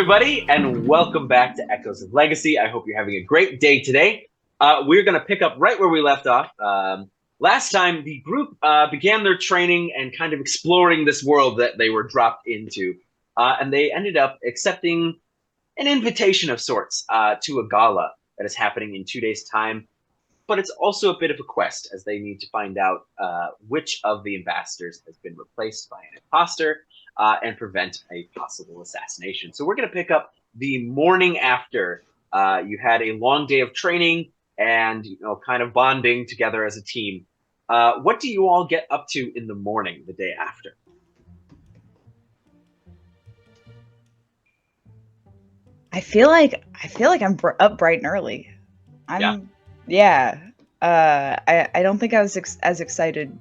everybody, and welcome back to Echoes of Legacy. I hope you're having a great day today. We're going to pick up right where we left off. Last time, the group began their training and kind of exploring this world that they were dropped into. And they ended up accepting an invitation of sorts to a gala that is happening in 2 days' time. But it's also a bit of a quest, as they need to find out which of the ambassadors has been replaced by an imposter and prevent a possible assassination. So we're going to pick up the morning after you had a long day of training and kind of bonding together as a team. What do you all get up to in the morning, the day after? I feel like I'm up bright and early. Yeah. I don't think I was as excited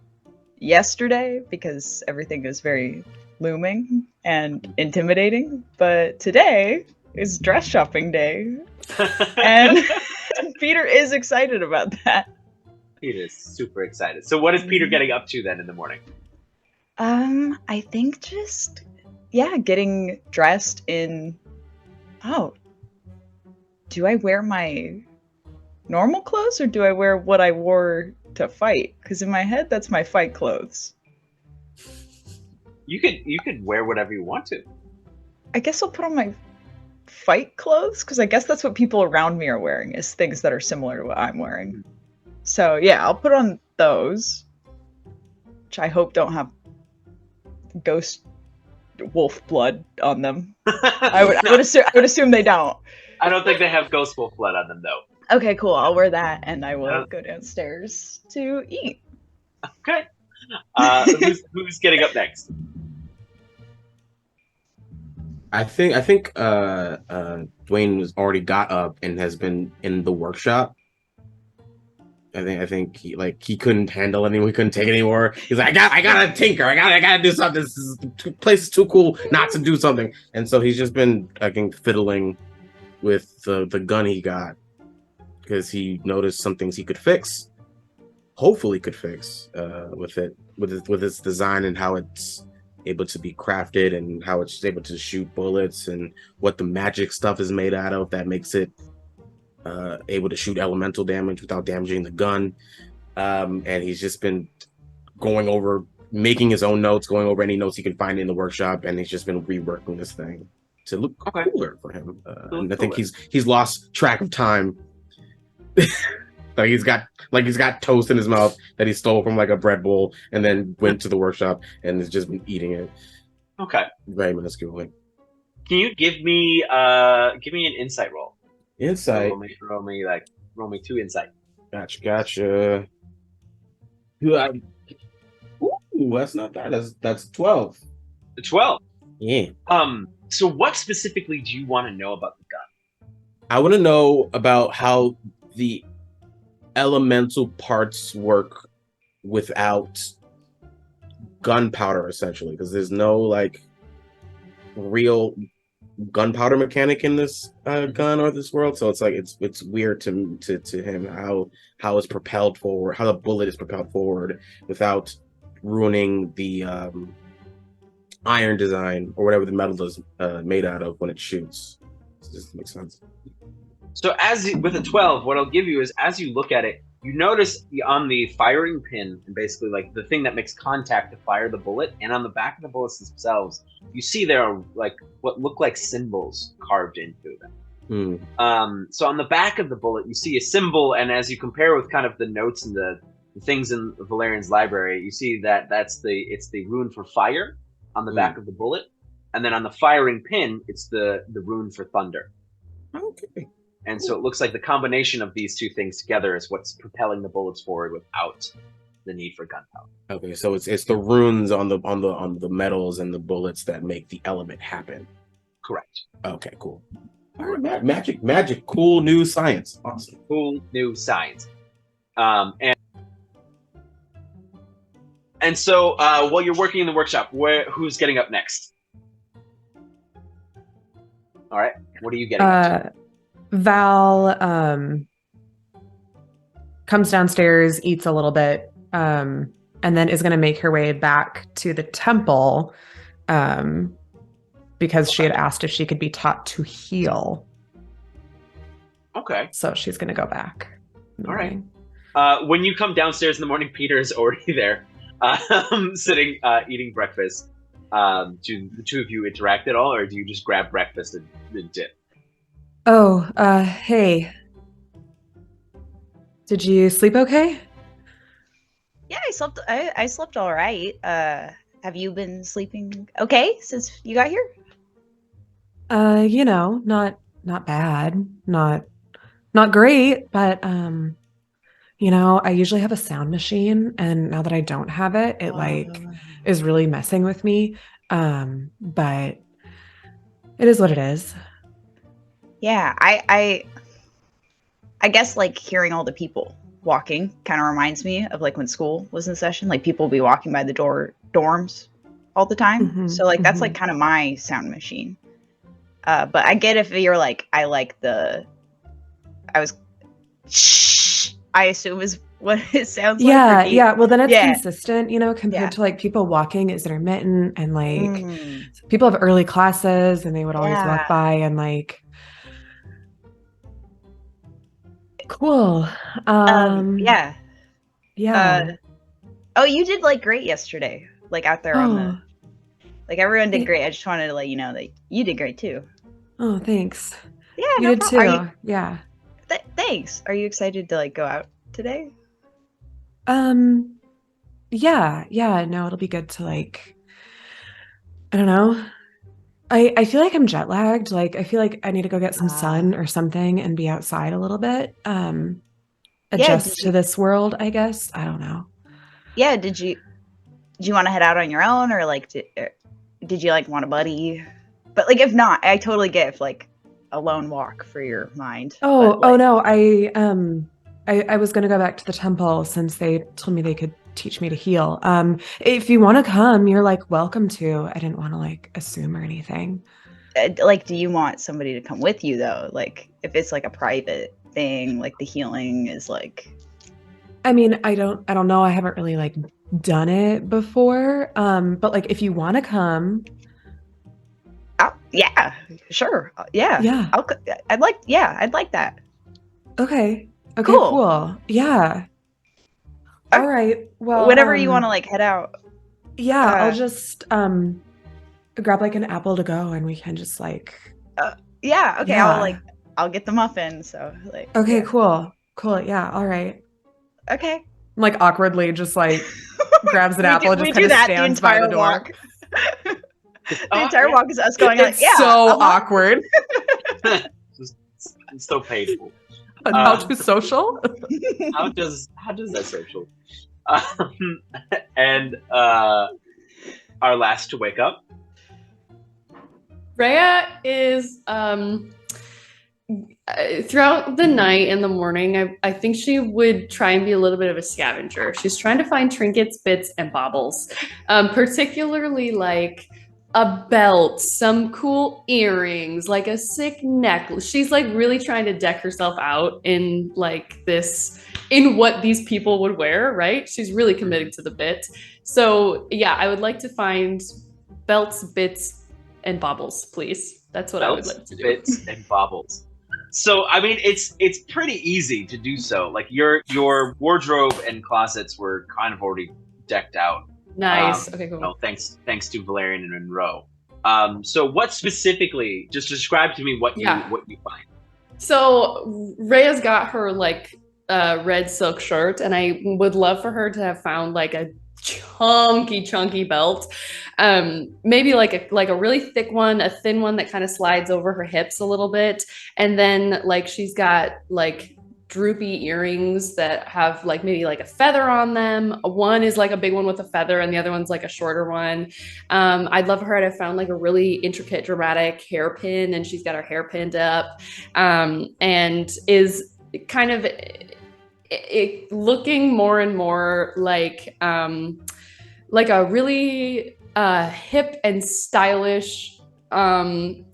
yesterday because everything is very looming and intimidating. But today is dress shopping day, and Peter is excited about that. Peter is super excited. So what is Peter getting up to then in the morning? I think just getting dressed in. Oh, do I wear my normal clothes or do I wear what I wore to fight? Because in my head, that's my fight clothes. You could wear whatever you want to. I guess I'll put on my fight clothes because I guess that's what people around me are wearing, is things that are similar to what I'm wearing. So yeah, I'll put on those, which I hope don't have ghost wolf blood on them. I would assume they don't. I don't think they have ghost wolf blood on them though. Okay, cool. I'll wear that, and I will go downstairs to eat. Okay. Who's getting up next? I think Dwayne was already got up and has been in the workshop. I think he couldn't handle it anymore. He couldn't take it anymore. He's like, I gotta tinker. I gotta do something. This place is too cool not to do something. And so he's just been, I think, fiddling with the gun he got because he noticed some things he could fix. Hopefully, could fix with its design and how it's able to be crafted and how it's able to shoot bullets and what the magic stuff is made out of that makes it able to shoot elemental damage without damaging the gun. And he's just been making his own notes, going over any notes he can find in the workshop, and he's just been reworking this thing to look cooler for him. And I think he's lost track of time. He's got toast in his mouth that he stole from a bread bowl and then went to the workshop and has just been eating it. Okay. Very minuscule. Can you give me an insight roll? Insight. Roll me 2 insight. Gotcha. Ooh, that's not bad. That's 12. 12. Yeah. So what specifically do you want to know about the gun? I want to know about how the elemental parts work without gunpowder, essentially, because there's no real gunpowder mechanic in this gun or this world. So it's weird to him how it's propelled forward, how the bullet is propelled forward without ruining the iron design or whatever the metal is made out of when it shoots. Does this make sense? So with a 12, what I'll give you is, as you look at it, you notice on the firing pin, and basically the thing that makes contact to fire the bullet, and on the back of the bullets themselves, you see there are what look like symbols carved into them. So on the back of the bullet, you see a symbol, and as you compare with kind of the notes and the things in Valerian's library, you see that it's the rune for fire on the back of the bullet, and then on the firing pin, it's the rune for thunder. Okay. And so it looks like the combination of these two things together is what's propelling the bullets forward without the need for gunpowder. Okay, so it's the runes on the metals and the bullets that make the element happen. Correct. Okay, cool. All right, magic, cool new science. Awesome. Cool new science. And so while you're working in the workshop, who's getting up next? All right, what are you getting up to? Val comes downstairs, eats a little bit, and then is going to make her way back to the temple because she had asked if she could be taught to heal. Okay. So she's going to go back. All right. When you come downstairs in the morning, Peter is already there, sitting, eating breakfast. Do the two of you interact at all, or do you just grab breakfast and dip? Oh, hey. Did you sleep okay? Yeah, I slept all right. Have you been sleeping okay since you got here? You know, not bad, not great, but you know, I usually have a sound machine, and now that I don't have it, it like is really messing with me. But it is what it is. Yeah, I guess like hearing all the people walking kind of reminds me of like when school was in session, like people would be walking by the dorms all the time. Mhm, So like that's like mhm. kind of my sound machine. But I get if you're like I assume is what it sounds like. Yeah, Or yeah. Well, then it's yeah. consistent, you know, compared Yeah. to like people walking is intermittent, and like Mm, people have early classes and they would always walk yeah. by and like cool. Yeah. Yeah. Oh, you did like great yesterday. Like out there on the Oh, like everyone did th- great. I just wanted to let you know that you did great too. oh, thanks. Yeah, You no did problem. Are you too. Yeah. thanks. Are you excited to like go out today? Um, yeah, no, it'll be good to like, I don't know. I feel like I'm jet lagged. Like I feel like I need to go get some sun or something and be outside a little bit. Yeah, Adjust to this world, I guess. I don't know. yeah, did you want to head out on your own or like did you like want a buddy? But like if not, I totally get if like a lone walk for your mind. Oh, But like no, I was gonna go back to the temple since they told me they could teach me to heal. If you want to come, you're like welcome to. I didn't want to like assume or anything. like do you want somebody to come with you though? Like if it's like a private thing, like the healing is like I mean, I don't know. I haven't really like done it before. But like if you want to come, yeah, sure. Yeah. yeah. I'd like that. Okay. Okay, Cool. cool. Yeah. All right. Well, Whenever you want to like head out. yeah, I'll just grab like an apple to go and we can just like Yeah, okay, yeah. I'll get the muffin, so like Okay, yeah. cool. Cool. Yeah. All right. Okay. Like awkwardly just like grabs an apple and just We kind do of that the stands by the entire door. walk. The entire walk is us going like, It's yeah. so awkward. It's so painful. How too social? How does that social? And our last to wake up. Rhea is throughout the night and the morning, I think she would try and be a little bit of a scavenger. She's trying to find trinkets, bits, and baubles, particularly like a belt, some cool earrings, like a sick necklace. She's like really trying to deck herself out in like this, in what these people would wear, right? She's really committing to the bit. So yeah, I would like to find belts, bits, and baubles, please. That's what I would like to do. Bits and baubles. So I mean, it's pretty easy to do so. Like your wardrobe and closets were kind of already decked out. Nice. Okay, cool. You know, thanks to Valerian and Monroe. So what specifically? Just describe to me what you find. So Rhea's got her like red silk shirt, and I would love for her to have found like a chunky belt, maybe like a really thick one, a thin one that kind of slides over her hips a little bit, and then like she's got like droopy earrings that have like maybe like a feather on them. One is like a big one with a feather and the other one's like a shorter one. I'd love her to have found like a really intricate dramatic hairpin, and she's got her hair pinned up, and is kind of looking more and more like a really hip and stylish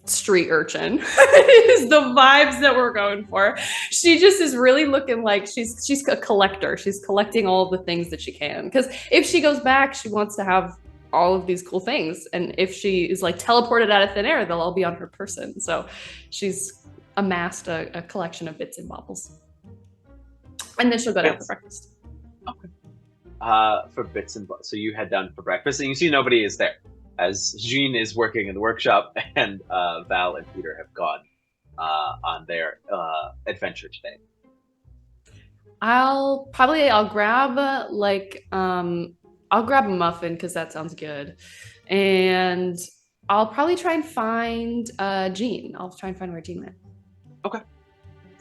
street urchin is the vibes that we're going for. She just is really looking like she's a collector. She's collecting all the things that she can, because if she goes back, she wants to have all of these cool things. And if she is like teleported out of thin air, they'll all be on her person. So she's amassed a collection of bits and baubles. And then she'll go down for breakfast. Okay. For bits and baubles. So you head down for breakfast, and you see nobody is there, as Jeane is working in the workshop, and Val and Peter have gone on their adventure today. I'll grab I'll grab a muffin because that sounds good, and I'll probably try and find Jeane. I'll try and find where Jeane went. Okay.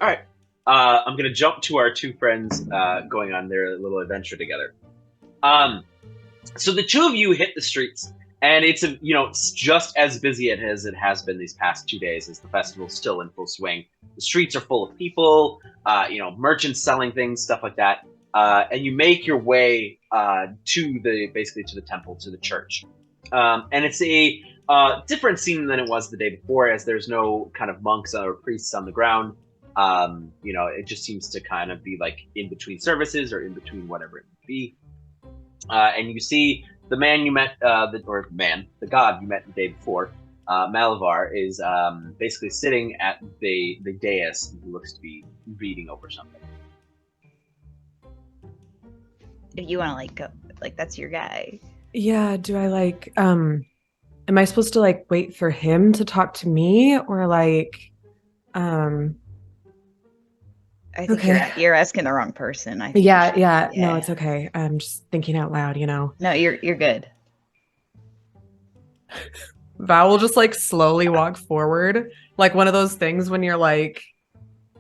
All right. I'm gonna jump to our two friends going on their little adventure together. So the two of you hit the streets, and it's it's just as busy as it has been these past 2 days, as the festival's still in full swing. The streets are full of people, merchants selling things, stuff like that. And you make your way to the temple, to the church. And it's a different scene than it was the day before, as there's no kind of monks or priests on the ground. It just seems to kind of be like in between services or in between whatever it would be. And you see the man you met, the god you met the day before, Malavar, is basically sitting at the dais, and he looks to be reading over something. If you want to go, that's your guy. Yeah, do I am I supposed to wait for him to talk to me, or I think okay. you're asking the wrong person. I think yeah. No, it's okay. I'm just thinking out loud, No, you're good. Val will just slowly walk forward, like one of those things when you're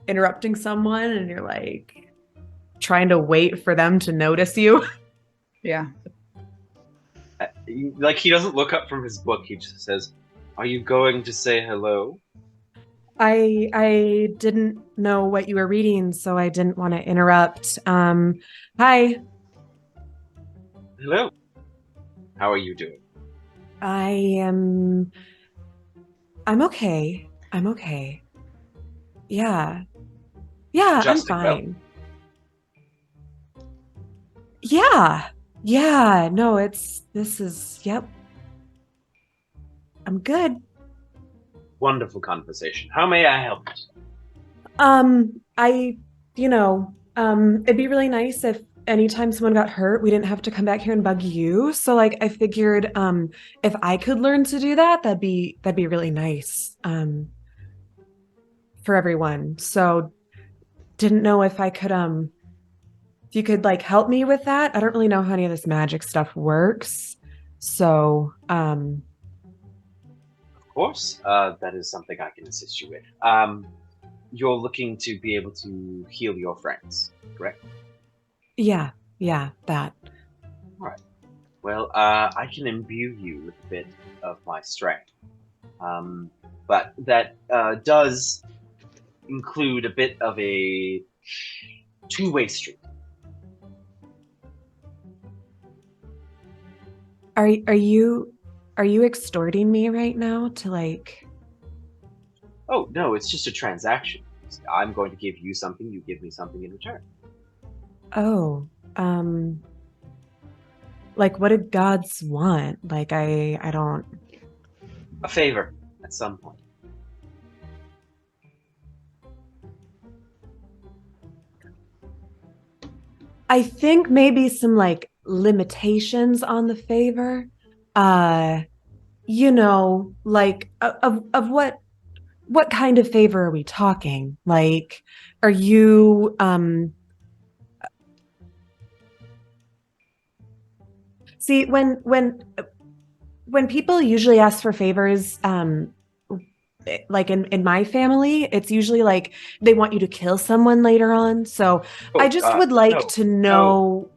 interrupting someone and you're trying to wait for them to notice you. Yeah. He doesn't look up from his book. He just says, "Are you going to say hello?" I didn't know what you were reading, so I didn't want to interrupt. Hi. Hello. How are you doing? I'm okay. I'm okay. Yeah. Yeah, Adjusting I'm fine. Well. Yeah. Yeah. No, yep. I'm good. Wonderful conversation. How may I help you? It'd be really nice if anytime someone got hurt, we didn't have to come back here and bug you. So I figured if I could learn to do that, that'd be really nice for everyone. So didn't know if I could if you could help me with that. I don't really know how any of this magic stuff works. So Of course, that is something I can assist you with. You're looking to be able to heal your friends, correct? Yeah, that. All right. Well, I can imbue you with a bit of my strength, but that does include a bit of a two-way street. Are you extorting me right now to Oh, no, it's just a transaction. I'm going to give you something, you give me something in return. Oh, what do gods want? I don't... A favor at some point. I think maybe some limitations on the favor. Of what kind of favor are we talking? Are you see, when people usually ask for favors, in my family, it's usually they want you to kill someone later on. So I just would like to know.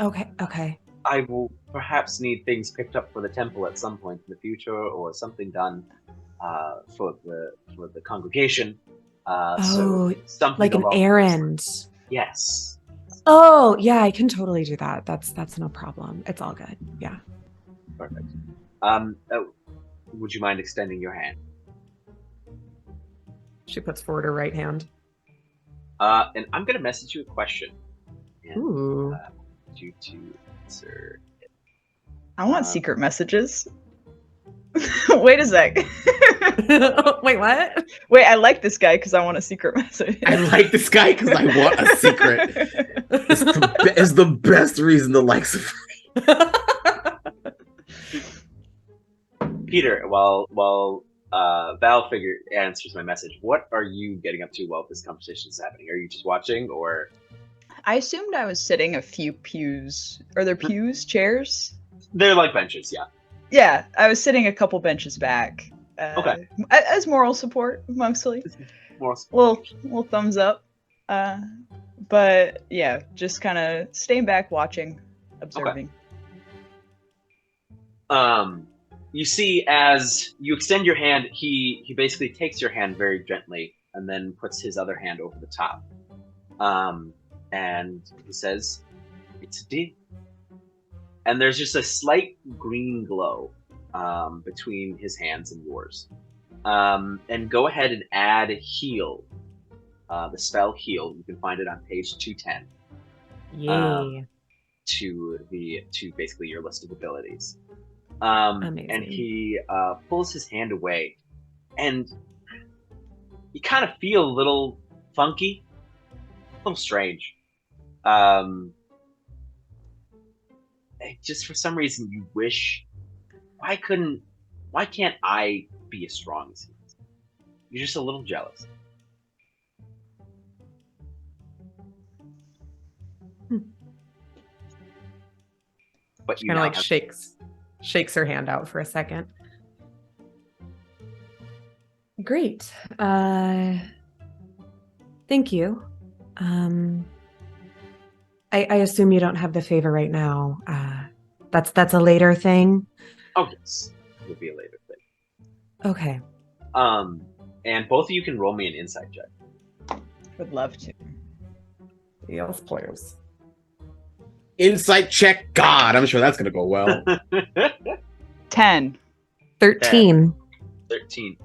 No. Okay. I will perhaps need things picked up for the temple at some point in the future, or something done for the congregation. So something like an errand. Yes. Oh yeah, I can totally do that. That's no problem. It's all good. Yeah. Perfect. Would you mind extending your hand? She puts forward her right hand. And I'm gonna message you a question. And, Ooh. you to answer it. I want secret messages. Wait a sec. Wait, what? Wait, I like this guy because I want a secret message. I like this guy because I want a secret. It's the best reason to like somebody. Peter, while Val answers my message, what are you getting up to while this conversation is happening? Are you just watching, or? I assumed I was sitting a few pews. Are there pews? Chairs? They're like benches, yeah. Yeah, I was sitting a couple benches back. Okay. As moral support, mostly. Little thumbs up. But yeah, just kind of staying back, watching, observing. Okay. You see, as you extend your hand, he basically takes your hand very gently and then puts his other hand over the top. And he says, "It's a deal." And there's just a slight green glow between his hands and yours. And go ahead and add heal. The spell heal. You can find it on page 210. Yay. To basically your list of abilities. Amazing. And he pulls his hand away, and you kind of feel a little funky, a little strange. Just for some reason you wish, why can't I be as strong as he is? You're just a little jealous. But She kind of like shakes her hand out for a second. Great. Thank you. I assume you don't have the favor right now. That's a later thing. Oh yes, it would be a later thing. Okay. And both of you can roll me an insight check. Would love to. Yes, players. Insight check. God, I'm sure that's gonna go well. 10. 13. 13.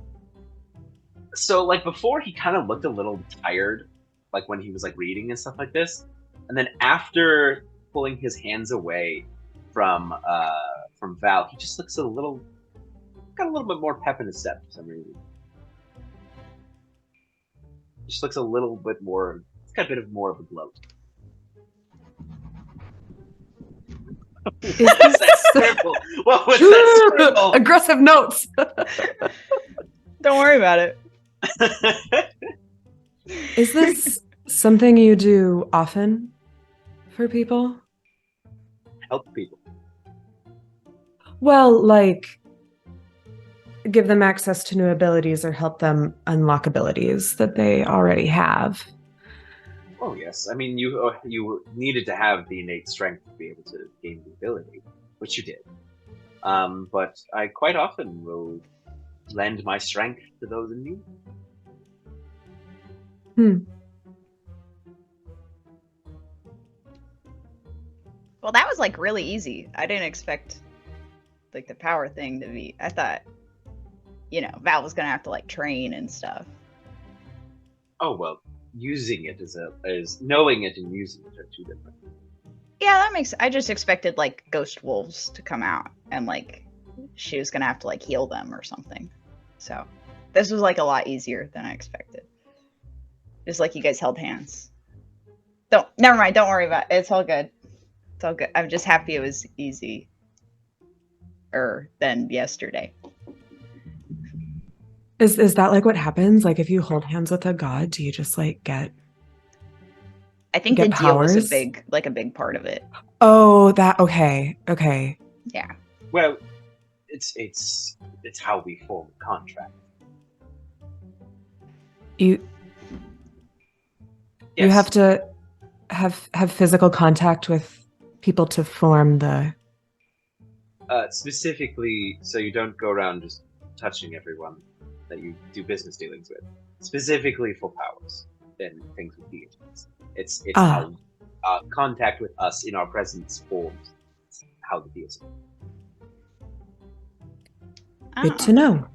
So like before, he kind of looked a little tired, like when he was like reading and stuff like this. And then after pulling his hands away from Val, he just looks got a little bit more pep in his step for some reason. Just looks a little bit more. It's got a bit of more of a glow. What was that scribble? What was that scribble? Aggressive notes. Don't worry about it. Is this something you do often for people? Help people. Well, like give them access to new abilities or help them unlock abilities that they already have. Oh yes, I mean you needed to have the innate strength to be able to gain the ability, which you did. But I quite often will lend my strength to those in need. Well, that was like really easy. I didn't expect like the power thing to be. I thought, Val was gonna have to like train and stuff. Oh well, using it is knowing it and using it are two different. Yeah, that makes. I just expected like ghost wolves to come out and like she was gonna have to like heal them or something. So this was like a lot easier than I expected. Just like you guys held hands. Never mind. Don't worry about it. It's all good. It's all good. I'm just happy it was easier than yesterday. Is that like what happens? Like if you hold hands with a god, do you just like get? I think the deal was a big part of it. Oh, that okay. Yeah. Well, it's how we form a contract. You have to have physical contact with people to form the. Specifically, so you don't go around just touching everyone that you do business dealings with. Specifically for powers and things with deities. It's how contact with us in our presence forms how the deals. Good to know.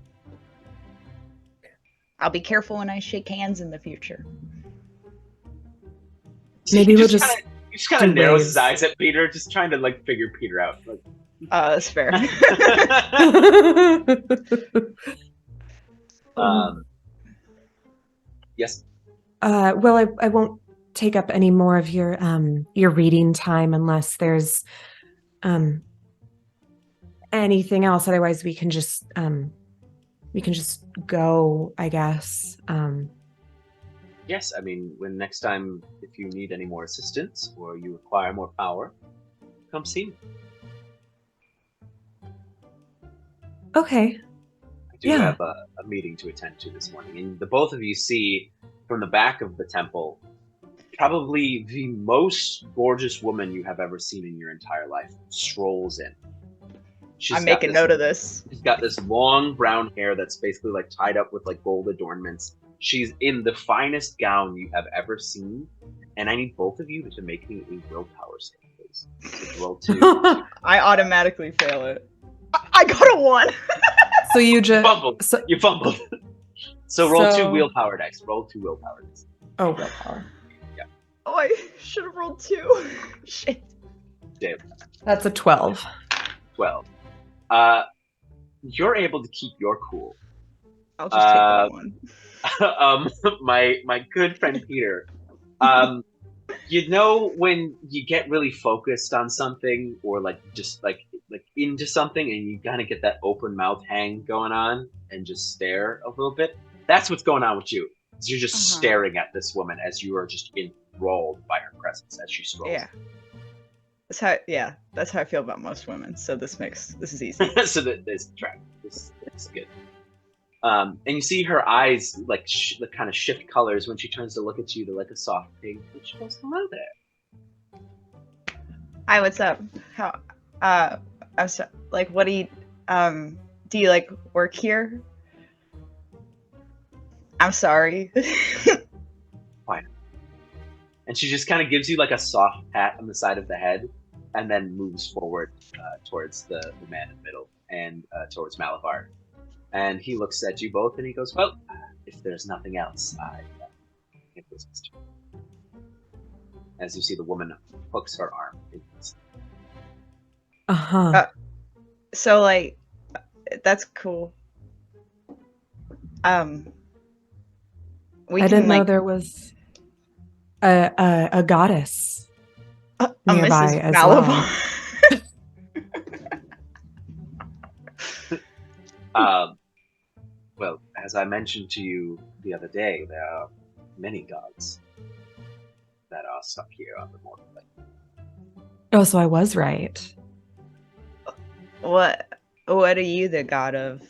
I'll be careful when I shake hands in the future. Maybe we'll just. He just kind of narrows his eyes at Peter, just trying to like figure Peter out. Like, That's fair. Yes. Well, I won't take up any more of your reading time unless there's anything else. Otherwise, we can just go, I guess. Yes, I mean, when next time, if you need any more assistance or you require more power, come see me. Okay. I do have a meeting to attend to this morning, and the both of you see from the back of the temple probably the most gorgeous woman you have ever seen in your entire life strolls in. I'm making note of this. She's got this long brown hair that's basically like tied up with like gold adornments. She's in the finest gown you have ever seen, and I need both of you to make me a willpower save, please. So roll 2. I automatically fail it. I got a 1. So you just fumbled. So, you fumbled. So roll 2 willpower dice. Roll 2 willpower dice. Oh, willpower. Yeah. Oh, I should have rolled 2. Shit. Damn. That's a 12. 12. You're able to keep your cool. I'll just take that one. My good friend Peter, you know when you get really focused on something or like just like into something and you kind of get that open mouth hang going on and just stare a little bit? That's what's going on with you. You're just staring at this woman as you are just enthralled by her presence as she strolls. Yeah. That's how I feel about most women. So this is easy. So this track, this is good. And you see her eyes like kind of shift colors when she turns to look at you to like a soft pink. And she goes, "Hello there." Hi, what's up? How? I'm so, like, what do you like work here? I'm sorry. Fine. And she just kind of gives you like a soft pat on the side of the head, and then moves forward towards the man in the middle and towards Mizlavender. And he looks at you both and he goes, "Well, if there's nothing else, I give this to you." As you see, the woman hooks her arm in his. So like, that's cool. I didn't know there was a goddess nearby as well. Well, as I mentioned to you the other day, there are many gods that are stuck here on the mortal plane. Oh, so I was right. What are you the god of?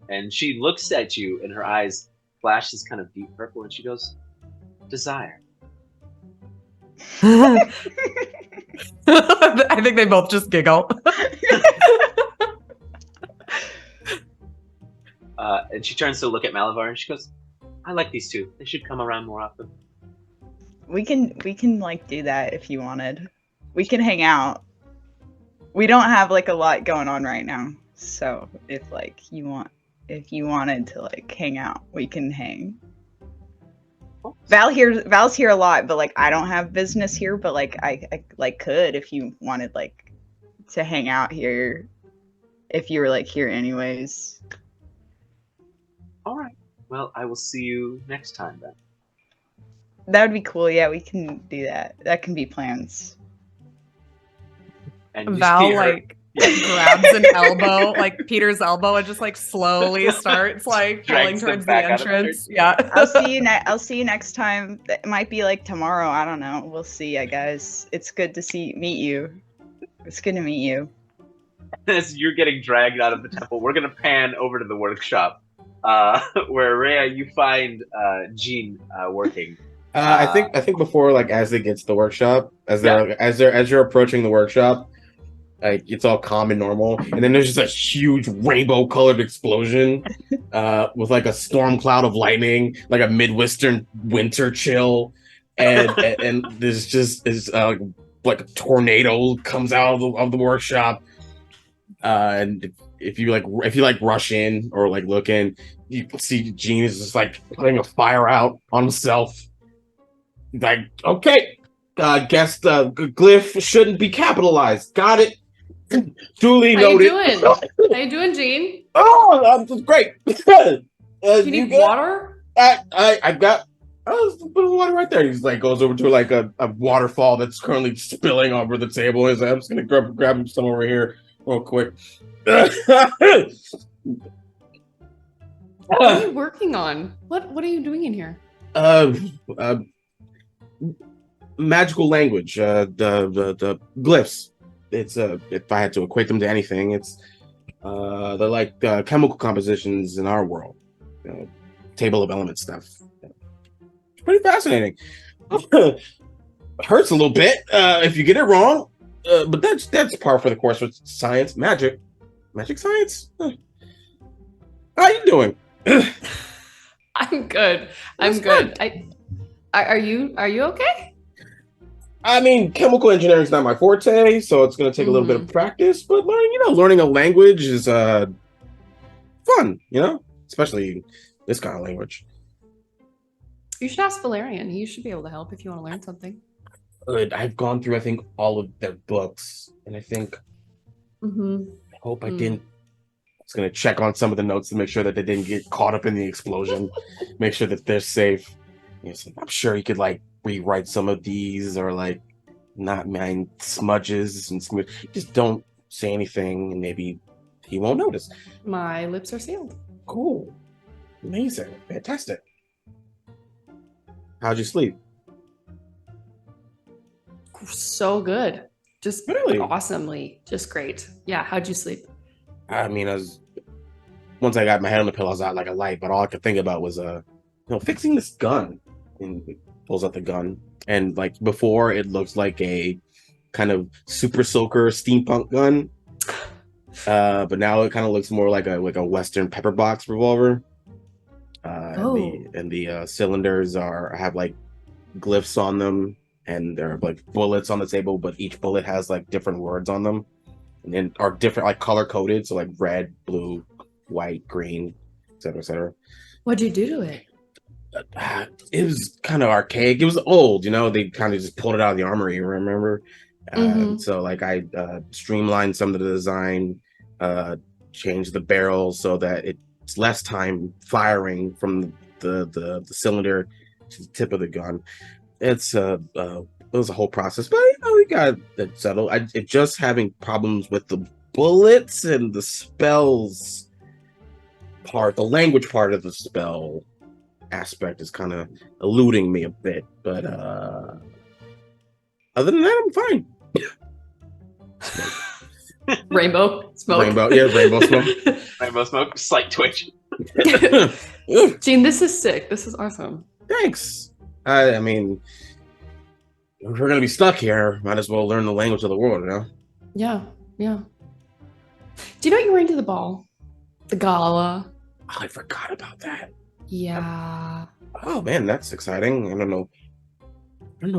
And she looks at you and her eyes flash this kind of deep purple and she goes, "Desire." I think they both just giggle. And she turns to look at Mizlavender and she goes, "I like these two. They should come around more often." We can like do that if you wanted. We can hang out. We don't have like a lot going on right now. So if like if you wanted to like hang out, we can hang. Val's here a lot, but like I don't have business here, but like I like could if you wanted like to hang out here if you were like here anyways. All right. Well, I will see you next time then. That would be cool. Yeah, we can do that. That can be plans. And Val like grabs an elbow, like Peter's elbow, and just like slowly starts like pulling towards the entrance. Yeah. I'll see you next time. It might be like tomorrow. I don't know. We'll see, I guess. It's good to meet you. It's good to meet you. As you're getting dragged out of the temple, we're gonna pan over to the workshop, where Rhea, you find Jeane working. I think before, like, as it gets to the workshop, as you're approaching the workshop, like it's all calm and normal, and then there's just a huge rainbow-colored explosion, with like a storm cloud of lightning, like a midwestern winter chill, and there's just like a tornado comes out of the workshop, and if you rush in or like look in, you can see Jeane is just like putting a fire out on himself. Like, okay, Guess the glyph shouldn't be capitalized. Got it. Duly How noted. you doing? How you doing, Jeane? Oh, I'm great. You need water? I've got a bit of water right there. He's like goes over to like a waterfall that's currently spilling over the table. He's like, I'm just gonna grab him some over here real quick. What are you working on? What are you doing in here? Magical language. The glyphs. It's if I had to equate them to anything, it's they're like chemical compositions in our world. Table of elements stuff. It's pretty fascinating. Hurts a little bit if you get it wrong, but that's par for the course with science, magic science. How you doing? I'm good. I'm good. Are you okay? I mean, chemical engineering is not my forte, so it's going to take a little bit of practice. But learning a language is fun. Especially this kind of language. You should ask Valerian. He should be able to help if you want to learn something. Good. I've gone through, I think, all of their books, and I think I hope I didn't. I was going to check on some of the notes to make sure that they didn't get caught up in the explosion. Make sure that they're safe. Yes, I'm sure he could rewrite some of these or not mind smudges and smooth. Just don't say anything, and maybe he won't notice. My lips are sealed. Cool. Amazing. Fantastic. How'd you sleep? So good. Just really awesomely. Just great. Yeah. How'd you sleep? I mean, once I got my head on the pillow, I was out like a light, but all I could think about was fixing this gun. And he pulls out the gun, and before it looks like a kind of super soaker steampunk gun, but now it kind of looks more like a Western pepper box revolver. And the cylinders have glyphs on them, and there are bullets on the table, but each bullet has different words on them, and then are different color coded, so red, blue, white, green, etc., etc. What'd you do to it? It was kind of archaic. It was old, they kind of just pulled it out of the armory, remember? So I streamlined some of the design, changed the barrel so that it's less time firing from the cylinder to the tip of the gun. It was a whole process, but we got it settled. It just having problems with the bullets and the spells part, the language part of the spell aspect is kind of eluding me a bit, but other than that, I'm fine. Rainbow smoke. Rainbow smoke. Rainbow smoke. Slight twitch. Jeane, this is sick. This is awesome. Thanks. I mean, if we're gonna be stuck here, might as well learn the language of the world, Yeah. Do you know what you're wearing to the ball? The gala. Oh, I forgot about that. Yeah. Oh man, that's exciting. I don't know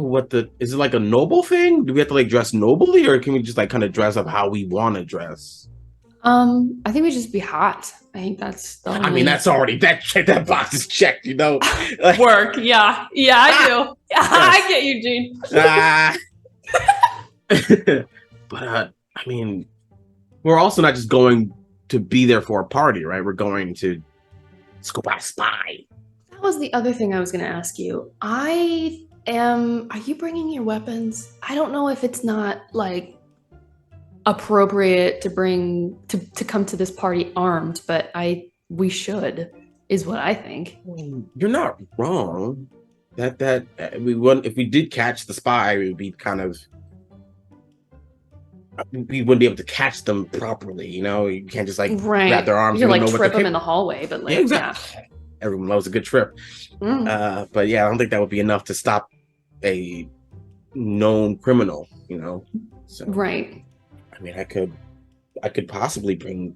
what is it a noble thing? Do we have to dress nobly, or can we just kind of dress up how we want to dress? I think we just be hot. I think that's the only... I mean, that's already that box is checked, Work. Yeah, I do. Yes. I get you, Jeane. But I mean, we're also not just going to be there for a party, right? We're going to scope out a spy. That was the other thing I was going to ask you. Are you bringing your weapons? I don't know if it's not appropriate to bring to come to this party armed, but we should, is what I think. You're not wrong. That we wouldn't, if we did catch the spy, we would be we wouldn't be able to catch them properly. You can't just grab their arms. You can trip them in the hallway, but exactly. Yeah. Everyone loves a good trip. But yeah, I don't think that would be enough to stop a known criminal. So, right. I mean, I could possibly bring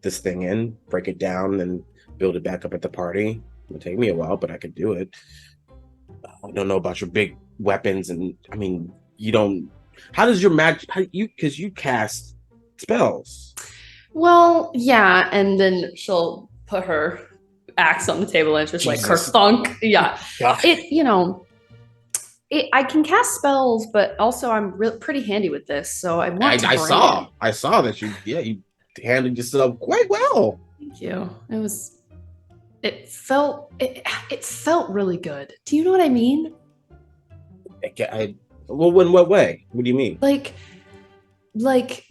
this thing in, break it down, and build it back up at the party. It would take me a while, but I could do it. I don't know about your big weapons, and I mean, you don't. How does your magic? Because you cast spells. Well, yeah, and then she'll put her axe on the table and just Jesus. kerthunk. Yeah, I can cast spells, but also I'm pretty handy with this, so I want to bring it. I saw that you handled yourself quite well. Thank you. It felt really good. Do you know what I mean? Well, in what way? What do you mean? Like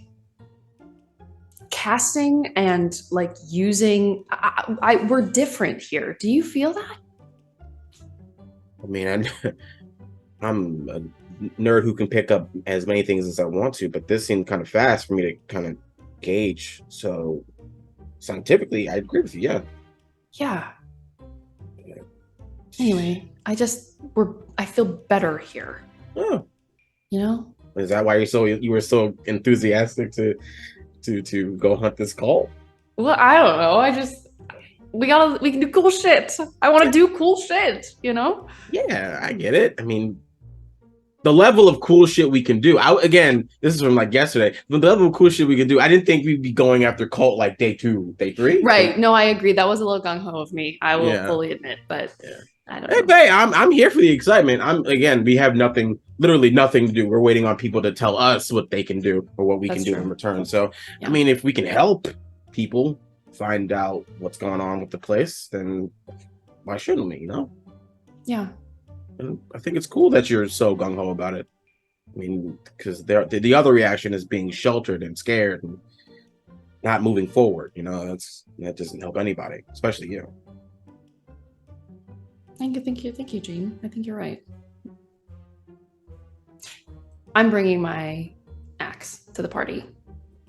casting and like using. We're different here. Do you feel that? I mean, I'm a nerd who can pick up as many things as I want to, but this seemed kind of fast for me to kind of gauge. So scientifically, I agree with you. Yeah. Yeah. Anyway, I feel better here. Oh. You know? Is that why you were so enthusiastic to go hunt this cult? Well, I don't know. We can do cool shit. I want to do cool shit, you know? Yeah, I get it. I mean, the level of cool shit we can do. Again, this is from like yesterday. The level of cool shit we can do. I didn't think we'd be going after cult like day 2, day 3. Right. No, I agree. That was a little gung ho of me. I will fully admit, but I don't know. Hey, babe, I'm here for the excitement. We have literally nothing to do. We're waiting on people to tell us what they can do or what we can do in return. So, I mean, if we can help people find out what's going on with the place, then why shouldn't we, you know? Yeah. And I think it's cool that you're so gung-ho about it. I mean, because the other reaction is being sheltered and scared and not moving forward, you know? That doesn't help anybody, especially you. Thank you, Jeane. I think you're right. I'm bringing my axe to the party.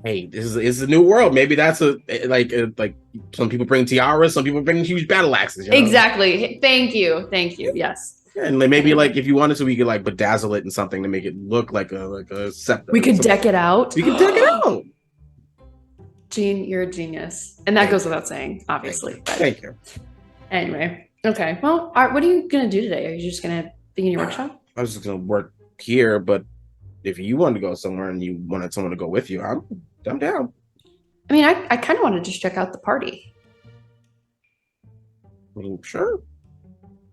Hey, this is a new world. Maybe that's like some people bring tiaras, some people bring huge battle axes. You know? Exactly. Thank you. Yes. Yeah, and maybe like if you wanted to, we could like bedazzle it in something to make it look like a scepter. We could deck it out. We could deck it out. Jeane, you're a genius, and that goes without saying, obviously. Thank you. Anyway, okay. Well, what are you gonna do today? Are you just gonna be in your workshop? I was just gonna work here, but if you wanted to go somewhere and you wanted someone to go with you, I'm down. I mean, I kind of want to just check out the party. I mean, sure.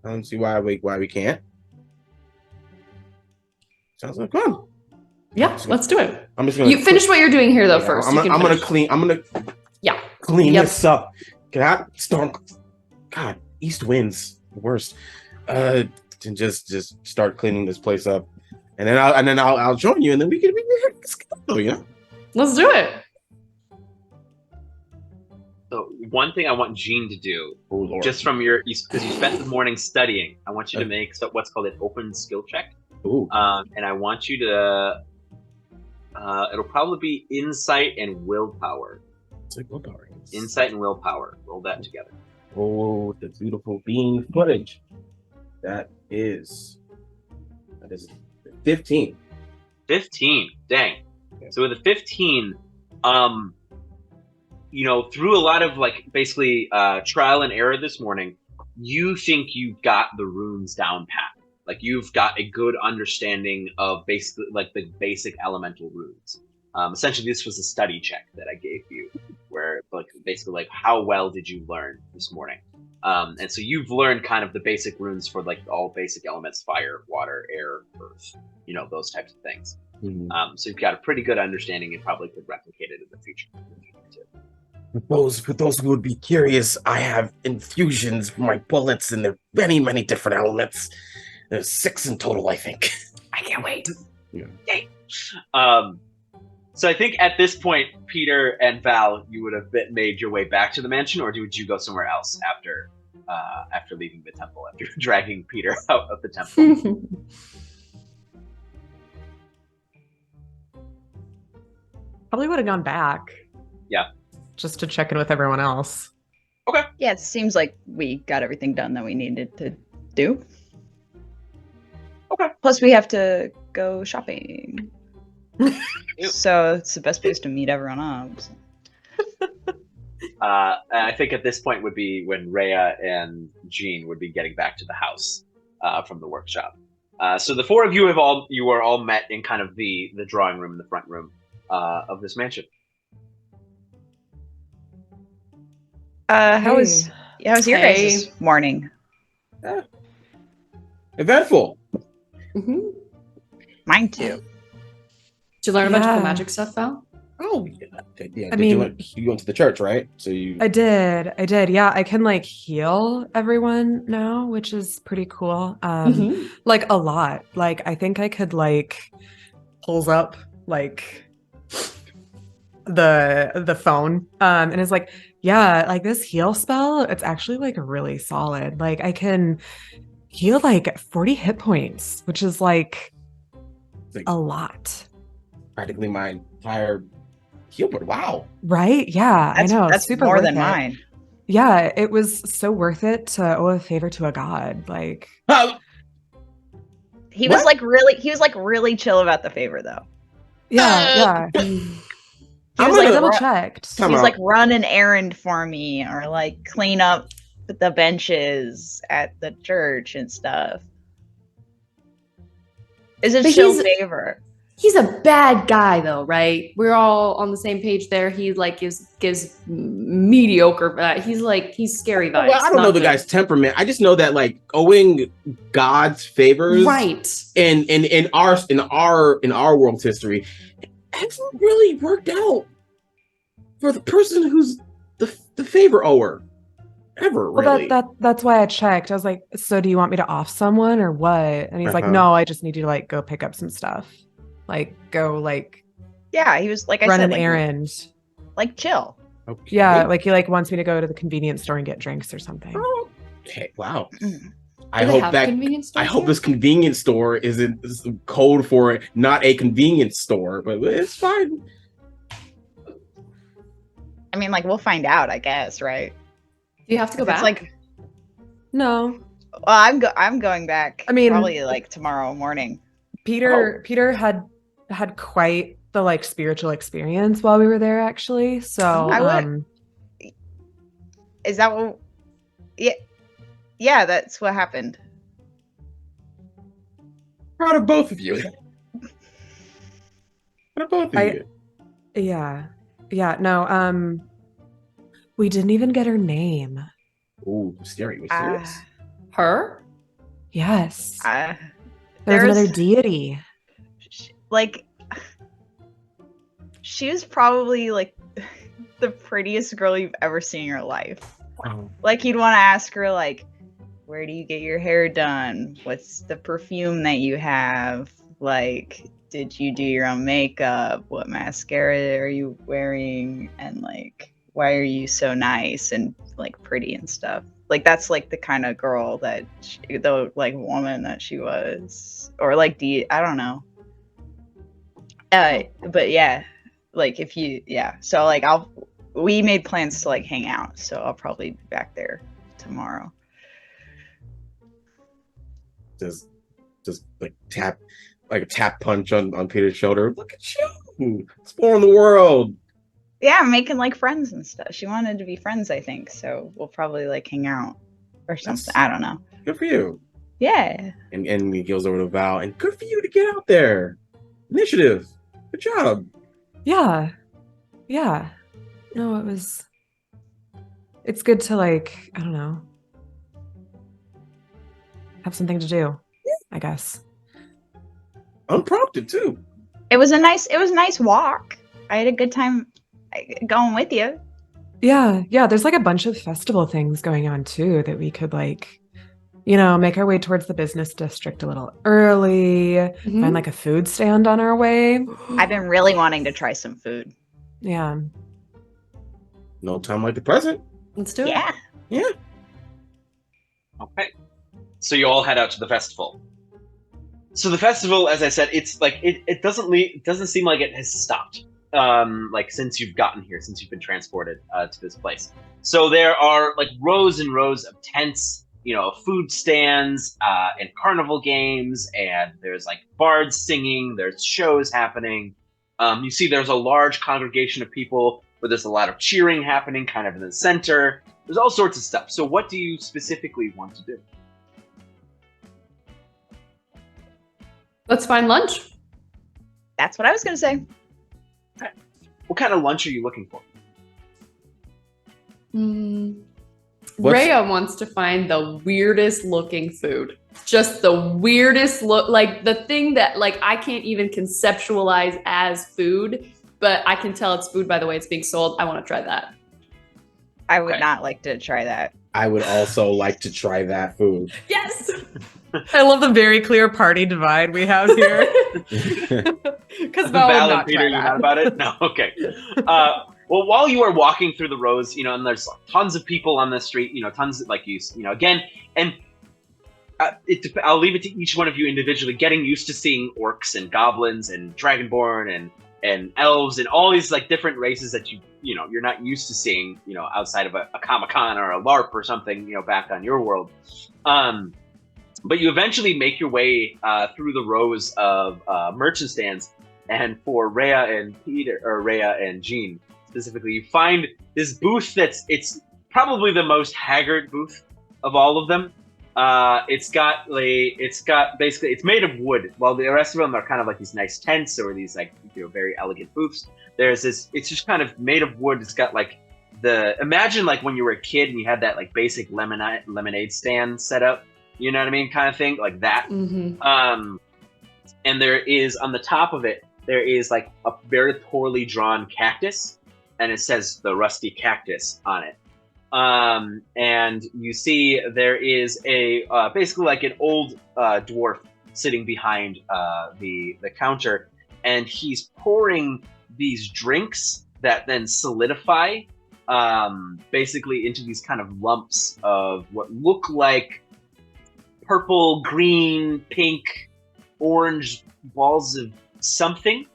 I don't see why we can't. Sounds like fun. Yeah, let's do it. I'm just gonna finish what you're doing here though first. I'm gonna clean clean this up. God, east winds the worst. And just start cleaning this place up, and then I'll join you, and then we can go, you know. Let's do it. So one thing I want Jeane to do, just from because you spent the morning studying, I want you to make what's called an open skill check. Ooh. And I want you to, it'll probably be insight and willpower. It's like willpower. Insight and willpower. Roll that together. Oh, the beautiful bean footage. That is 15. 15. Dang. So with a 15, through a lot of basically trial and error this morning, you think you got the runes down pat. Like you've got a good understanding of basically the basic elemental runes. Essentially, this was a study check that I gave you, where basically how well did you learn this morning? And so you've learned kind of the basic runes for all basic elements: fire, water, air, earth. Those types of things. Mm-hmm. So you've got a pretty good understanding and probably could replicate it in the future. For those who would be curious, I have infusions for my bullets and there are many, many different elements. There's 6 in total, I think. I can't wait. Yeah. Yay. So I think at this point, Peter and Val, you would have made your way back to the mansion, or would you go somewhere else after leaving the temple, after dragging Peter out of the temple? Probably would have gone back. Yeah. Just to check in with everyone else. Okay. Yeah, it seems like we got everything done that we needed to do. Okay. Plus, we have to go shopping. So it's the best place to meet everyone up. I think at this point would be when Rehya and Jeane would be getting back to the house from the workshop. So the 4 of you are all met in kind of the drawing room in the front room of this mansion. How was your guys' morning? Eventful. Mhm. Mine too. Did you learn a bunch of the Yeah. magic stuff, Val? Oh yeah. I mean, you went to the church, right? So you. I did. Yeah, I can like heal everyone now, which is pretty cool. Mhm. Like a lot. Like I think I could like pulls up like the phone and is like, yeah, like this heal spell, it's actually like really solid. Like I can heal like 40 hit points, which is like Like, a lot. practically my entire heal board. Wow. Right? Yeah, I know. That's Super more worth than it. mine. Yeah, it was so worth it to owe a favor to a god. Like, He What? was like really chill about the favor though. yeah. He was I'm like gonna- Double checked. Time He's out. like run an errand for me or like clean up the benches at the church and stuff. Is a But chill he's- favor. He's a bad guy, though, right? We're all on the same page there. He like gives mediocre. He's scary vibes. Well, I don't know not the good. guy's temperament. I just know that like owing God's favors, Right. in our world's history, hasn't really worked out for the person who's the favor ower ever. Well, Really. that's why I checked. I was like, so do you want me to off someone or what? And he's like, Uh-huh. no, I just need you to like go pick up some stuff. Like go like Yeah, he was like I run said, an like, errand. like chill. Okay. Yeah, like he like wants me to go to the convenience store and get drinks or something. Okay. Wow. Mm. I Do they hope have that convenience I stores hope here? this convenience store isn't code for not a convenience store, but it's fine. I mean, like we'll find out, I guess, right? Do you have to go If back? it's like, No. well, I'm going back. I mean- probably like tomorrow morning. Peter had quite the like spiritual experience while we were there actually. So I would- Is that what? Yeah, that's what happened. Proud of both of you. Proud of both of you. yeah, no, we didn't even get her name. Ooh, scary. Mysterious. Her? Yes. Uh, There's there's- another deity. like she was probably like the prettiest girl you've ever seen in your life. Wow. Like you'd want to ask her like, where do you get your hair done? What's the perfume that you have? Like, did you do your own makeup? What mascara are you wearing? And like, why are you so nice and like pretty and stuff? Like that's like the kind of girl that the like woman that she was, or like I don't know. But yeah, like if you so like we made plans to like hang out, so I'll probably be back there tomorrow. Just like tap punch on Peter's shoulder. Look at you, exploring the world. Yeah, I'm making like friends and stuff. She wanted to be friends, I think, so we'll probably like hang out or something. I don't know. Good for you. Yeah. And he goes over to Val, and good for you to get out there. Initiative. Good job. Yeah. No, it's good to like, I don't know, have something to do, I guess. Unprompted too. It was a nice walk. I had a good time going with you. Yeah, there's like a bunch of festival things going on too that we could like, make our way towards the business district a little early, Mhm. find like a food stand on our way. I've been really wanting to try some food. Yeah. No time like the present. Let's do it. Yeah. Okay. So you all head out to the festival. So the festival, as I said, it's like it doesn't seem like it has stopped. Like since you've gotten here, since you've been transported to this place. So there are like rows and rows of tents, food stands, and carnival games, and there's like bards singing, there's shows happening. You see there's a large congregation of people where there's a lot of cheering happening kind of in the center. There's all sorts of stuff. So what do you specifically want to do? Let's find lunch. That's what I was gonna say. What kind of lunch are you looking for? What's- Rhea wants to find the weirdest looking food. just the weirdest look, like the thing that like I can't even conceptualize as food, but I can tell it's food by the way it's being sold. I want to try that. I would not like to try that. I would also like to try that food. Yes. I love the very clear party divide we have here. Because Val would not Peter, try you're not that. about it? No, okay. Well, while you are walking through the rows, and there's tons of people on the street, tons of, again, and I'll leave it to each one of you individually, getting used to seeing orcs and goblins and dragonborn and elves and all these like different races that you're not used to seeing, outside of a Comic-Con or a LARP or something, back on your world. But you eventually make your way through the rows of merchant stands, and for Rehya and Jeane specifically, you find this booth it's probably the most haggard booth of all of them. It's made of wood, while the rest of them are kind of like these nice tents or these like very elegant booths. There's this, it's just kind of made of wood. It's got like imagine like when you were a kid and you had that like basic lemonade stand set up, you know what I mean, kind of thing like that. Mm-hmm. And there is on the top of it, there is like a very poorly drawn cactus, and it says the Rusty Cactus on it. And you see there is a basically like an old dwarf sitting behind the counter, and he's pouring these drinks that then solidify basically into these kind of lumps of what look like purple, green, pink, orange balls of something.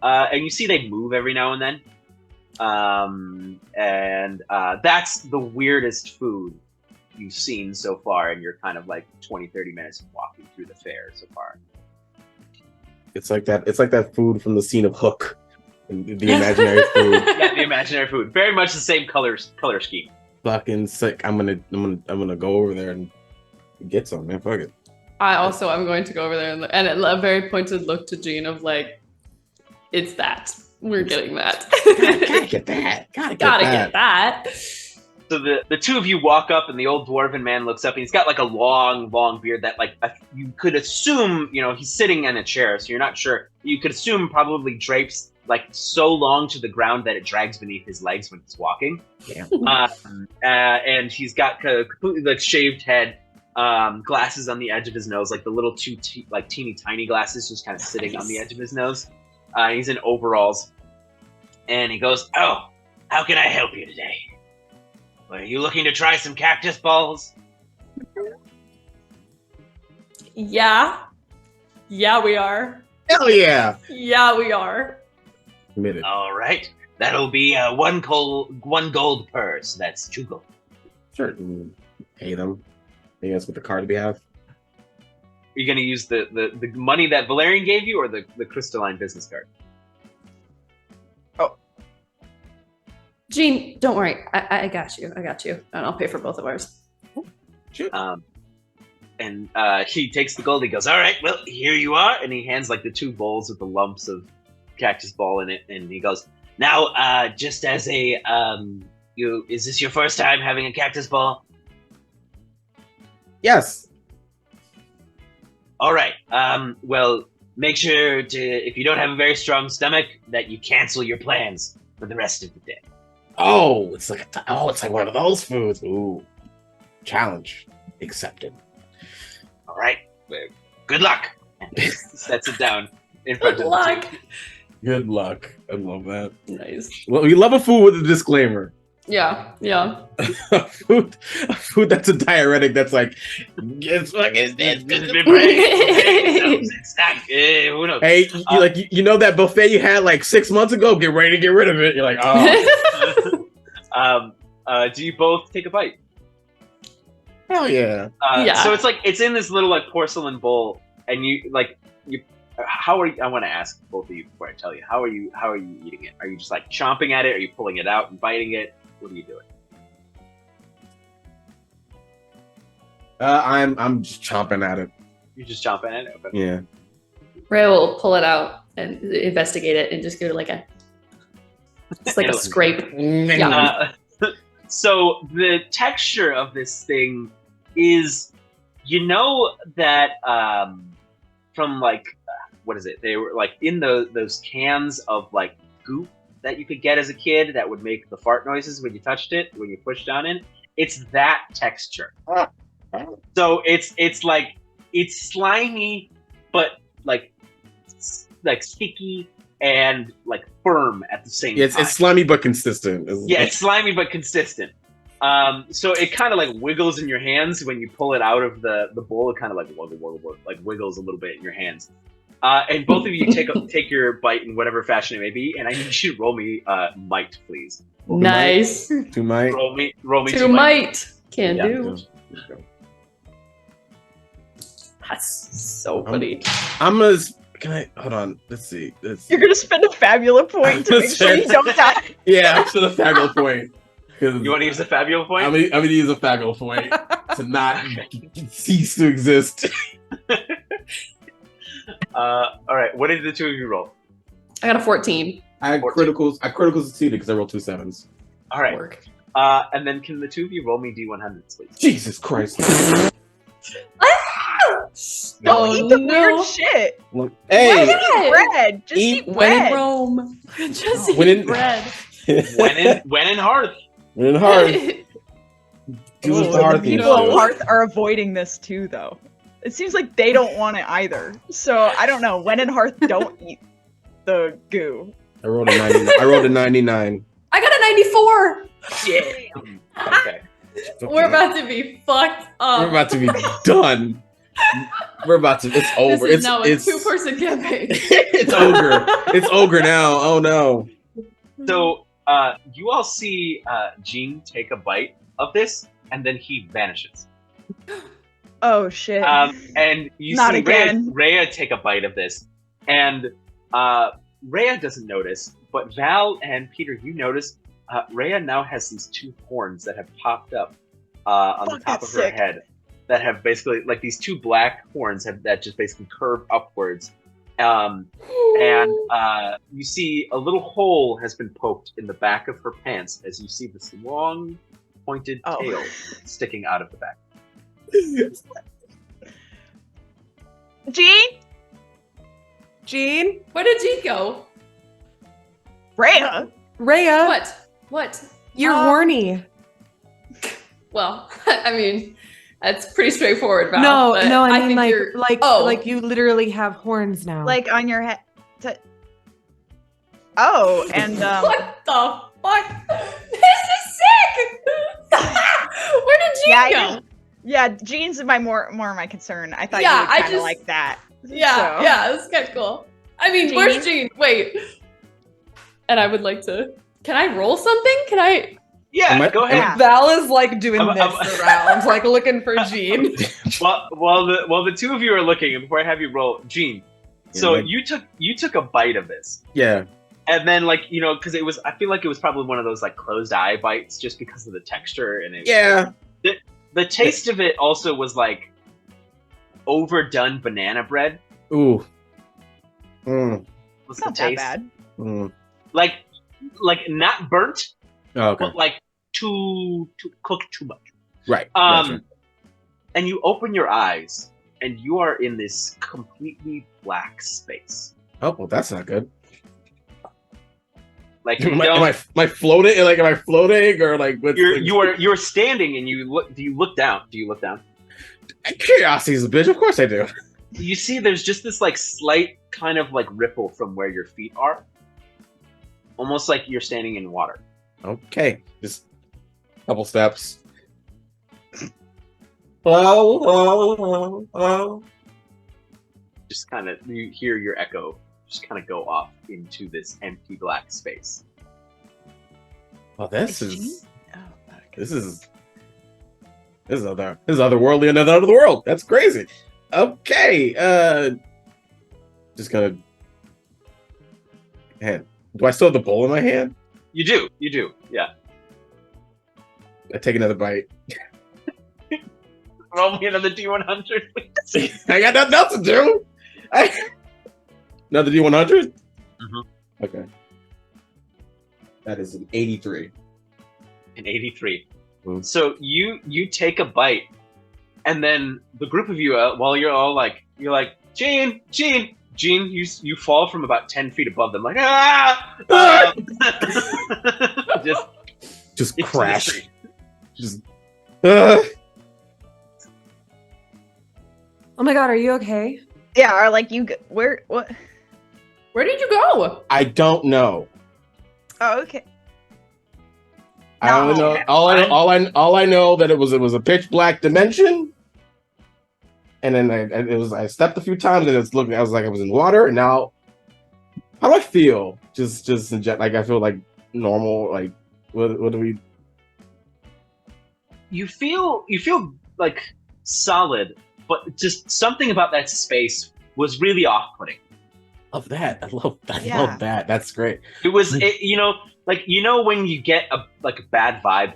And you see they move every now and then. That's the weirdest food you've seen so far, and you're kind of like 20-30 minutes of walking through the fair so far. It's like that food from the scene of Hook, the imaginary food. Yeah, the imaginary food, very much the same color scheme. Fucking sick. I'm gonna go over there and get some, man. Fuck it. I also am going to go over there and a very pointed look to Jeane of like, it's that. We're getting that. Gotta get that. Gotta get that. So the two of you walk up, and the old dwarven man looks up, and he's got like a long beard that like you could assume, he's sitting in a chair, so you're not sure. You could assume probably drapes like so long to the ground that it drags beneath his legs when he's walking. Yeah. And he's got completely like shaved head, glasses on the edge of his nose, like the little teeny tiny glasses just kind of sitting on the edge of his nose. He's in overalls, and he goes, "Oh, how can I help you today? Are you looking to try some cactus balls?" Yeah, we are. Hell yeah. Yeah, we are. Admitted. All right, that'll be one gold per. So that's 2 gold. Sure. Pay them. I guess with the card we have. Are you going to use the money that Valerian gave you, or the crystalline business card? Jeane, don't worry. I got you. And I'll pay for both of ours. Sure. And he takes the gold. He goes, "All right, well, here you are." And he hands like the 2 bowls with the lumps of cactus ball in it. And he goes, "Now, just as a, is this your first time having a cactus ball?" Yes. All right. Well, make sure to, if you don't have a very strong stomach, that you cancel your plans for the rest of the day. Oh, it's like one of those foods. Ooh. Challenge accepted. All right. Well, good luck. And he sets it down in front Good of luck. the 2. Good luck. I love that. Nice. Well, we love a food with a disclaimer. Yeah. a food that's a diuretic that's like, it's not, who knows? hey, you know that buffet you had like 6 months ago? Get ready to get rid of it. You're like, oh. Do you both take a bite? Hell yeah. Yeah. So it's like, it's in this little like porcelain bowl, and how are you, I want to ask both of you before I tell you, how are you eating it? Are you just like chomping at it? Are you pulling it out and biting it? What are you doing? I'm just chomping at it. You're just chomping at it? Okay. Yeah. Rhea will pull it out and investigate it and just give it like a scrape. Yeah. So the texture of this thing is You know that from like what is it? They were like in those cans of like goop that you could get as a kid that would make the fart noises when you touched it, when you pushed down in. It's that texture. So it's like it's slimy, but like sticky and like firm at the same time. It's slimy but consistent. Yeah, it's slimy but consistent. So it kind of like wiggles in your hands when you pull it out of the bowl. It kind of like like wiggles a little bit in your hands. And both of you take your bite in whatever fashion it may be, and I need you to roll me might, please. Nice. Two might. Roll me Two might. Can Yeah. do. That's so funny. I'm gonna. Can I hold on? Let's see. You're gonna spend a fabula point to make sure you don't die. Yeah, I'm to the fabula point. You want to use the fabula point? I'm gonna use a fabula point to not cease to exist. All right. What did the two of you roll? I got a 14. I had 14. criticals. I criticals succeeded because I rolled 2 7s. All right. Work. And then can the two of you roll me D100s, please? Jesus Christ! Don't Oh, eat the no. weird shit. Look, Why hey, eat bread? Just Eat eat When in bread. Rome, just When eat in- bread. When in Hearth. when hard. Do Oh, the hard the thing. people of No. Hearth are avoiding this too, though. It seems like they don't want it either. So I don't know. When in Hearth, don't eat the goo. I rolled a 99. I rolled a 99. I got a 94. Yeah. Okay. We're about to be fucked up. We're about to be done. We're about to. It's over. This is now a it's two-person campaign. it's ogre. It's ogre now. Oh no. So you all see Jeane take a bite of this, and then he vanishes. Oh shit. And you Not see again. Rhea take a bite of this, and Rhea doesn't notice, but Val and Peter, you notice Rhea now has these two horns that have popped up on the Fuck, top of that's her sick. head that have basically, like these two black horns that just basically curve upwards. And you see a little hole has been poked in the back of her pants as you see this long pointed Oh. tail sticking out of the back. Jeane? Jeane? Where did Jeane go? Rhea? Rhea? What? You're horny. Well, I mean, that's pretty straightforward, Val. No, but I mean think like you're- like Oh. like you literally have horns now. Like on your head. Oh, and What the fuck? This is sick! Where did Jeane Yeah, I go? just- yeah, Jean's more my concern. I thought Yeah, you would I kind of just- like that. Yeah, So- yeah, that's kind of cool. I mean, Jeane? where's Jeane? Wait. And I would like to. Can I roll something? Can I? Yeah, Am I- go ahead. Yeah. Val is like doing I'm- this around, like looking for Jeane. While the two of you are looking, and before I have you roll, Jeane. So Yeah. you took a bite of this, Yeah. and then because it was, I feel like it was probably one of those like closed eye bites just because of the texture and it. Yeah. The taste of it also was like overdone banana bread. Ooh. Mm. Was It's the not that taste bad. Mm. like not burnt, Oh, okay. but like too cooked too much. Right. Um, Gotcha. And you open your eyes, and you are in this completely black space. Oh, well, that's not good. Like you Am I don't- floating? Like, am I floating or like? What's, you're standing, and you look. Do you look down? Do you look down? Curiosity is a bitch. Of course I do. You see, there's just this like slight kind of like ripple from where your feet are, almost like you're standing in water. Okay, just a couple steps. Oh. Just kind of you hear your echo just kind of go off into this empty black space. Well, this Is is Oh, okay. this is otherworldly, another out of the world. That's crazy. Okay, just gonna. Man, do I still have the bowl in my hand? You do, yeah. I take another bite. Roll me another D100, please. I got nothing else to do. Another D100? Mhm. Okay. That is an 83. An 83. Mm. So you take a bite, and then the group of you, while you're all like, Jeane, you fall from about 10 feet above them, like just into crash. the street. Just. Oh my god, are you okay? Yeah, or like where? What? Where did you go? I don't know. Oh, okay. I don't know. All I know that it was a pitch black dimension, and then I stepped a few times and it's looking. I was like I was in water, and now how do I feel? Just like I feel like normal. Like what do we? You feel like solid, but just something about that space was really off-putting. Love that. I love Yeah. that. That's great. It was, when you get a bad vibe,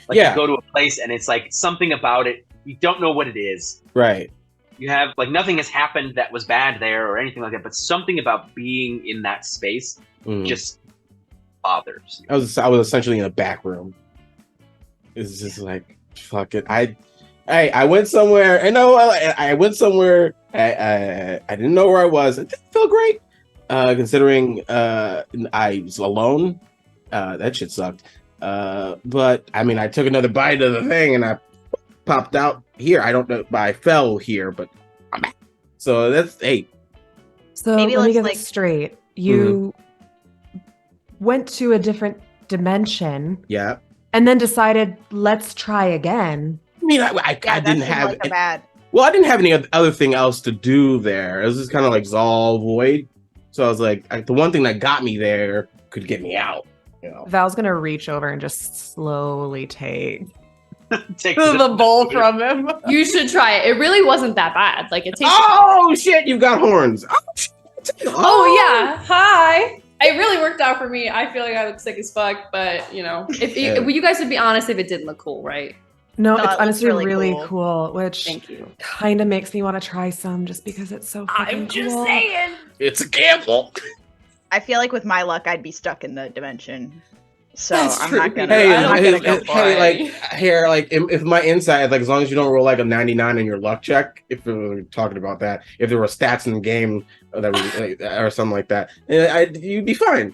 like Yeah. you go to a place and it's like something about it, you don't know what it is. Right. You have like nothing has happened that was bad there or anything like that, but something about being in that space just bothers you. I was essentially in a back room. It's just like fuck it. I went somewhere. I went somewhere. I didn't know where I was. It felt great, considering I was alone. That shit sucked. But I mean, I took another bite of the thing and I popped out here. I don't know. I fell here, but I'm back. So that's So Maybe let me let's, get this straight. You went to a different dimension Yeah. and then decided, let's try again. I mean, I Yeah, didn't that have. seemed like a bad. Well, I didn't have any other thing else to do there. It was just kind of like Zal Void. So I was like, the one thing that got me there could get me out. You know. Val's gonna reach over and just slowly take Take the bowl from him. You should try it. It really wasn't that bad. Like it tastes. Oh shit! You've got horns. Oh, shit. Oh yeah. Hi. It really worked out for me. I feel like I look sick as fuck, but if you guys would be honest, if it didn't look cool, right? No, No, it it's looks honestly really really cool. cool, which Thank you. kind of makes me want to try some just because it's so fucking cool. It's a gamble. I feel like with my luck, I'd be stuck in the dimension. So That's I'm true, not gonna. Peter. I'm not gonna go for it. If my insight, like as long as you don't roll like a 99 in your luck check, if we're talking about that, if there were stats in the game that was, or something like that, you'd be fine.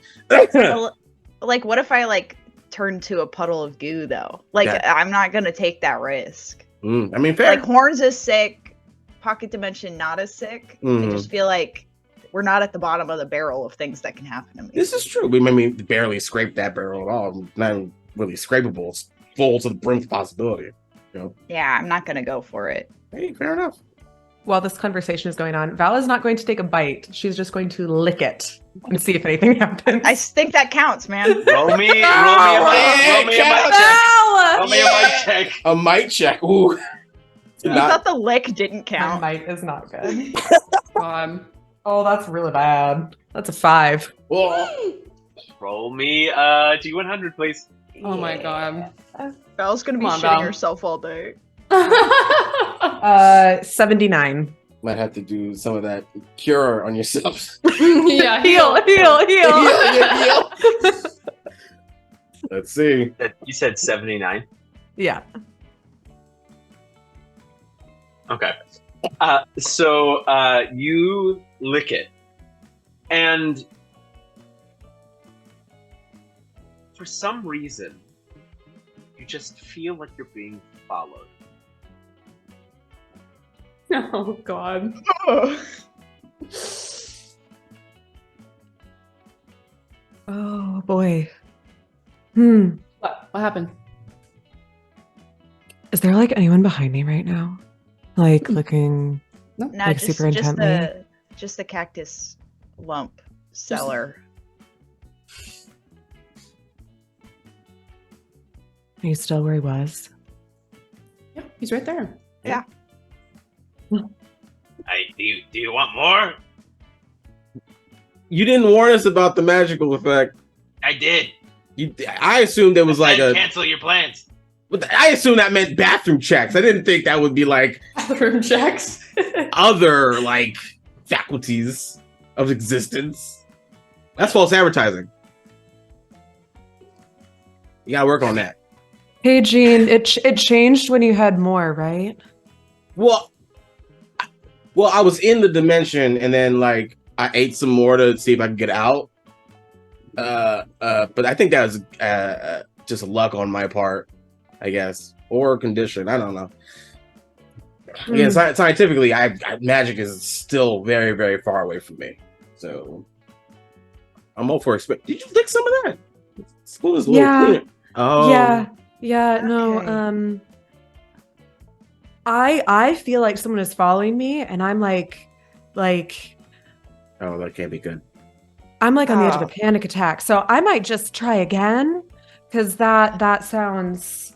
Well, like, what if I turn to a puddle of goo though? Like, Yeah. I'm not gonna take that risk. I mean, fair. Like, horns is sick, pocket dimension not as sick. I Mhm. just feel like we're not at the bottom of the barrel of things that can happen to me. This is true. We barely scraped that barrel at all. Not really scrapable. It's full to the brim of possibility. You know? Yeah, I'm not gonna go for it. Hey, fair enough. While this conversation is going on, Val is not going to take a bite. She's just going to lick it and see if anything happens. I think that counts, man. Roll me a mic check. A mic check. Ooh. You thought the lick didn't My count. might is not good. Um, Oh, that's really bad. That's a 5. Whoa. Roll me D100, please. oh my god. Belle's gonna be Come on, shitting Belle. herself all day. 79. Might have to do some of that cure on yourselves. Yeah, Heal. Let's see. You said 79. Yeah. Okay. So you lick it, and for some reason, you just feel like you're being followed. Oh god. Oh boy. What happened? Is there anyone behind me right now? Looking No, super intently. just the cactus lump cellar. Are you still where he was? Yeah, he's right there. Yeah. Do you want more? You didn't warn us about the magical effect. I did. I assumed it was Cancel your plans. I assumed that meant bathroom checks. I didn't think that would be Bathroom checks. other faculties of existence. That's false advertising. You gotta work on that. Hey, Jeane, it changed when you had more, right? Well, I was in the dimension, and then like I ate some more to see if I could get out. But I think that was just luck on my part, I guess, or condition. I don't know. Again, scientifically, magic is still very, very far away from me. So I'm all for expect. Did you lick some of that? Spoon is a little cleaner. Oh, yeah. No. Okay. I feel like someone is following me, and I'm like. Oh, that can't be good. I'm like on the edge of a panic attack, so I might just try again because that sounds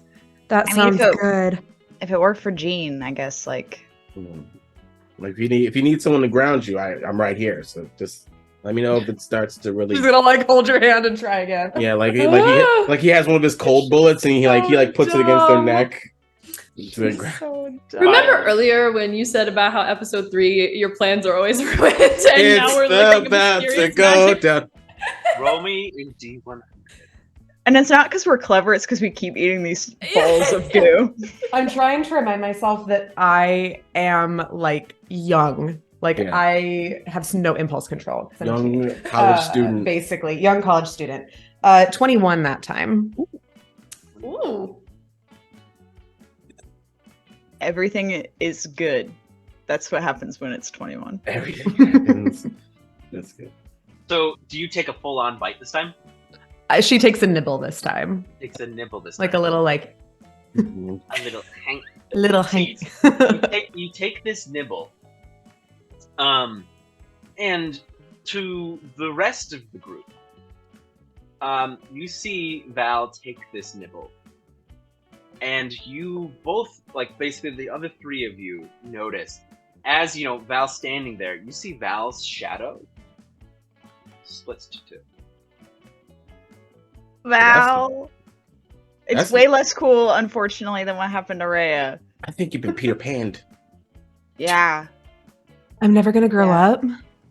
good. If it worked for Jeane, I guess like if you need someone to ground you, I'm right here. So just let me know if it starts to really. He's gonna like hold your hand and try again. Yeah, like he has one of his cold bullets and he puts it against their neck. Remember earlier when you said about how episode 3 your plans are always ruined, and now we're living about to go magic. down. Roll me in D100. and it's not because we're clever, it's because we keep eating these balls of goo. I'm trying to remind myself that I am like young. Like I have no impulse control. Young college student. Basically, young college student. 21 that time. Ooh. Everything is good. That's what happens when it's 21. Everything happens. That's good. So, do you take a full-on bite this time? She takes a nibble this time. Takes a nibble this time. Like a little like. A little hank. Little So hank. you take this nibble, and to the rest of the group, you see Val take this nibble. And you both, like basically the other 3 of you, notice as Val's standing there. You see Val's shadow splits to 2. Val, it's way less cool, unfortunately, than what happened to Rehya. I think you've been Peter Panned. Yeah. I'm never gonna grow up.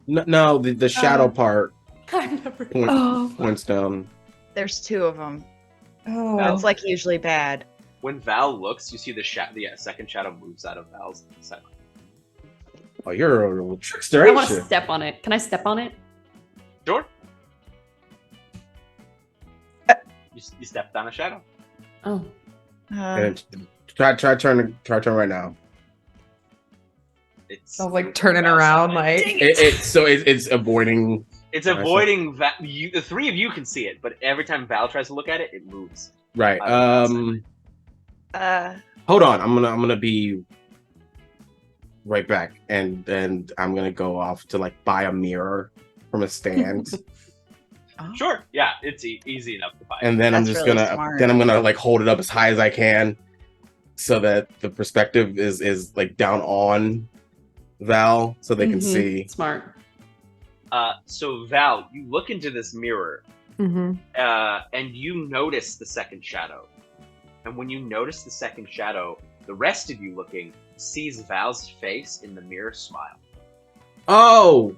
No, the shadow part I'm never. points down. There's 2 of them. Oh, That's like usually bad. When Val looks, you see the second shadow moves out of Val's side. Oh, you're a little trickster, I ain't want you? to step on it. Can I step on it? Sure. You stepped on a shadow. Oh. And try turn right now. It's like turning around, like it's avoiding. It's avoiding the 3 of you can see it, but every time Val tries to look at it, it moves. Right. Hold on. I'm gonna be right back, and then I'm gonna go off to like buy a mirror from a stand. Sure. Yeah, it's easy enough to buy. And then I'm just gonna like hold it up as high as I can, so that the perspective is like down on Val, so they can see. Smart. So Val, you look into this mirror, Mm-hmm. and you notice the second shadow. And when you notice the second shadow, the rest of you looking sees Val's face in the mirror smile. Oh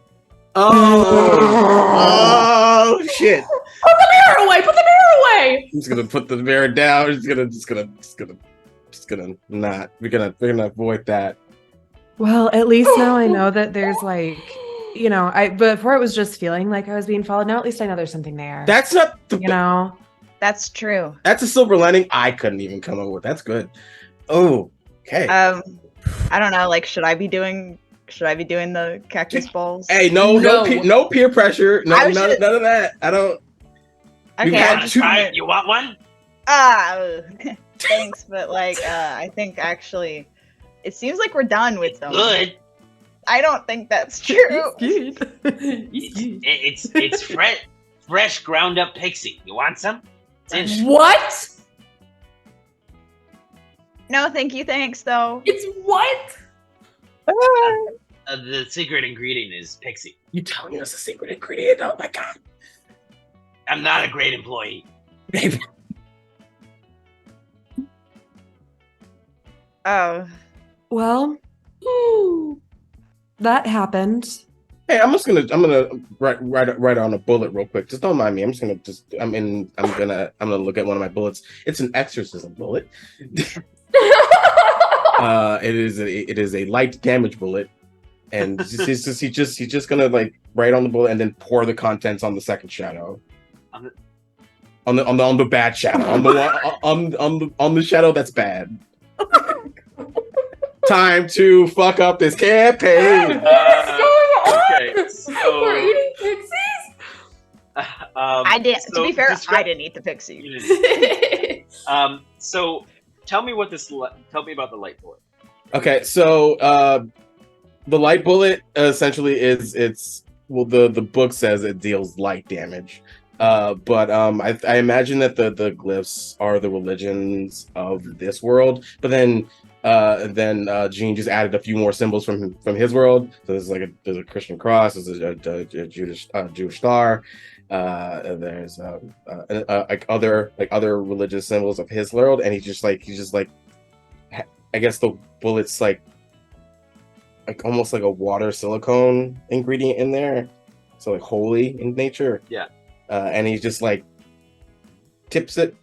shit! Put the mirror away! Put the mirror away! I'm just gonna put the mirror down. Just gonna not. We're gonna avoid that. Well, at least now I know that there's like, before it was just feeling like I was being followed. Now at least I know there's something there. That's not That's true. That's a silver lining I couldn't even come up with. That's good. Oh, okay. I don't know. Like, should I be doing the cactus balls? Hey, no peer pressure. No, none of that. I don't. Okay. You want one? Thanks, but like, I think actually, it seems like we're done with them. Good. I don't think that's true. It's fresh ground up pixie. You want some? What? No, thank you. Thanks, though. It's what? The secret ingredient is pixie. You telling us a secret ingredient? Oh my god! I'm not a great employee. Oh. Well, that happened. Hey, I'm gonna write on a bullet real quick. Just don't mind me. I'm gonna look at one of my bullets. It's an exorcism bullet. It is a light damage bullet, and he's just gonna like write on the bullet and then pour the contents on the second shadow. On the bad shadow. On the shadow that's bad. Time to fuck up this campaign. Okay, so We're eating pixies. I did. so To be fair, describe- I didn't eat the pixie. You didn't. So tell me about the light bullet. Okay, so the light bullet essentially the book says it deals light damage. But I imagine that the glyphs are the religions of this world. But then Jeane just added a few more symbols from his world. So there's a Christian cross, there's a Jewish star, there's like other religious symbols of his world, and he's just like I guess the bullet's like almost like a water silicone ingredient in there, so like holy in nature. Yeah. And he just like tips it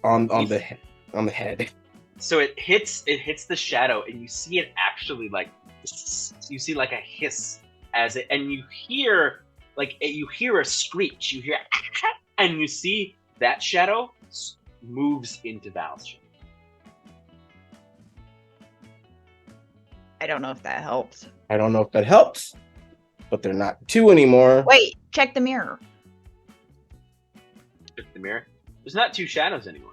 on the head. So it hits the shadow, and you see it actually like a hiss as it, and you hear a screech. You hear, and you see that shadow moves into Val's shadow. I don't know if that helped. I don't know if that helps, but they're not two anymore. Wait, check the mirror. Check the mirror. There's not two shadows anymore.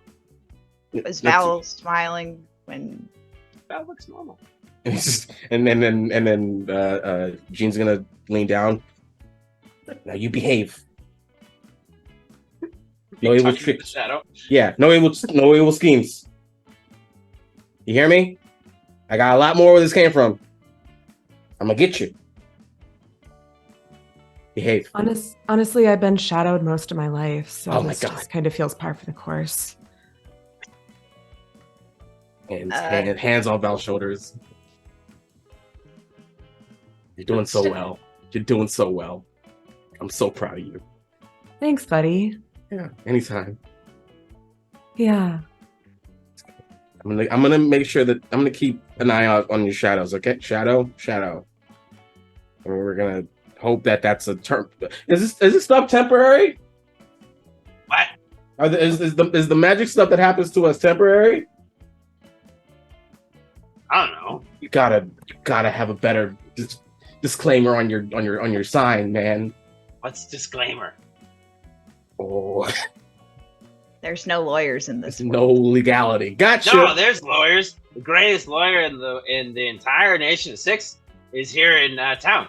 Was Val smiling when? Val looks normal. And then Jeane's gonna lean down. Now you behave. No evil tricks. Shadow. Yeah, no evil schemes. You hear me? I got a lot more where this came from. I'm gonna get you. Behave. Honestly, I've been shadowed most of my life, so Oh my this God. just kind of feels par for the course. And hands on Val's shoulders. You're doing so well. You're doing so well. I'm so proud of you. Thanks, buddy. Yeah, anytime. Yeah. I'm gonna make sure that I'm gonna keep an eye out on your shadows. Okay, shadow. And we're gonna hope that that's a term. Is this stuff temporary? What? Is the magic stuff that happens to us temporary? I don't know. You gotta have a better disclaimer on your sign, man. What's disclaimer? Oh, There's no lawyers in this. there's no legality. Gotcha. No, there's lawyers. The greatest lawyer in the entire nation of 6 is here in town.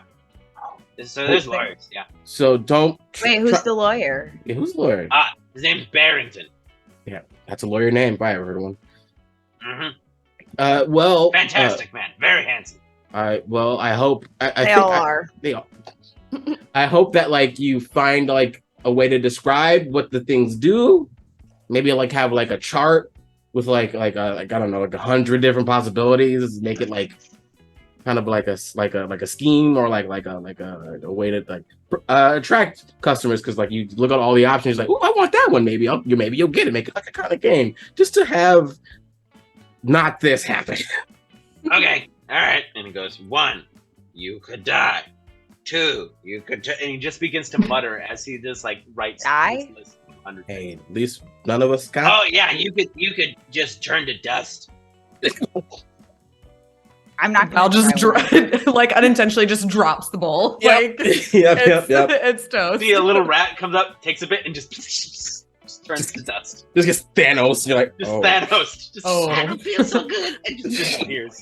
So there's lawyers. Yeah. So don't. Wait, who's the lawyer? Yeah, who's the lawyer? His name's Barrington. Yeah, that's a lawyer name. If I ever heard one. Mm-hmm. Well. Fantastic man. Very handsome. Well, I hope. I They think all are. They all. I hope that like you find like a way to describe what the things do. Maybe like have like a chart with like I don't know, like 100 different possibilities. Make it like kind of like a scheme or like a way to like attract customers, because like you look at all the options like, oh, I want that one. Maybe you'll get it. Make it like a kind of game just to have not this happen. Okay. All right. And he goes, 1, you could die. 2, you could, and he just begins to mutter as he just like writes. Die? this list of 100 Hey, at least none of us got. Oh yeah, you could just turn to dust. I'm not gonna I'll just try one. like unintententionally just drops the bowl. Yep. Like Yep. it's toast. See a little rat comes up, takes a bit, and just turns to dust. Just gets Thanos. You're like, Just oh. Thanos. Just Oh. it feels so good. And just disappears.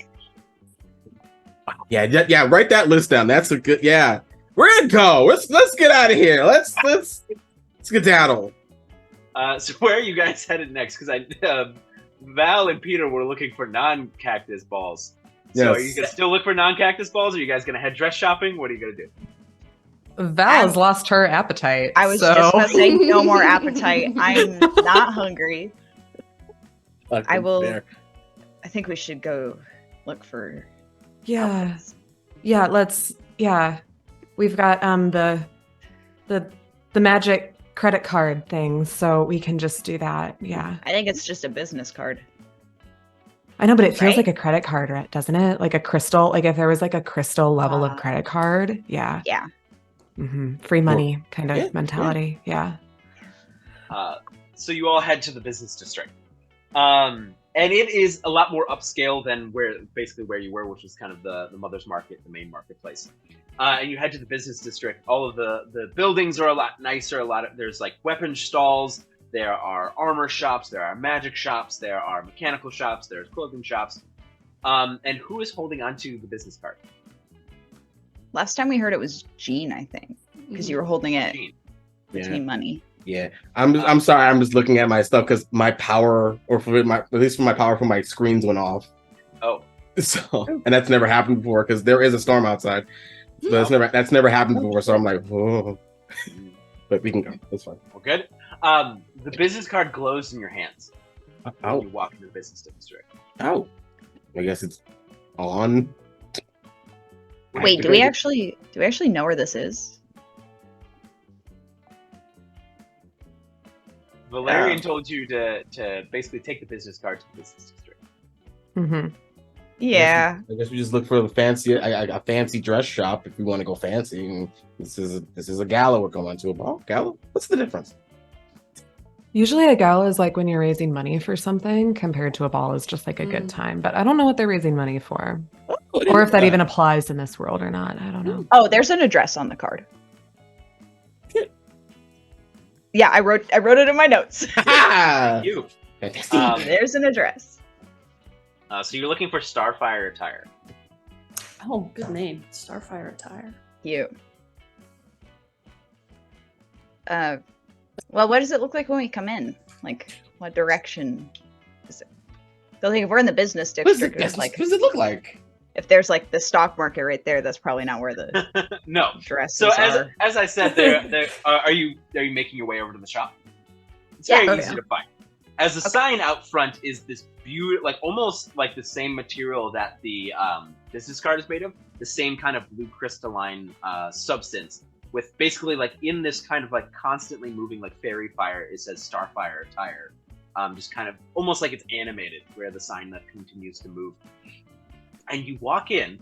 Yeah. Write that list down. That's a good. Yeah, we're gonna go. Let's get out of here. Let's skedaddle. So where are you guys headed next? Because Val and Peter were looking for non-cactus balls. So Yes. are you gonna still look for non-cactus balls? Or are you guys gonna head dress shopping? What are you gonna do? Val has lost her appetite. I was so. just about to say no more appetite. I'm not hungry. I will. There. I think we should go look for. Yeah. outfits. Yeah, let's we've got the magic credit card thing, so we can just do that. Yeah. I think it's just a business card. I know, but it feels Right? like a credit card, doesn't it? Like a crystal. Like if there was like a crystal level of credit card. Yeah. Yeah. Free money kind of Yeah, mentality. Yeah. So you all head to the business district. And it is a lot more upscale than where you were, which was kind of the mother's market, the main marketplace. And you head to the business district. All of the buildings are a lot nicer. There's like weapon stalls. There are armor shops. There are magic shops. There are mechanical shops. There's clothing shops. And who is holding onto the business card? Last time we heard it was Jeane, I think, because you were holding it Jeane. between money. Yeah, I'm sorry. I'm just looking at my stuff because my power, at least for my power from my screens went off. Oh, So, and that's never happened before because there is a storm outside. But that's never happened before. So I'm like, oh. But we can go. That's fine. well, good. The business card glows in your hands when you walk into the business district. Oh, I guess it's on. Wait, do we actually know where this is? Valerian told you to basically take the business card to the business district. Yeah. I guess we just look for the fancy, a fancy dress shop if we want to go fancy. And this is a gala we're going to. A ball gala? What's the difference? Usually a gala is like when you're raising money for something compared to a ball is just like a good time. But I don't know what they're raising money for. Or if that even applies in this world or not. I don't know. Oh, there's an address on the card. Yeah, I wrote it in my notes. You. There's an address. So you're looking for Starfire attire. Oh, good name. Starfire attire. You. Well, what does it look like when we come in? Like, what direction is it? So, like, if we're in the business district, it's like, what does it look like? if there's like the stock market right there, that's probably not where the No. dresses So are. as I said, are you making your way over to the shop? It's Yeah. very easy to find. As a sign out front is this beautiful, like almost like the same material that the business card is made of, the same kind of blue crystalline substance, with basically like in this kind of like constantly moving like fairy fire. It says Starfire attire, just kind of almost like it's animated, where the sign that continues to move. And you walk in,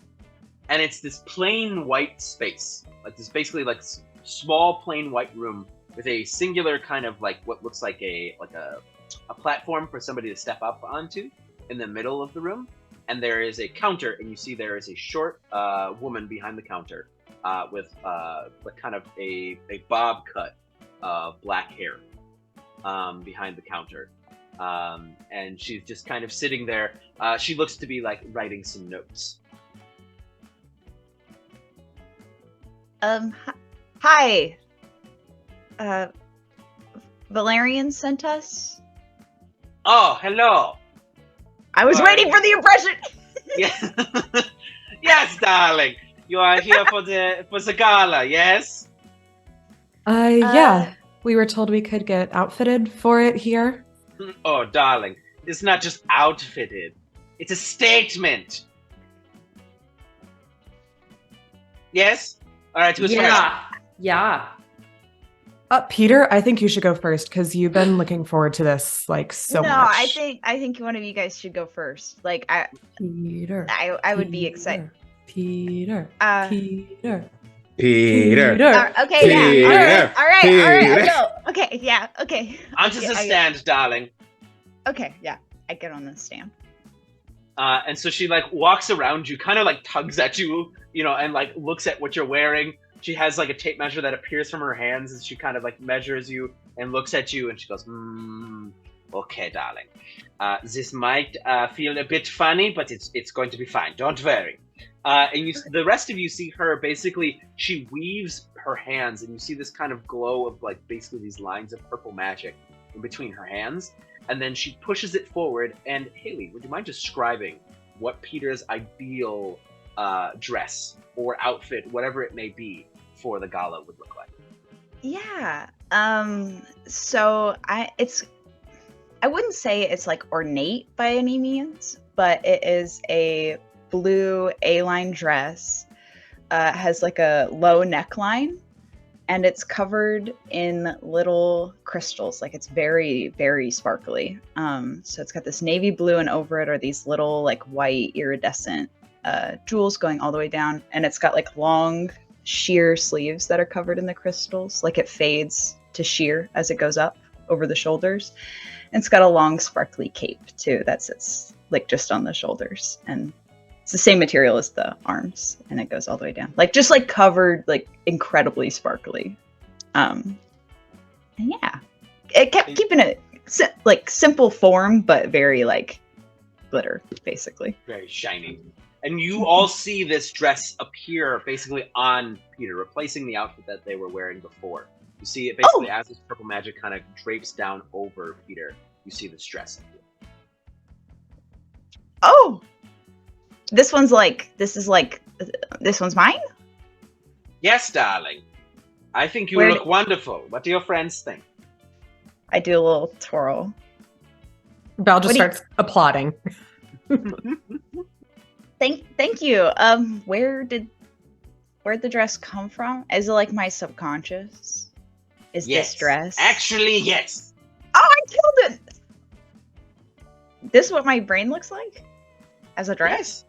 and it's this plain white space, like this basically like small plain white room with a singular kind of like what looks like a platform for somebody to step up onto in the middle of the room. And there is a counter, and you see there is a short woman behind the counter with like kind of a bob cut black hair behind the counter. And she's just kind of sitting there. She looks to be like writing some notes. Hi. Valerian sent us. Oh, hello. I was waiting for the impression. Yeah. Yes, darling. You are here for the gala, yes? Yeah. We were told we could get outfitted for it here. Oh, darling. It's not just outfitted. It's a statement. Yes? All right, who's first? Yeah. Peter, I think you should go first because you've been looking forward to this like so much. No, I think one of you guys should go first. Like I would be excited. Peter. Peter. Peter. Okay, Peter. yeah. All right. Peter. I go. Okay, yeah. Okay. Onto the stand, darling. Okay, yeah. I get on the stand. And so she like walks around you, kind of like tugs at you, and like looks at what you're wearing. She has like a tape measure that appears from her hands as she kind of like measures you and looks at you, and she goes, okay, darling. This might feel a bit funny, but it's going to be fine. Don't worry. And the rest of you see her, basically, she weaves her hands, and you see this kind of glow of like basically these lines of purple magic in between her hands. And then she pushes it forward. And Haley, would you mind describing what Peter's ideal dress or outfit, whatever it may be, for the gala would look like? Yeah. So I wouldn't say it's like ornate by any means, but it is a blue A-line dress. Has like a low neckline, and it's covered in little crystals. Like it's very, very sparkly. So it's got this navy blue, and over it are these little like white iridescent jewels going all the way down. And it's got like long sheer sleeves that are covered in the crystals. Like it fades to sheer as it goes up over the shoulders. And it's got a long sparkly cape too that sits like just on the shoulders. And it's the same material as the arms, and it goes all the way down, like just like covered, like incredibly sparkly. And yeah, it kept keeping it like simple form, but very like glitter, basically. Very shiny. And you all see this dress appear basically on Peter, replacing the outfit that they were wearing before. You see it basically as this purple magic kind of drapes down over Peter. You see this dress appear. Oh. This one's mine? Yes, darling. I think you look wonderful. What do your friends think? I do a little twirl. Val just starts applauding. Thank you. Where'd the dress come from? Is it like my subconscious? Is this dress? Actually, yes. Oh, I killed it! This is what my brain looks like? As a dress?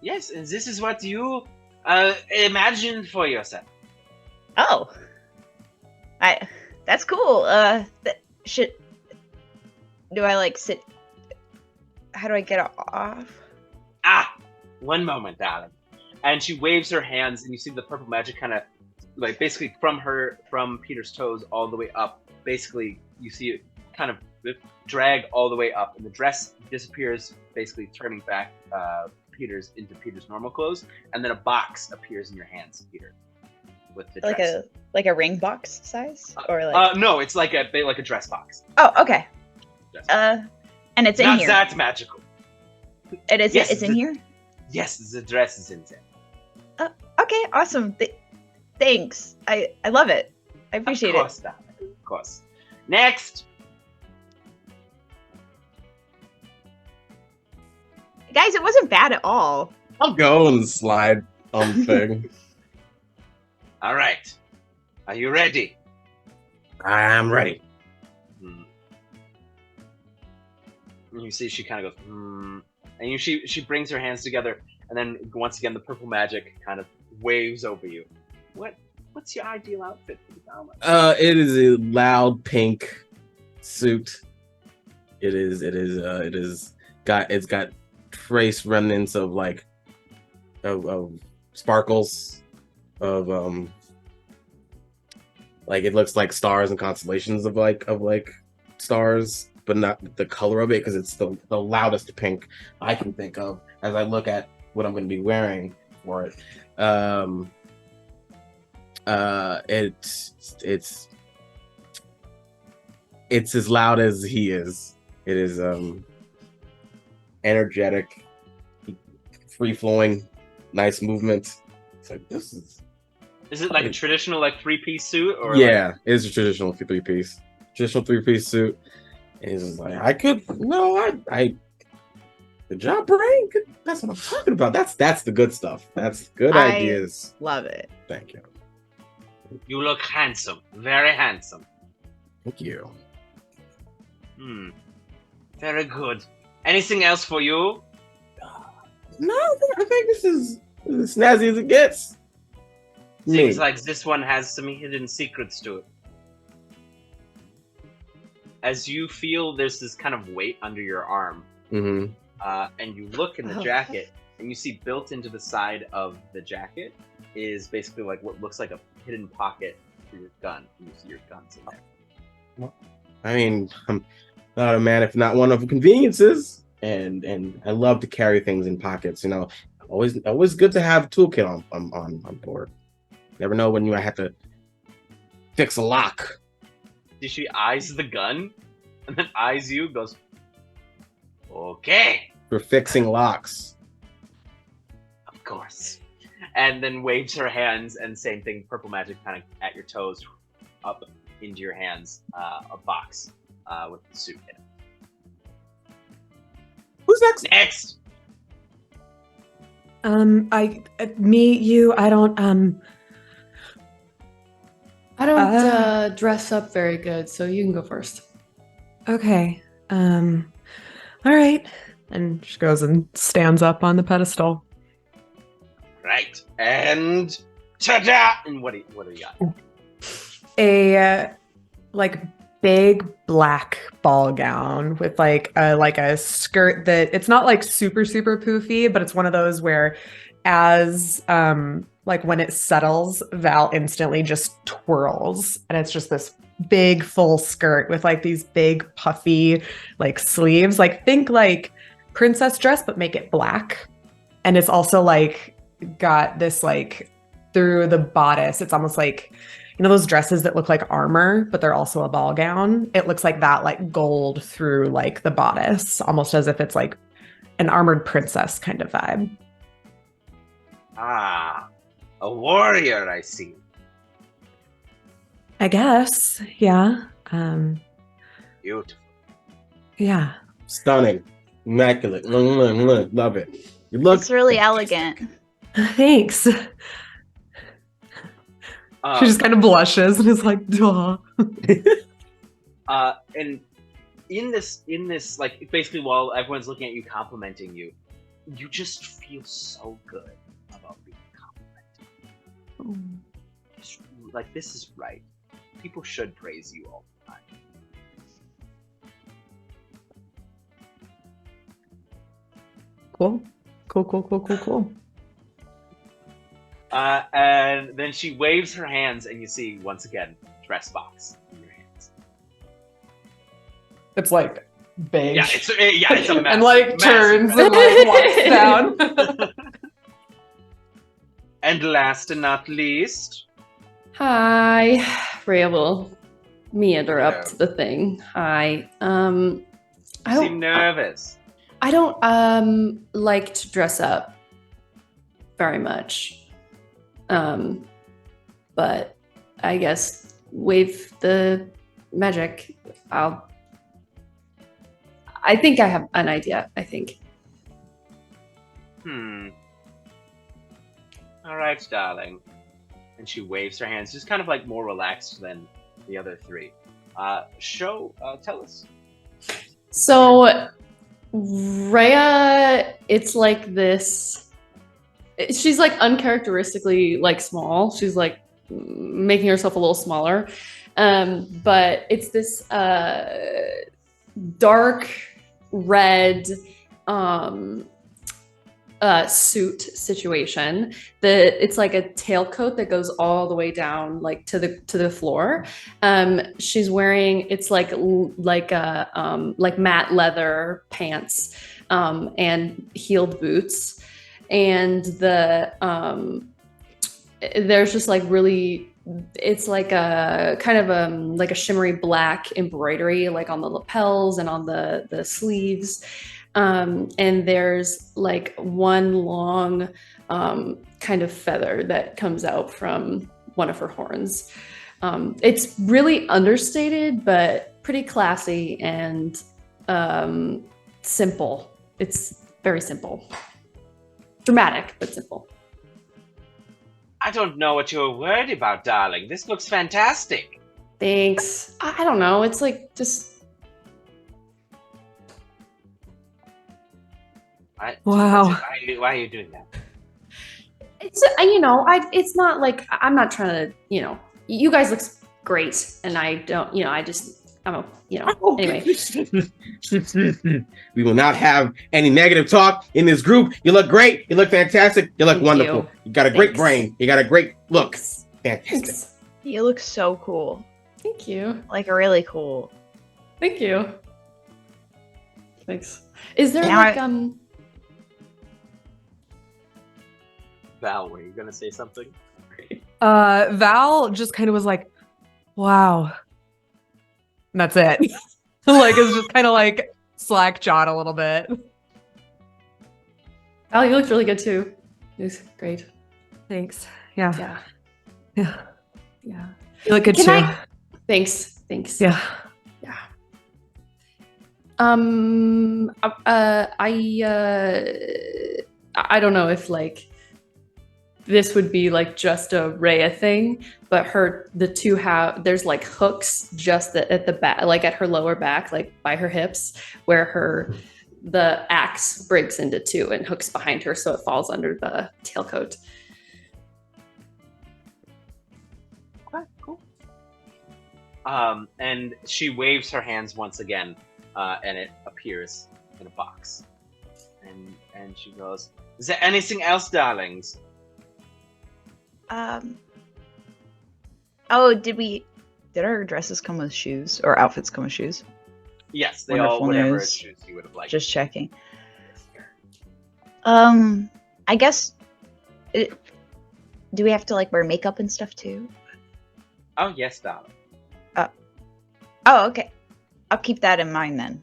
Yes, and this is what you imagined for yourself. Oh. That's cool. Do I like sit? How do I get off? One moment, darling. And she waves her hands, and you see the purple magic kind of, like, basically from Peter's toes all the way up. Basically, you see it kind of drag all the way up, and the dress disappears, basically turning back into Peter's normal clothes, and then a box appears in your hands, Peter, with the dress. Like a ring box size, or like? No, it's like a dress box. Oh, okay. And it's in here. Not that magical. It is. Yes, it's in here. Yes, the dress is in there. Okay, awesome. Thanks. I love it. I appreciate it. Of course. Next. Guys, it wasn't bad at all. I'll go and slide on the thing. All right. Are you ready? I'm ready. And you see she kind of goes, and she brings her hands together, and then once again the purple magic kind of waves over you. What's your ideal outfit for the gala? It is a loud pink suit. It's got trace remnants of like of sparkles of like it looks like stars and constellations of like stars, but not the color of it, because it's the loudest pink I can think of as I look at what I'm going to be wearing for it. It's as loud as he is. It is energetic, free flowing, nice movement. It's like this is. Is it like a traditional like 3-piece suit, or? Yeah, it's a traditional 3-piece suit. And he's like, good job, Brain. That's what I'm talking about. That's the good stuff. That's good ideas. Love it. Thank you. You look handsome. Very handsome. Thank you. Very good. Anything else for you? No, I think this is as snazzy as it gets. Seems like this one has some hidden secrets to it. As you feel there's this kind of weight under your arm, and you look in the jacket, and you see built into the side of the jacket is basically like what looks like a hidden pocket for your gun. You see your guns in there. Well, I mean, I'm not a man if not one of conveniences, and I love to carry things in pockets. You know, always good to have a toolkit on board. Never know when you might have to fix a lock. She eyes the gun, and then eyes you, goes, okay. For fixing locks. Of course. And then waves her hands, and same thing, purple magic kind of at your toes, up into your hands, a box with the suit in it. Who's next? Next! You, I don't, I don't dress up very good, so you can go first. Okay. All right. And she goes and stands up on the pedestal. Right. And ta-da! And what do you got? A like big black ball gown with like a skirt that it's not like super poofy, but it's one of those where as like when it settles, Val instantly just twirls, and it's just this big full skirt with like these big puffy like sleeves. Like think like princess dress, but make it black. And it's also like got this like through the bodice. It's almost like, you know, those dresses that look like armor, but they're also a ball gown. It looks like that, like gold through like the bodice, almost as if it's like an armored princess kind of vibe. Ah, a warrior, I see. I guess. Yeah. Beautiful. Yeah. Stunning. Immaculate. Love it. You look. It's really elegant. Thanks. She just kind of blushes and is like, duh. And in this, like, basically while everyone's looking at you, complimenting you, you just feel so good about being complimented. Like, this is right. People should praise you all the time. Cool. And then she waves her hands, and you see once again dress box in your hands. It's like big. Yeah, it's a massive, and like turns massive and like walks down. And last and not least, Hi, Rhea will meander up to the thing. Hi. you seem nervous. I don't like to dress up very much. But I guess wave the magic. I think I have an idea, I think. All right, darling. And she waves her hands, just kind of like more relaxed than the other three. Tell us. So, Rhea, it's like this. She's like uncharacteristically like small. She's like making herself a little smaller. But it's this dark red suit situation. It's like a tailcoat that goes all the way down like to the floor. She's wearing it's like matte leather pants and heeled boots, and there's just like really it's like a kind of like a shimmery black embroidery like on the lapels and on the sleeves. And there's like one long kind of feather that comes out from one of her horns. It's really understated, but pretty classy and simple. It's very simple. Dramatic, but simple. I don't know what you're worried about, darling. This looks fantastic. Thanks. I don't know. It's like just... Wow. Why are you doing that? It's it's not like I'm not trying to, you guys look great, and I don't, anyway. We will not have any negative talk in this group. You look great. You look fantastic. You look Thank wonderful. You got a great brain. You got a great look. Fantastic. Thanks. You look so cool. Thank you. Like really cool. Thank you. Thanks. Is there Val, were you gonna say something? Val just kind of was like, wow. And that's it. Like it's just kind of like slack jawed a little bit. Oh, you looked really good too. It was great. Thanks. Yeah. Yeah. You look good too. Thanks. Yeah. I don't know if like this would be like just a Rhea thing, but the two have there's like hooks just at the back, like at her lower back, like by her hips, where the axe breaks into two and hooks behind her, so it falls under the tailcoat. Okay, cool. And she waves her hands once again, and it appears in a box. And she goes, "Is there anything else, darlings?" Oh, did our dresses come with shoes or outfits come with shoes? Yes, they Wonderful all whatever news. shoes you would have liked. Just checking. I guess. Do we have to like wear makeup and stuff too? Oh yes, darling. Oh, okay. I'll keep that in mind then.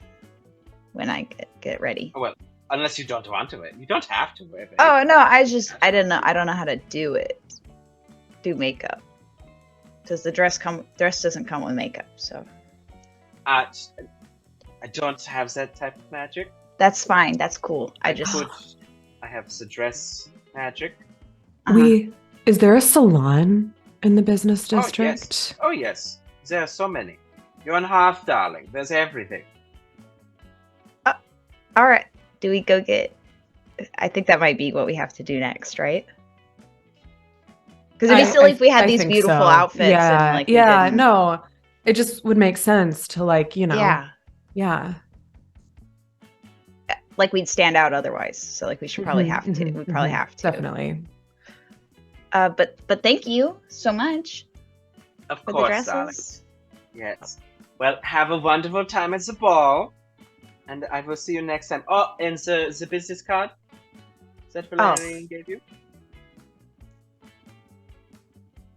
When I get ready. Oh, well, unless you don't want to wear it. You don't have to wear it. Oh no, I don't know how to do it. Do makeup. Does the dress doesn't come with makeup, so. I don't have that type of magic. That's fine. That's cool. I have the dress magic. Is there a salon in the business district? Oh yes. There are so many. You're on half, darling. There's everything. All right. Do we go get? I think that might be what we have to do next, right? Because it'd be silly if we had these beautiful outfits. Yeah, and, like, yeah. No, it just would make sense to like Yeah. Like we'd stand out otherwise. So like we should probably have to. We probably have to. Definitely. But thank you so much. Of for course, the darling. dresses. Yes. Well, have a wonderful time at the ball. And I will see you next time. Oh, and the business card that Valerius gave you?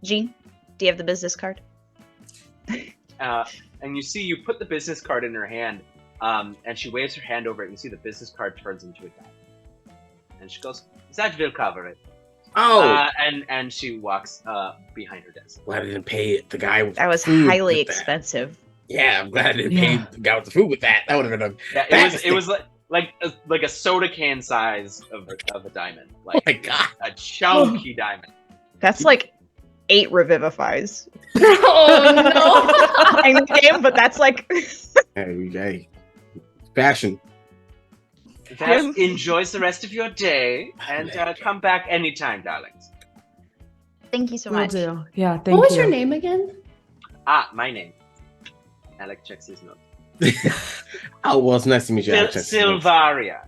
Jeane, do you have the business card? And you see, you put the business card in her hand, and she waves her hand over it, and you see the business card turns into a diamond. And she goes, "That will cover it." Oh! And she walks behind her desk. Glad I didn't pay the guy with That was food highly with that. expensive. Yeah, I'm glad I didn't pay the guy with the food with that. That would have been It was like a soda can size of a diamond. Like, oh my god. a chunky diamond. That's like 8 revivifies. Oh In the game, but that's like Hey, fashion. That enjoys the rest of your day, and come back anytime, darlings. Thank you so Will much. do. Yeah, thank no. you. What was your name again? My name. Alec checks his note. Oh, well, it's nice to meet you. Alex. Silvaria.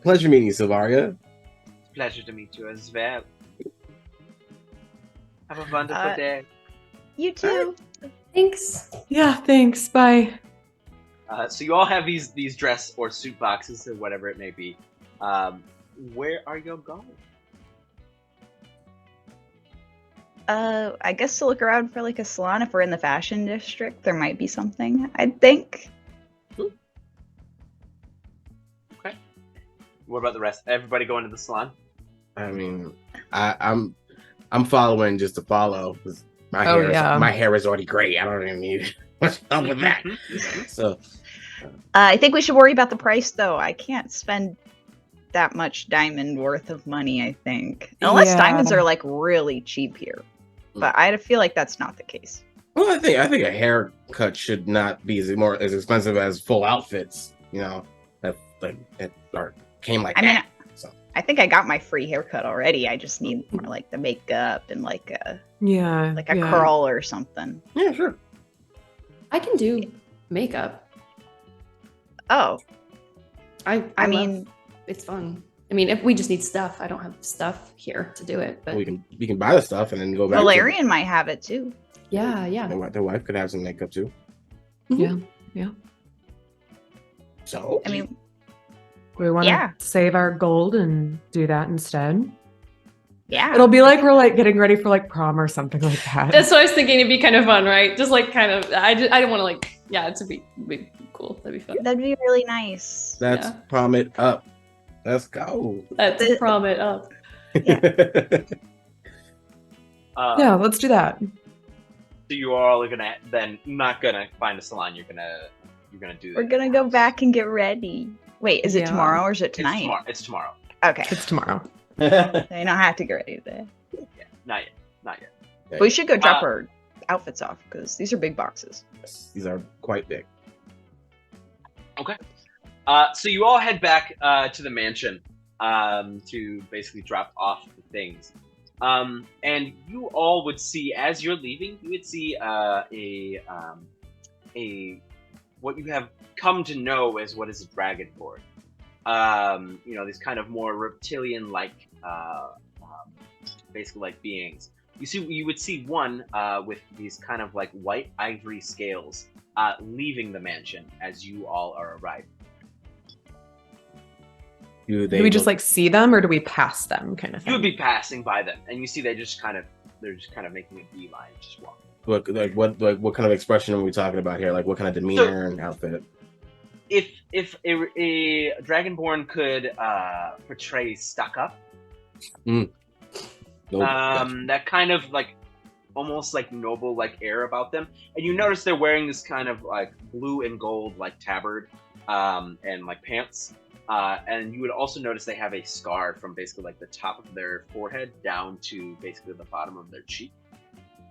Pleasure meeting you, Silvaria. Pleasure to meet you as well. Have a wonderful day. You too. Thanks. Yeah, thanks. Bye. So you all have these dress or suit boxes or whatever it may be. Where are you going? I guess to look around for like a salon. If we're in the fashion district, there might be something. I think. Okay. What about the rest? Everybody going to the salon? I mean, I'm following just to follow. 'Cause my hair is already gray. I don't even need much help with that. So I think we should worry about the price, though. I can't spend that much diamond worth of money. I think, unless diamonds are like really cheap here, but I feel like that's not the case. well, I think a haircut should not be as expensive as full outfits. You know, that came like I that. mean, So I think I got my free haircut already. I just need more like the makeup and like a curl or something. yeah, sure. I can do makeup. Oh, I mean, it's fun. I mean, if we just need stuff, I don't have stuff here to do it. But We can buy the stuff and then go back. Valerian might have it too. yeah. Their wife could have some makeup too. Mhm. Yeah. So I mean, We want to save our gold and do that instead. yeah. It'll be like we're like getting ready for like prom or something like that. That's what I was thinking. It'd be kind of fun, right? Just like kind of. I don't want to like. Yeah, it would be cool. That'd be fun. That'd be really nice. that's prom it up. Let's go. That's prom it up. Yeah, let's do that. So you all are not gonna find a salon. You're gonna do that. We're gonna go back and get ready. Wait, is it tomorrow or is it tonight? It's tomorrow. Okay. It's tomorrow. They don't have to get ready today. Yeah, not yet. But we should go drop our outfits off because these are big boxes. Yes, these are quite big. Okay. So you all head back to the mansion to basically drop off the things. And you all would see, as you're leaving, you would see a what you have come to know as what is a dragonborn. These kind of more reptilian-like, basically like beings. You would see one with these kind of like white ivory scales leaving the mansion as you all are arriving. Do we just like see them, or do we pass them, kind of thing? You would be passing by them, and you see they're just kind of making a beeline, just walking. What kind of expression are we talking about here? Like what kind of demeanor and outfit? If a dragonborn could portray stuck up, Nope, gotcha. that kind of like almost like noble like air about them, and you notice they're wearing this kind of like blue and gold like tabard and like pants. And you would also notice they have a scar from basically like the top of their forehead down to basically the bottom of their cheek.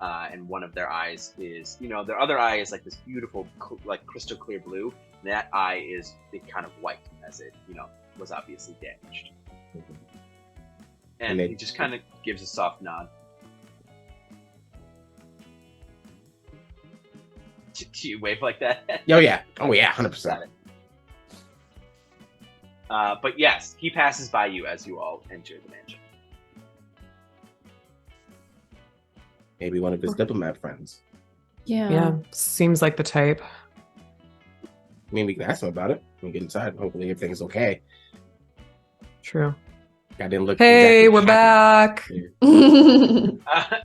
And one of their eyes is, their other eye is like this beautiful, like crystal clear blue. And that eye is kind of white, as it, was obviously damaged. Mm-hmm. And he just kind of gives a soft nod. Do you wave like that? Oh yeah, 100%. But yes, he passes by you as you all enter the mansion. Maybe one of his diplomat friends. Yeah. Seems like the type. I mean, we can ask him about it. We can get inside. Hopefully, everything's okay. True. I didn't look. Hey, exactly we're back.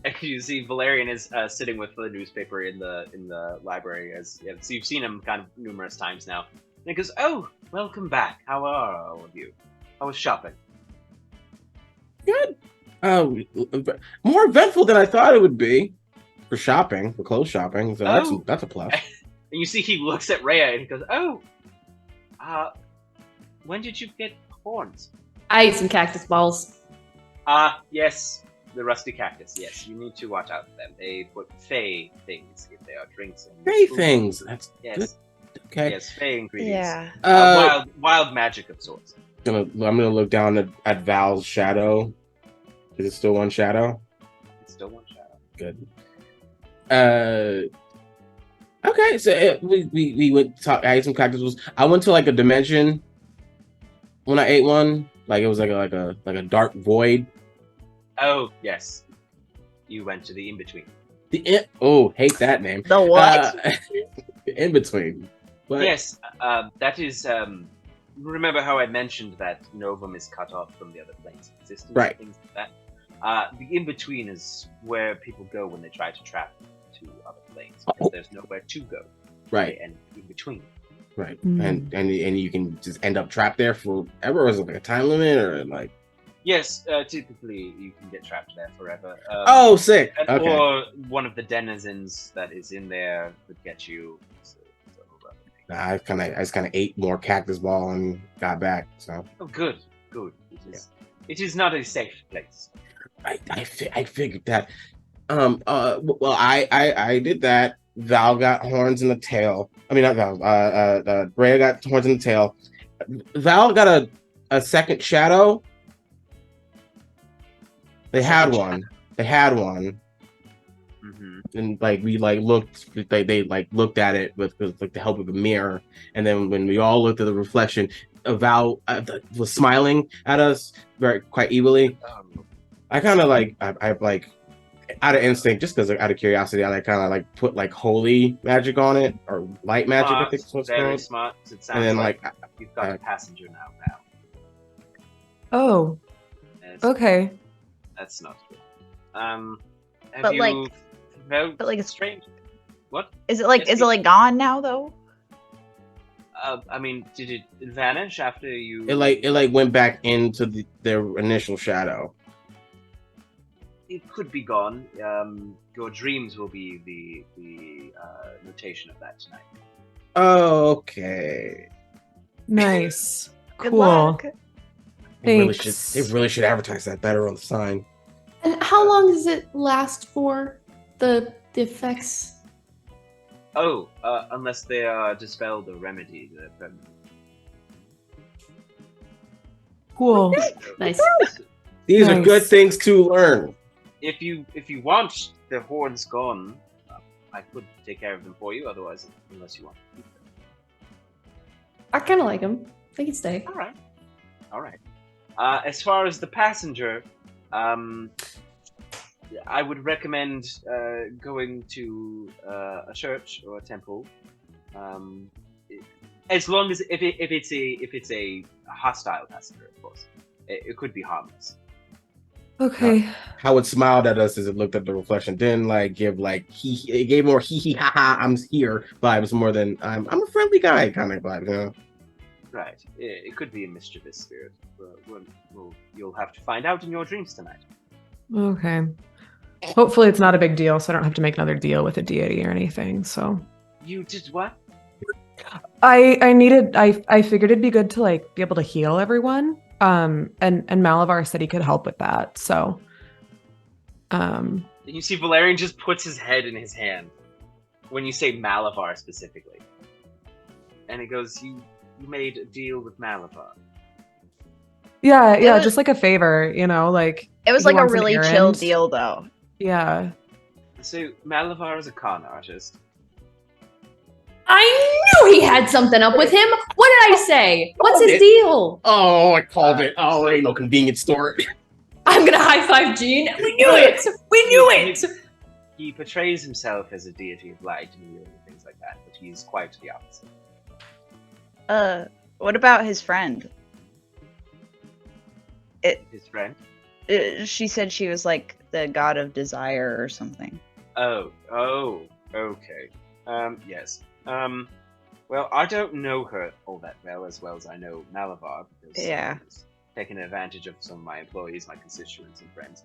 And you see Valerian is sitting with the newspaper in the library. So you've seen him kind of numerous times now. And he goes, "Oh, welcome back. How are all of you? How was shopping?" Good. More eventful than I thought it would be for clothes shopping. So that's a plus. And you see he looks at Rhea and he goes, "Oh, when did you get horns?" I ate some cactus balls. Yes, the rusty cactus. Yes, you need to watch out for them. They put fey things if they are drinks. Fey things. That's yes. Good. Okay. Yes, fey ingredients. Yeah. Wild magic of sorts. I'm gonna look down at Val's shadow. Is it still one shadow? It's still one shadow. Good. Okay, so we went talk. I ate some cactus balls. I went to like a dimension when I ate one. Like it was like a dark void. Oh yes, you went to the in between. Hate that name. The what? In between. But yes, that is. Remember how I mentioned that Novum is cut off from the other planes of existence, right? Things like that. The in between is where people go when they try to travel to other planes because there's nowhere to go. Right. And in between. Right. And you can just end up trapped there forever, or is it like a time limit, or like? Yes, typically you can get trapped there forever. Sick. Okay. Or one of the denizens that is in there could get you. I just kind of ate more cactus ball and got back. So. Oh, good. It is not a safe place. I figured that. Well, I did that. Val got horns in the tail. I mean, not Val. Rhea got horns in the tail. Val got a second shadow. They had one. Mm-hmm. And like we like looked, they like looked at it with like the help of a mirror. And then when we all looked at the reflection, Val was smiling at us quite evilly. I kind of like I like out of instinct, just because out of curiosity, I like kind of like put like holy magic on it or light magic. Smart, I think it's what's very called. smart. It sounds And then like you've got a passenger now, Val. Oh, Yes, okay. that's not good. Have But, you like- felt but, like, it's- strange? What? Is it like Yes, like gone now though? I mean, did it vanish after you? It like went back into their initial shadow. It could be gone. Your dreams will be the notation of that tonight. Okay. Nice. Good Cool. luck. They Thanks. really should advertise that better on the sign. And how long does it last for? The effects? Oh, unless they are dispelled or remedied. Cool. Nice. These are good Nice. things to learn. If you want the horns gone, I could take care of them for you. Otherwise, unless you want to keep them. I kind of like them. They can stay. All right. As far as the passenger, I would recommend going to a church or a temple, as long as if it's a hostile passenger, of course, it could be harmless. Okay. Howard smiled at us as it looked at the reflection. Didn't like give like it gave more hee hee ha ha I'm here vibes more than I'm a friendly guy kind of vibe, you know? Right. It could be a mischievous spirit. You'll have to find out in your dreams tonight. Okay. Hopefully it's not a big deal, so I don't have to make another deal with a deity or anything. So You did what? I figured it'd be good to like be able to heal everyone. And Malavar said he could help with that. So You see Valerian just puts his head in his hand when you say Malavar specifically. And he goes, You made a deal with Malavar. yeah, was- just like a favor, you know, like It was he like a wants an really chill errand. deal, though. Yeah. So Malavar is a con artist. I knew he had something up with him. What did I say? What's his Okay. deal? Oh, I called it. Oh, ain't no convenience store. I'm gonna high five Jeane. We knew it. We knew it. He portrays himself as a deity of light and things like that, but he's quite the opposite. What about his friend? His friend? She said she was like the god of desire or something. Oh, okay. Yes. Well, I don't know her all that well as I know Malavar, because Yeah. he's taken advantage of some of my employees, my constituents and friends.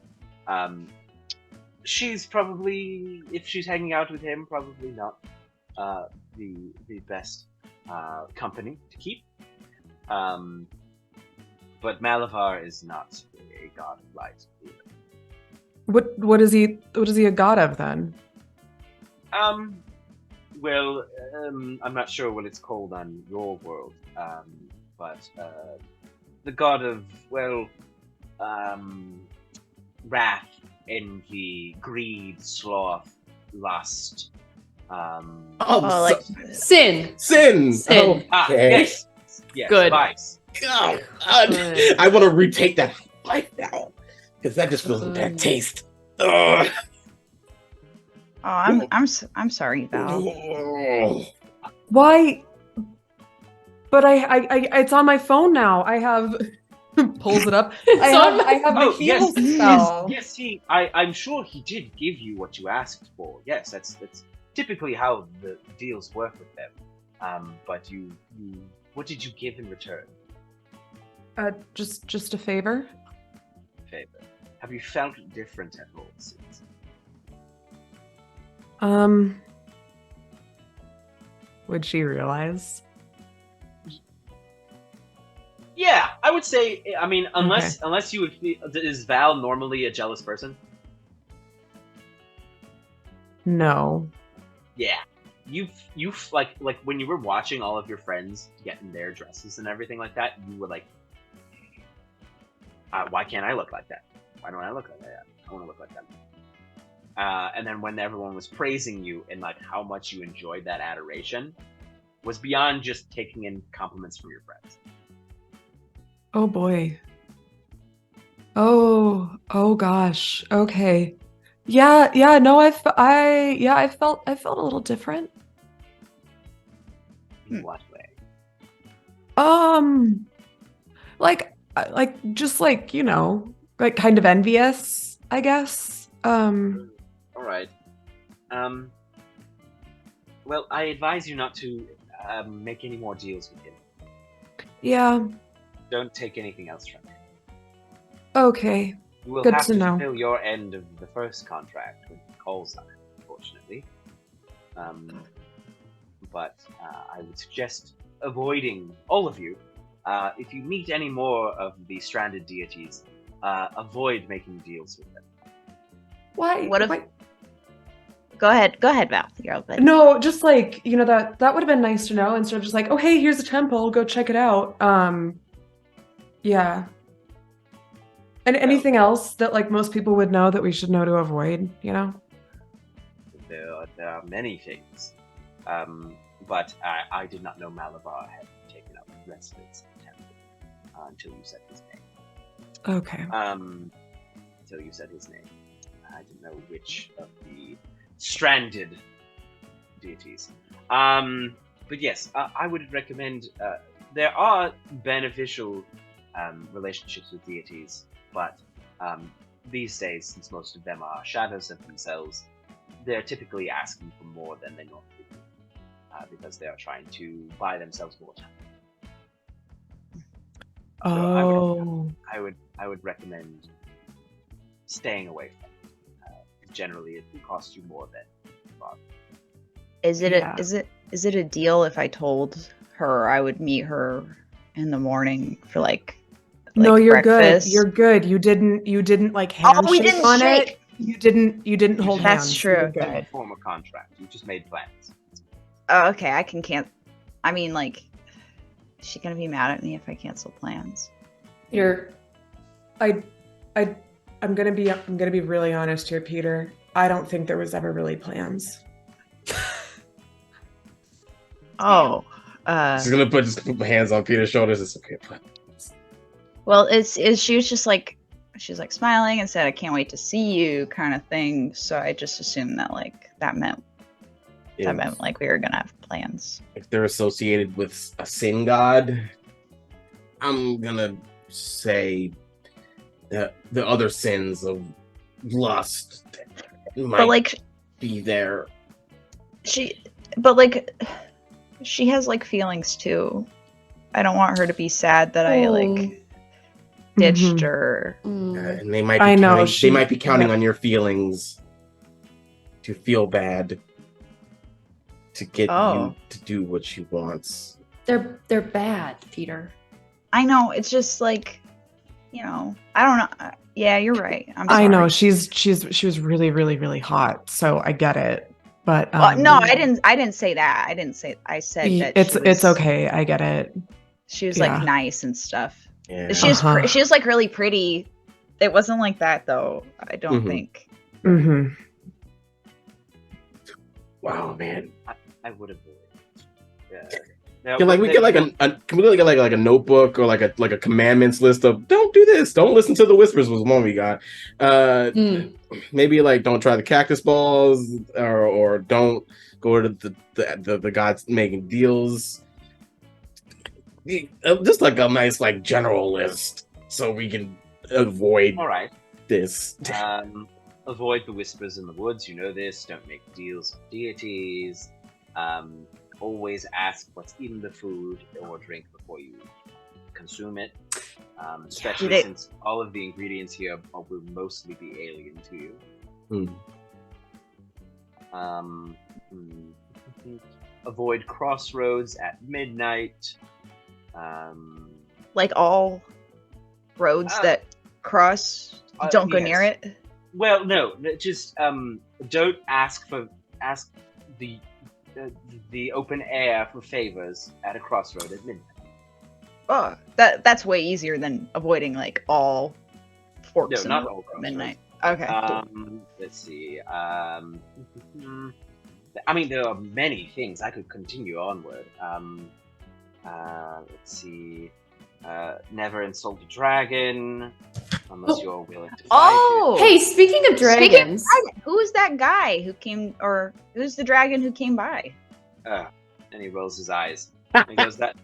She's probably, if she's hanging out with him, probably not the best company to keep. But Malavar is not a god of light either. What is he a god of then? Well, I'm not sure what it's called on your world, but the god of, wrath, envy, greed, sloth, lust. Like Sin. Sin. Sin. Okay. Yes, Good. vice. Oh, God. I want to retake that life now because that just feels like bad taste. Ugh. Oh, I'm sorry, Val. Why? But I it's on my phone now. I have pulls it up. I have Oh, a heal yes, spell. yes. I'm sure he did give you what you asked for. Yes, that's typically how the deals work with them. But you, what did you give in return? Just a favor. Favor. Have you felt different at all since? Would she realize? Yeah, I would say. I mean, unless you would feel, is Val normally a jealous person? No. Yeah, you like when you were watching all of your friends get in their dresses and everything like that, you were like, why can't I look like that? Why don't I look like that? I want to look like that. And then when everyone was praising you and like how much you enjoyed that adoration, was beyond just taking in compliments from your friends. Oh boy. Oh gosh. Okay. Yeah. No. I felt a little different. In what way? Like just like, you know, like kind of envious, I guess. All right. Well, I advise you not to make any more deals with him. Yeah. Don't take anything else from him. Okay. You will Good have to to know. fulfill your end of the first contract when he calls on it, unfortunately. But I would suggest avoiding, all of you, if you meet any more of the stranded deities, avoid making deals with them. Why? What if- why- Go ahead, Val. You're open. No, just like, that would have been nice to know instead of just like, oh, hey, here's a temple, go check it out. Yeah. And anything else that like most people would know that we should know to avoid, There are many things, but I did not know Malabar had taken up residence in the temple until you said his name. Okay. Until you said his name, I didn't know which of the stranded deities. But yes, I would recommend. There are beneficial relationships with deities, but these days, since most of them are shadows of themselves, they're typically asking for more than they normally do, because they are trying to buy themselves more time. Oh. So I would recommend staying away from it. Generally, it will cost you more than you bought. Is it Yeah. is it a deal if I told her I would meet her in the morning for like No, you're breakfast? good. You're good. You didn't like handshake we didn't on shake. it. You didn't hold That's hands. true. You're Didn't good. form a contract. You just made plans. Oh, okay, I can I mean, like, is she gonna be mad at me if I cancel plans? Peter, I'm gonna be really honest here, Peter. I don't think there was ever really plans. Oh, She's gonna put hands on Peter's shoulders. It's okay. well, she was just like, she's like smiling and said, "I can't wait to see you," kind of thing. So I just assumed that like that meant like we were gonna have plans. If they're associated with a sin god, I'm gonna say that the other sins of lust might But like be there. she has like feelings too. I don't want her to be sad that I like ditched Mhm. her. And they might be I know, they might be counting yeah. on your feelings to feel bad to get Oh. you to do what she wants. They're bad, Peter. I know, it's just like, I don't know. Yeah, you're right. I'm sorry. I know she was really, really, really hot, so I get it. But No, I didn't say that. I said that it's okay. I get it. She was Yeah. like nice and stuff. Yeah. She was Uh-huh. she was like really pretty. It wasn't like that though. I don't Mhm. think. Mm-hmm. Wow, man. I would avoid. Yeah. Can we get like a notebook or like a commandments list of don't do this, don't listen to the whispers was one we got. Maybe like don't try the cactus balls or don't go to the gods making deals. Just like a nice like general list so we can avoid All right. this. Avoid the whispers in the woods. You know this. Don't make deals with deities. Always ask what's in the food or drink before you consume it. Especially since all of the ingredients here will mostly be alien to you. Avoid crossroads at midnight. Like all roads that cross, don't go yes. near it. Well, no, just don't ask the open air for favors at a crossroad at midnight. Oh, that's way easier than avoiding like all forks. No, not all crossroads. Midnight. Okay. Let's see. I mean, there are many things. I could continue onward. Let's see. Never insult a dragon unless you're willing to fight Hey, speaking of dragons, who's that guy who came, or who's the dragon who came by? it. And he rolls his eyes. And he goes, that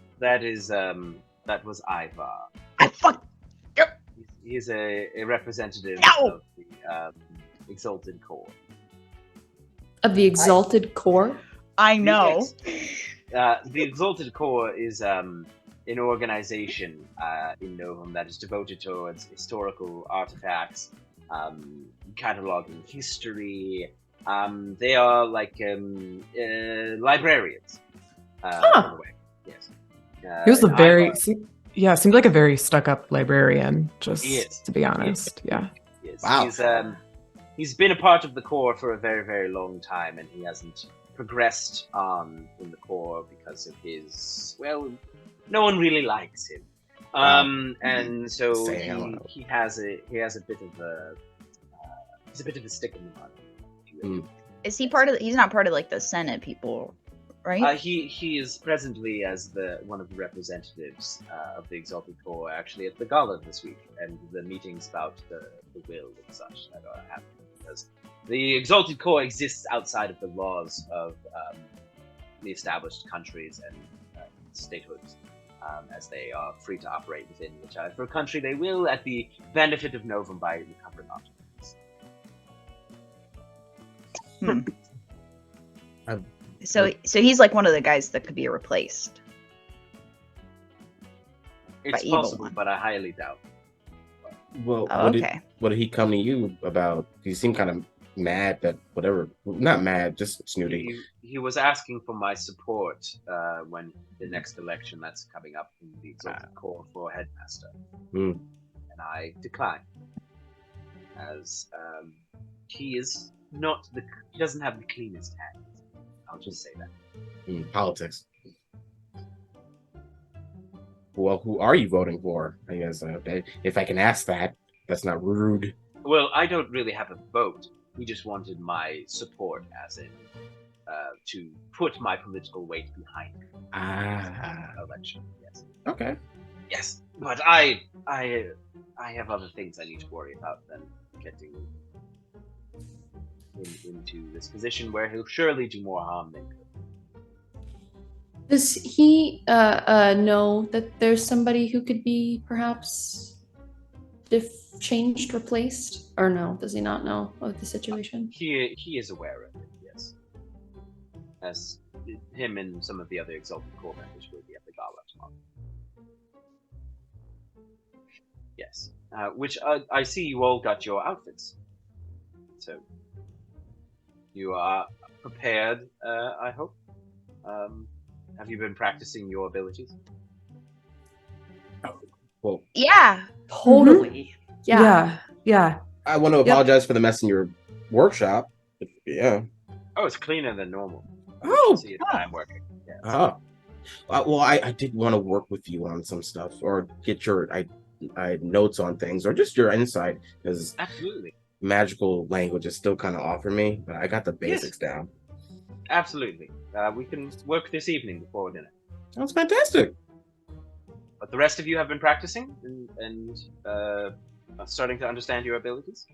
was Ivar. He's a representative of the Exalted Core. of the Exalted Core. I know. The Exalted Core is an organization in Novum that is devoted towards historical artifacts, cataloging history. They are like librarians. In a way. Yes. He was a and very Ivar- Yeah, seemed like a very stuck-up librarian, just He is. to be honest. Yeah. Yes. Wow. He's been a part of the Corps for a very, very long time, and he hasn't progressed in the Corps because of his, well, no one really likes him. And so Say hello. he has a bit of a he's a bit of a stick in the mud. if you will. Is he part of? He's not part of like the Senate people, right? He is presently as one of the representatives of the Exalted Corps actually at the gala this week, and the meetings about the will and such that are happening, because the Exalted Corps exists outside of the laws of the established countries and statehoods, as they are free to operate within whichever country they will at the benefit of Novum by recovering objects. So he's like one of the guys that could be replaced. It's Evil possible, one. but I highly doubt. Well, Oh, okay. what did he come to you about? He seemed kind of mad that whatever, not mad, just snooty. He was asking for my support when the next election that's coming up in the Exalted Corps for headmaster, and I declined, as he is not he doesn't have the cleanest hands. I'll just say that. Politics. Well, who are you voting for? I guess if I can ask that, that's not rude. Well, I don't really have a vote. He just wanted my support, as in to put my political weight behind election. Yes. Okay. Yes, but I have other things I need to worry about than getting into this position where he'll surely do more harm than good. Does he know that there's somebody who could be perhaps changed, replaced? Or no, does he not know of the situation? He is aware of it, yes. As him and some of the other Exalted Corps members will be at the gala tomorrow. Yes. Which I see you all got your outfits. So you are prepared, I hope. Have you been practicing your abilities? Well, Yeah. Totally. Yeah. Yeah. I want to apologize for the mess in your workshop. Yeah. Oh, it's cleaner than normal. Oh. See it when I'm working. Yes. Oh. Well, I did want to work with you on some stuff, or get your notes on things, or just your insight, because Absolutely. magical language is still kind of off for me, but I got the basics down. Absolutely. We can work this evening before dinner. That's fantastic. But the rest of you have been practicing and starting to understand your abilities?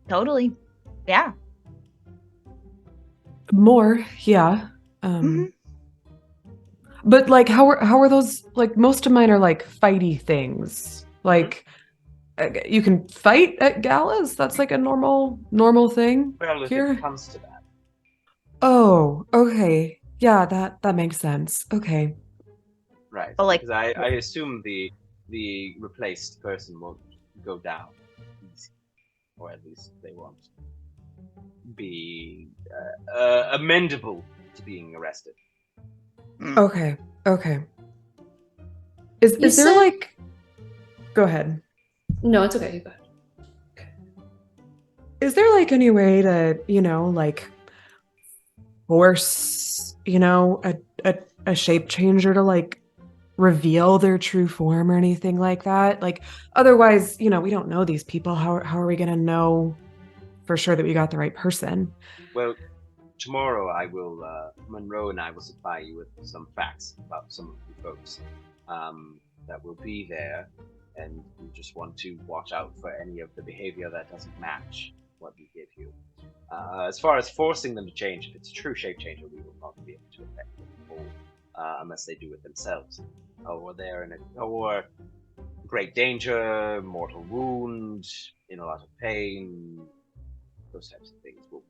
Totally. Yeah. More, yeah. But like, how are those? Like, most of mine are like fighty things. Like, you can fight at galas. That's like a normal thing. Well, if here. it comes to that. Oh, okay. Yeah, that makes sense. Okay. Right. But, like- because I assume the replaced person won't go down easy, or at least they won't be amendable to being arrested. Okay. Is there said- like? Go ahead. No, it's okay. Go ahead. Is there like any way to, like force, a shape changer to like reveal their true form or anything like that? Like, otherwise, we don't know these people. How are we gonna know for sure that we got the right person? Well, tomorrow I will, Monroe and I will supply you with some facts about some of the folks that will be there, and you just want to watch out for any of the behavior that doesn't match what we give you. As far as forcing them to change, if it's a true shape changer, we will not be able to affect them at all, unless they do it themselves, or they're in great danger, mortal wound, in a lot of pain. Those types of things will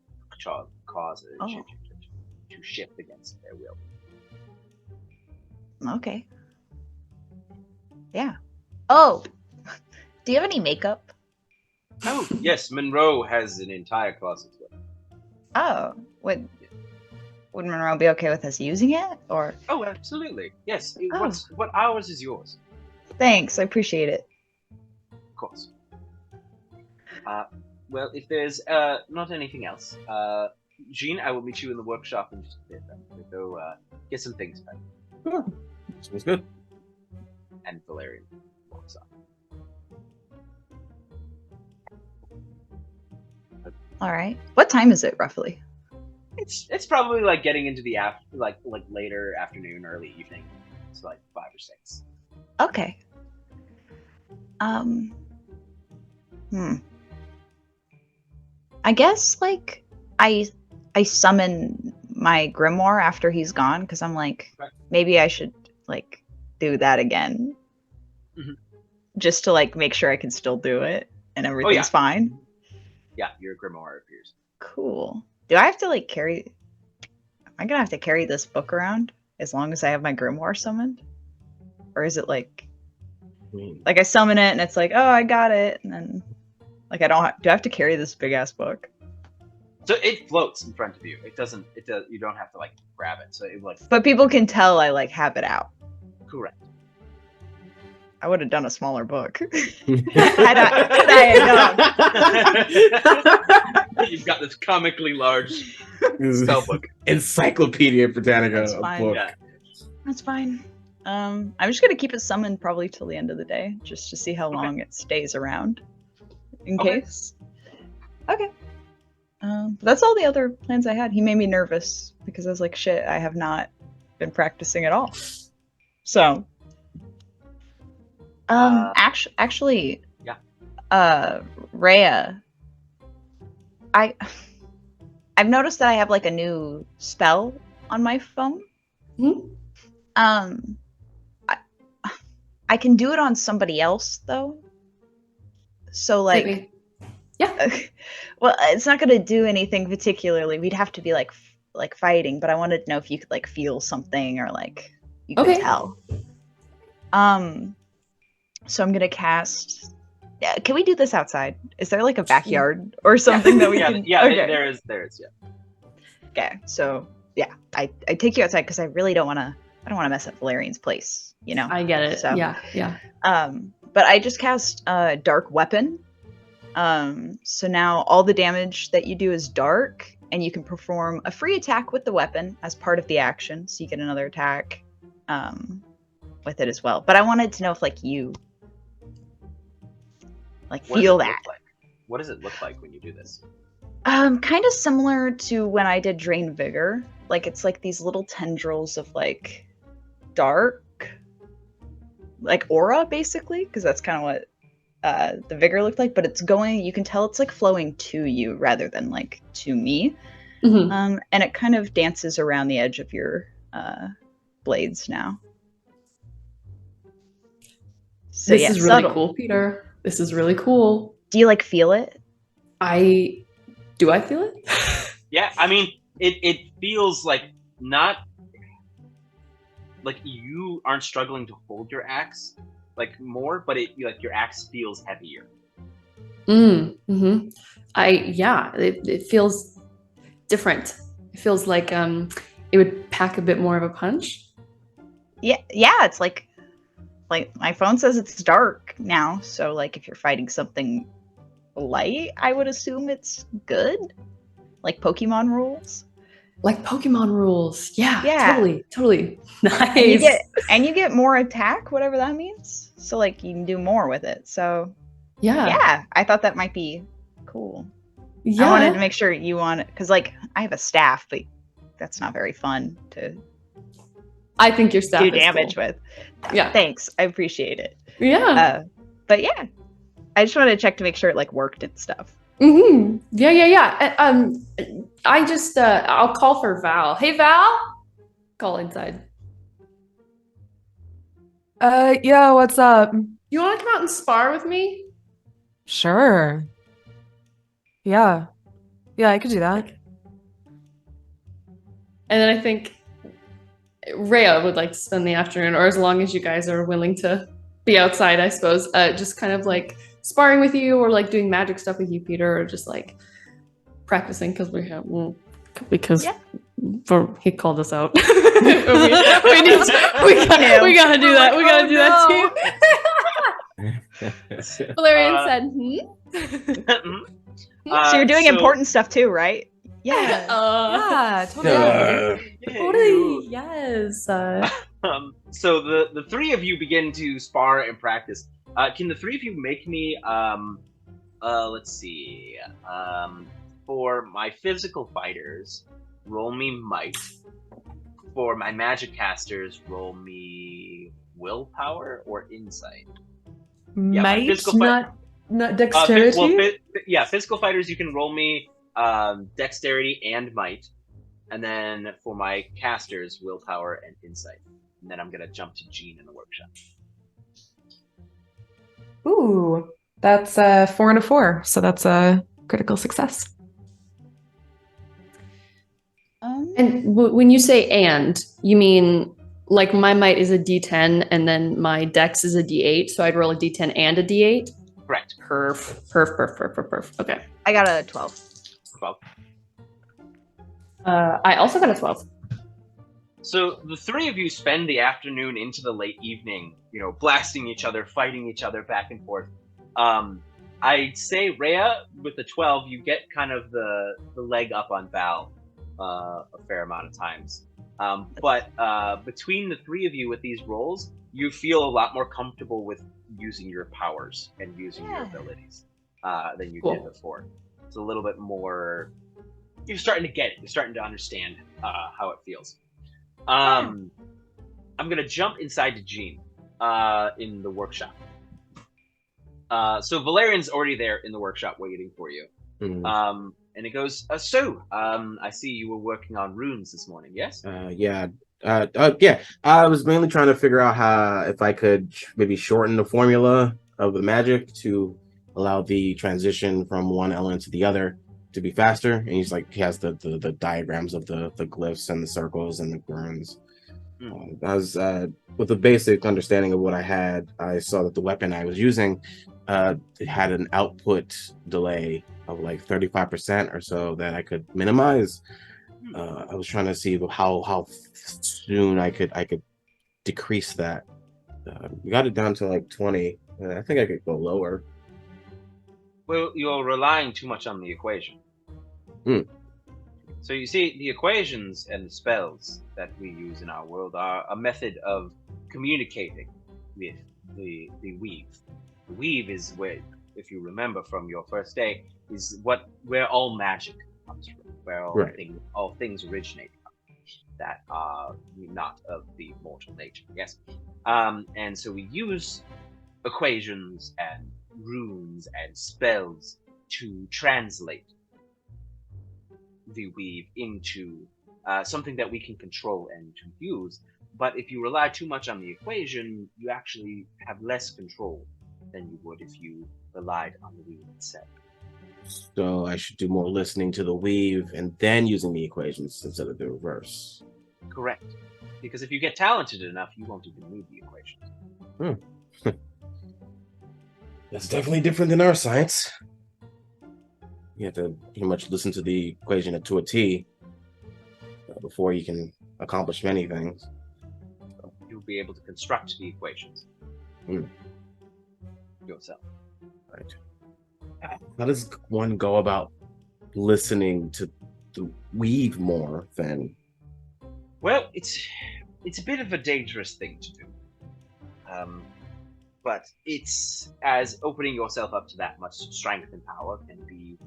cause a shape changer to shift against their will. Okay. Yeah. Oh, do you have any makeup? Oh, yes, Monroe has an entire closet. Oh, would Monroe be okay with us using it, or? Oh, absolutely. Yes. Oh. What ours is yours? Thanks, I appreciate it. Of course. Well, if there's not anything else, Jeane, I will meet you in the workshop in just a bit. We'll go get some things back. Sure. Sounds good. And Valerian walks off. All right. What time is it roughly? It's probably like getting into the like later afternoon, early evening. It's like 5 or 6. Okay. I guess like I summon my grimoire after he's gone because I'm like, maybe I should like do that again, just to like make sure I can still do it and everything's fine. Yeah, your grimoire appears. Cool. Do I have to like carry? Am I gonna have to carry this book around as long as I have my grimoire summoned, or is it like I summon it and it's like, oh, I got it, and then like I don't. Do I have to carry this big ass book? So it floats in front of you. It doesn't. It does. You don't have to like grab it. So it like. But people can tell I like have it out. Correct. I would have done a smaller book. had I known. You've got this comically large spell book. Encyclopedia Britannica That's fine. book. Yeah. That's fine. I'm just gonna keep it summoned probably till the end of the day, just to see how long it stays around, in case. Okay. That's all the other plans I had. He made me nervous because I was like, shit, I have not been practicing at all. So. Actually. Yeah. Rehya. I've noticed that I have like a new spell on my phone. I can do it on somebody else though. So like, well, it's not gonna do anything particularly. We'd have to be like fighting, but I wanted to know if you could like feel something or like you could tell. So I'm gonna cast. Yeah, can we do this outside? Is there like a backyard or something that we can? Yeah, okay. there is. Yeah. Okay, so yeah, I take you outside because I really don't want to. I don't want to mess up Valerian's place. You know. I get it. So, yeah. But I just cast Dark Weapon. So now all the damage that you do is dark, and you can perform a free attack with the weapon as part of the action. So you get another attack with it as well. But I wanted to know if like you feel that. What does it look like when you do this? Kind of similar to when I did Drain Vigor. Like it's like these little tendrils of like dark, like aura basically, because that's kind of what the Vigor looked like. But it's going. You can tell it's like flowing to you rather than like to me. And it kind of dances around the edge of your blades now. So, this is really subtle. Cool, Peter. This is really cool. Do you like feel it? Do I feel it? Yeah, I mean, it feels like not like you aren't struggling to hold your axe like more, but like your axe feels heavier. It feels different. It feels like it would pack a bit more of a punch. Yeah, it's like my phone says it's dark now, so like if you're fighting something light, I would assume it's good. Like Pokemon rules. Yeah. Totally. Nice. And you get more attack, whatever that means. So like you can do more with it. So yeah, I thought that might be cool. Yeah. I wanted to make sure you want it because like I have a staff, but that's not very fun to. I think your staff do damage cool. with. Yeah. Thanks. I appreciate it. Yeah. But yeah, I just wanted to check to make sure it like worked and stuff. Yeah. I just I'll call for Val. Hey Val, call inside. Yeah. What's up? You want to come out and spar with me? Sure. Yeah, I could do that. And then I think Rhea would like to spend the afternoon, or as long as you guys are willing to be outside, I suppose, just kind of like sparring with you or like doing magic stuff with you, Peter, or just like practicing because he called us out. we gotta do that. We gotta do that too. Valerian said, So you're doing important stuff too, right? Yeah. Yeah, totally. Totally. Yes. So the three of you begin to spar and practice. Can the three of you make me let's see, for my physical fighters, roll me might. For my magic casters, roll me willpower or insight. Yeah, my Might, physical not dexterity. Physical fighters, you can roll me dexterity and might. And then for my casters, willpower and insight. And then I'm going to jump to Jeane in the workshop. Ooh, that's 4 and a 4. So that's a critical success. And when you say "and," you mean like my might is a D10 and then my dex is a D8, so I'd roll a D10 and a D8? Correct. Perf. Okay. I got a 12. 12. I also got a 12. So the three of you spend the afternoon into the late evening, blasting each other, fighting each other back and forth. I'd say Rhea, with the 12, you get kind of the leg up on Val a fair amount of times. But between the three of you with these rolls, you feel a lot more comfortable with using your powers and using your abilities than you did before. It's a little bit more... You're starting to get it. You're starting to understand how it feels. I'm going to jump inside to Jeane in the workshop. So Valerian's already there in the workshop waiting for you. Mm-hmm. And it goes, I see you were working on runes this morning, yes? Yeah. I was mainly trying to figure out if I could maybe shorten the formula of the magic to allow the transition from one element to the other to be faster. And he has the diagrams of the glyphs and the circles and the runes. I was with the basic understanding of what I had, I saw that the weapon I was using it had an output delay of like 35% or so that I could minimize. I was trying to see how soon I could decrease that. We got it down to like 20. I think I could go lower. Well, you're relying too much on the equation. So you see, the equations and the spells that we use in our world are a method of communicating with the weave. The weave is where, if you remember from your first day, is where all magic comes from, where all things originate from, that are not of the mortal nature. Yes, and so we use equations and runes and spells to translate the weave into something that we can control and to use. But if you rely too much on the equation, you actually have less control than you would if you relied on the weave itself. So I should do more listening to the weave and then using the equations instead of the reverse. Correct. Because if you get talented enough, you won't even need the equations. That's definitely different than our science. You have to pretty much listen to the equation to a T before you can accomplish many things. You'll be able to construct the equations yourself. Right. How does one go about listening to the weave more than? Well, it's a bit of a dangerous thing to do. But it's as opening yourself up to that much strength and power can be,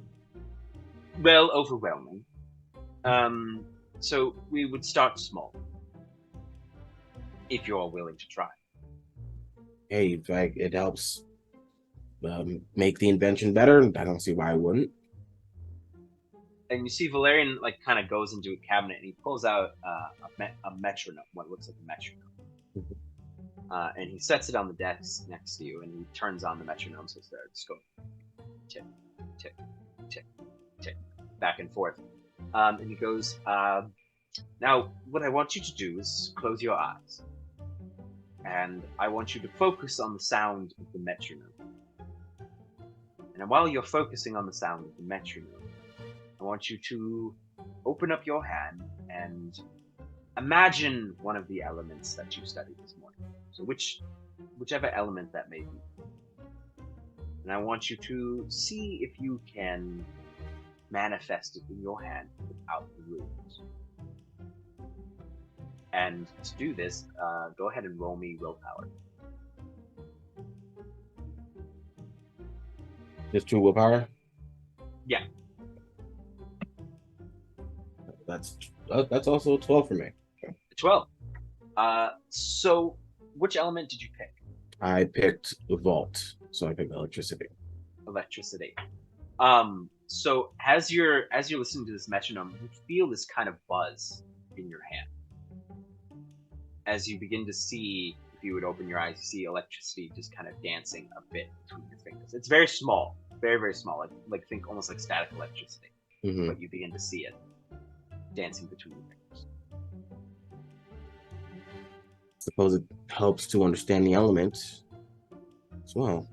well, overwhelming. So we would start small, if you're willing to try. Hey, it helps make the invention better. I don't see why I wouldn't. And you see Valerian kind of goes into a cabinet and he pulls out a metronome, what looks like a metronome. And he sets it on the desk next to you, and he turns on the metronome, so it starts going tick, tick, tick, tick, back and forth. And he goes, now, what I want you to do is close your eyes. And I want you to focus on the sound of the metronome. And while you're focusing on the sound of the metronome, I want you to open up your hand and imagine one of the elements that you studied this morning. So whichever element that may be. and I want you to see if you can manifest it in your hand without the runes. And to do this, go ahead and roll me willpower. Just 2 willpower? Yeah. That's also 12 for me. 12. So which element did you pick? I picked vault, so I picked electricity. Electricity. So as you're listening to this metronome, you feel this kind of buzz in your hand. As you begin to see, if you would open your eyes, you see electricity just kind of dancing a bit between your fingers. It's very small, very, very small, like think almost like static electricity. Mm-hmm. But you begin to see it dancing between your fingers. Suppose it helps to understand the element as well.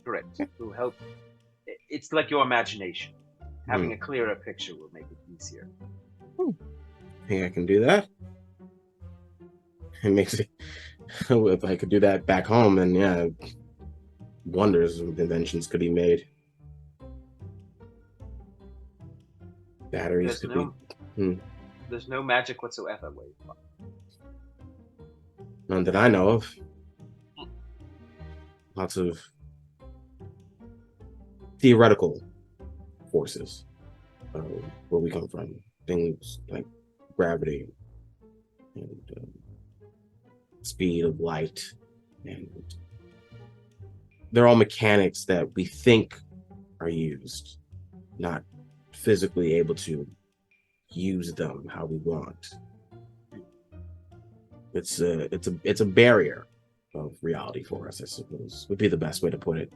Correct. It will help. It's like your imagination. Having a clearer picture will make it easier. I think I can do that. It makes it. If I could do that back home, then yeah, wonders of inventions could be made. Batteries could be. There's no magic whatsoever. None that I know of. Lots of theoretical forces where we come from. Things like gravity and speed of light, and they're all mechanics that we think are used, not physically able to use them how we want. It's a barrier of reality for us, I suppose, would be the best way to put it.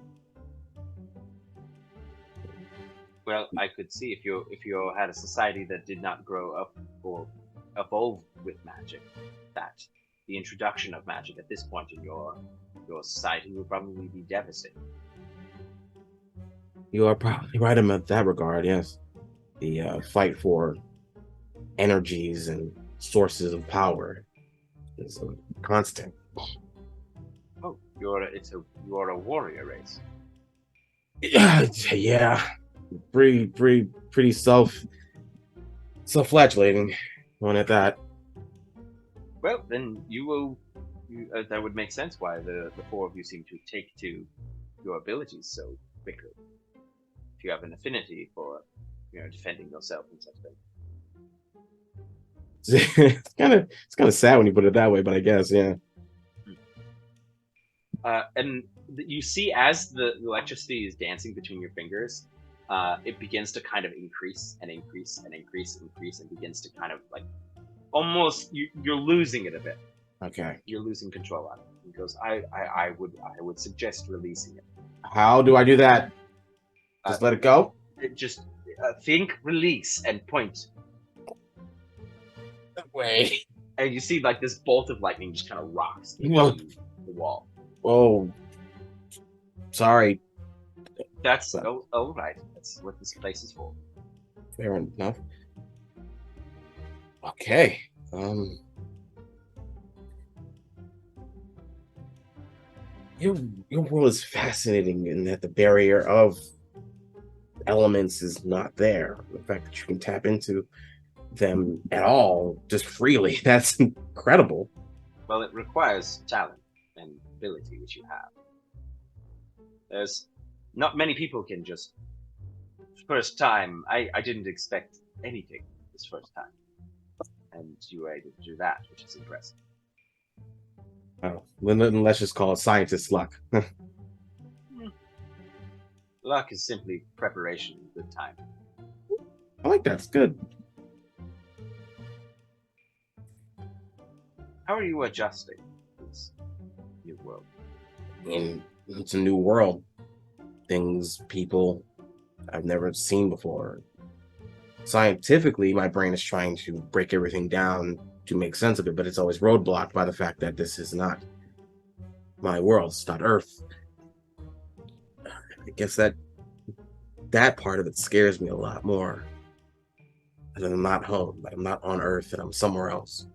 Well, I could see if you had a society that did not grow up or evolve with magic, that the introduction of magic at this point in your society would probably be devastating. You are probably right in that regard, yes. The fight for energies and sources of power is constant. Oh, you're a warrior race. Yeah, pretty self-flagellating one at that. Well, then that would make sense why the four of you seem to take to your abilities so quickly. If you have an affinity for, defending yourself and such things. It's kind of sad when you put it that way, but I guess, yeah. And you see as the electricity is dancing between your fingers, it begins to kind of increase and increase and increase and increase, and begins to kind of like almost you're losing it a bit. Okay. You're losing control on it. He goes, I would suggest releasing it. How do I do that? Just let it go? Just think, release, and point. That way. And you see like this bolt of lightning just kind of rocks into the wall. Oh, sorry. That's all right. That's what this place is for. Fair enough. Okay. Your world is fascinating in that the barrier of elements is not there. The fact that you can tap into them at all just freely, that's incredible. Well, it requires talent and ability, which you have. There's not many people can just first time. I didn't expect anything this first time, and you were able to do that, which is impressive. Oh, then let's just call it scientist luck. Luck is simply preparation and good time. I like that. It's good. How are you adjusting to this new world? It's a new world. Things, people I've never seen before. Scientifically, my brain is trying to break everything down to make sense of it, but it's always roadblocked by the fact that this is not my world. It's not Earth. I guess that part of it scares me a lot more. That I'm not home, that I'm not on Earth, and I'm somewhere else.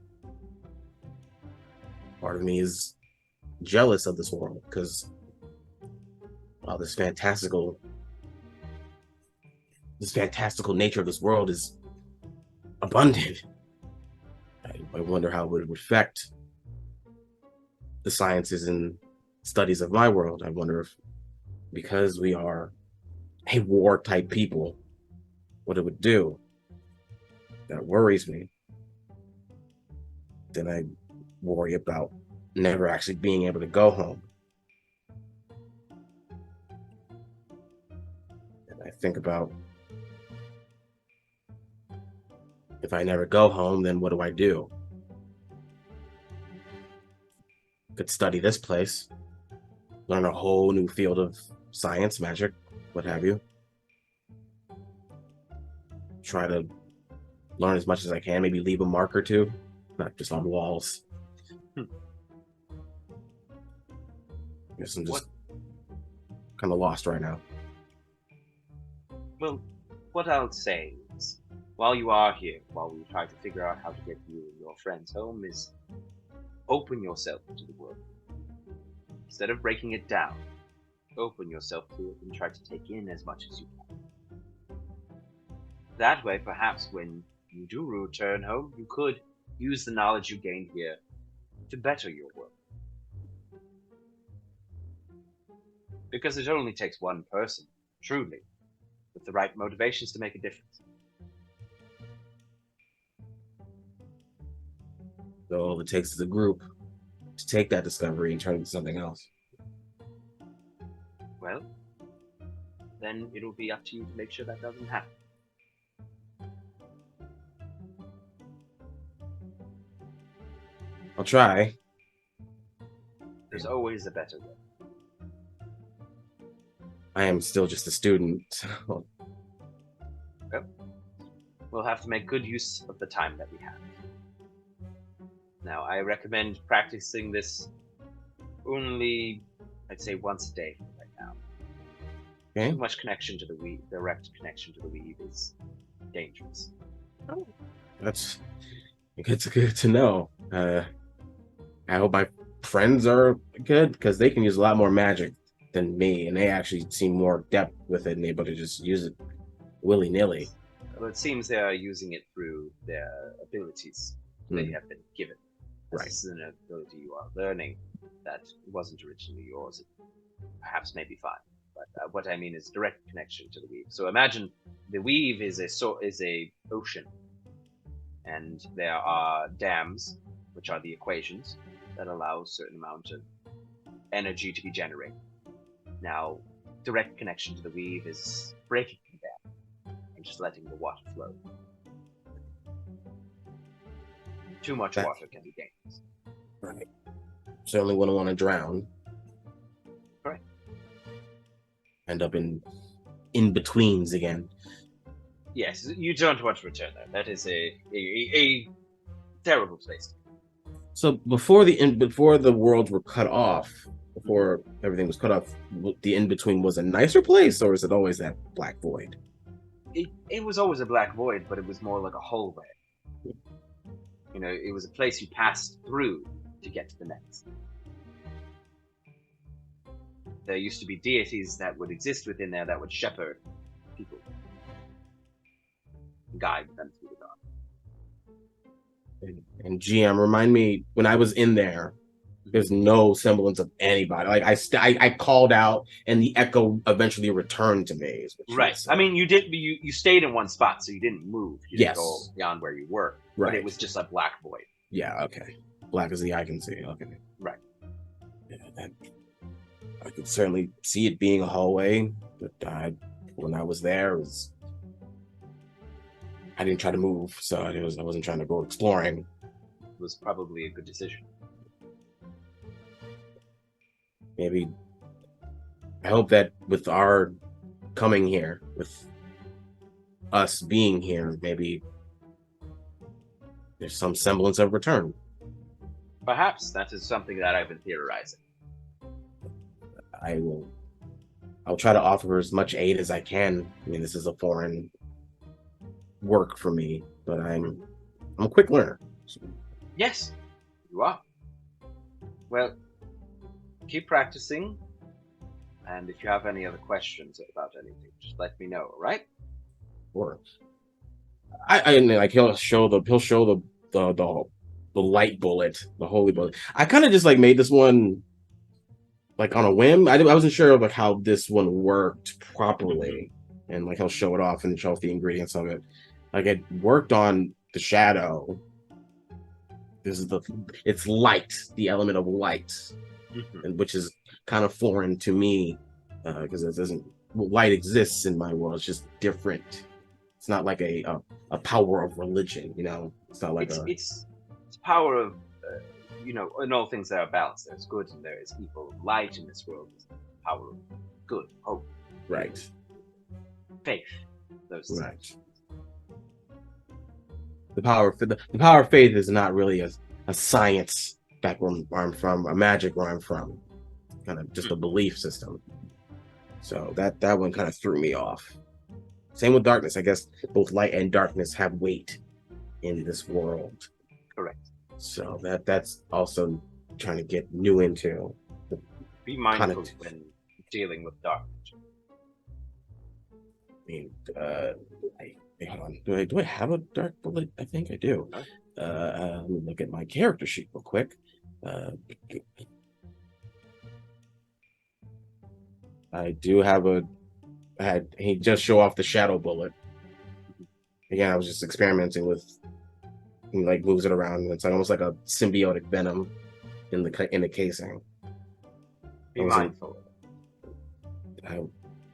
Part of me is jealous of this world because well, this fantastical nature of this world is abundant. I wonder how it would affect the sciences and studies of my world. I wonder if, because we are a war type people, what it would do. That worries me. Then I worry about never actually being able to go home. And I think about, if I never go home, then what do I do? Could study this place, learn a whole new field of science, magic, what have you. Try to learn as much as I can, maybe leave a mark or two, not just on walls. Guess I'm just kind of lost right now. Well, what I'll say is, while you are here, while we try to figure out how to get you and your friends home, is open yourself to the world. Instead of breaking it down, open yourself to it and try to take in as much as you can. That way, perhaps when you do return home, you could use the knowledge you gained here to better your world. Because it only takes one person, truly, with the right motivations to make a difference. So all it takes is a group to take that discovery and turn it into something else. Well, then it'll be up to you to make sure that doesn't happen. I'll try. There's always a better way. I am still just a student, so Well, we'll have to make good use of the time that we have. Now, I recommend practicing this only, I'd say, once a day right now. okay. Too much connection to the weave, direct connection to the weave, is dangerous. That's good to know. I hope my friends are good, because they can use a lot more magic than me, and they actually seem more adept with it and able to just use it willy-nilly. Well, it seems they are using it through their abilities they have been given. Right. This is an ability you are learning that wasn't originally yours. It perhaps may be fine, but what I mean is direct connection to the weave. So imagine the weave is a ocean, and there are dams, which are the equations that allow a certain amount of energy to be generated. Now, direct connection to the weave is breaking the dam and just letting the water flow. Too much water can be dangerous. Right. Certainly wouldn't want to drown. Right. End up in betweens again. Yes, you don't want to return there. That is a terrible place. So before the worlds were cut off, before everything was cut off, the in between was a nicer place, or is it always that black void? It was always a black void, but it was more like a hallway. You know, it was a place you passed through to get to the next. There used to be deities that would exist within there that would shepherd people, guide them through the dark. And GM, remind me, when I was in there, there's no semblance of anybody. Like I called out, and the echo eventually returned to me. Is what you Right. said. I mean, you did. You stayed in one spot, so you didn't move. You didn't go beyond where you were. Right. But it was just a black void. Yeah. Okay. Black as the eye can see. Okay. Right. Yeah. I could certainly see it being a hallway, but when I was there, I didn't try to move, so I wasn't trying to go exploring. It was probably a good decision. Maybe I hope that with our coming here, with us being here, maybe there's some semblance of return. Perhaps that is something that I've been theorizing. I'll try to offer as much aid as I can. I mean, this is a foreign work for me, but I'm a quick learner. So. Yes, you are. Well, keep practicing. And if you have any other questions about anything, just let me know, all right? Or I like he'll show the light bullet, the holy bullet. I kind of just like made this one like on a whim. I wasn't sure of like how this one worked properly, and like he'll show it off and show off the ingredients of it. Like it worked on the shadow. It's light, the element of light, and which is kind of foreign to me because it doesn't. Light exists in my world. It's just different. It's not like a power of religion, you know. It's not like it's power of you know, in all things there are balance. There's good and there is evil. Light in this world is the power of good, hope, right, faith. Those things. right. The power of faith is not really a science back where I'm from, a magic where I'm from, kind of just a belief system. So that one kind of threw me off. Same with darkness. I guess both light and darkness have weight in this world. Correct. So that's also trying to get new into. Be mindful when dealing with dark magic. I mean, hold on. Do I have a dark bullet? I think I do. Let me look at my character sheet real quick. I do have he just show off the shadow bullet. Again, I was just experimenting with, he like moves it around. It's like almost like a symbiotic venom in the casing. Be mindful.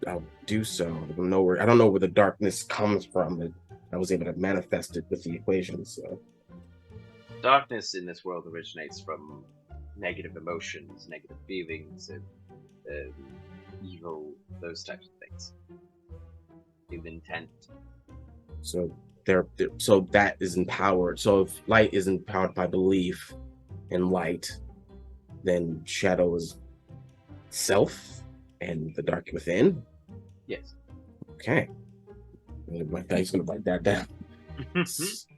I'll do so. I don't know where the darkness comes from. But I was able to manifest it with the equations. So. Darkness in this world originates from negative emotions, negative feelings, evil, those types of things. With intent. So so that is empowered. So if light is empowered by belief in light, then shadow is self and the dark within. Yes. Okay. My guy's gonna write that down.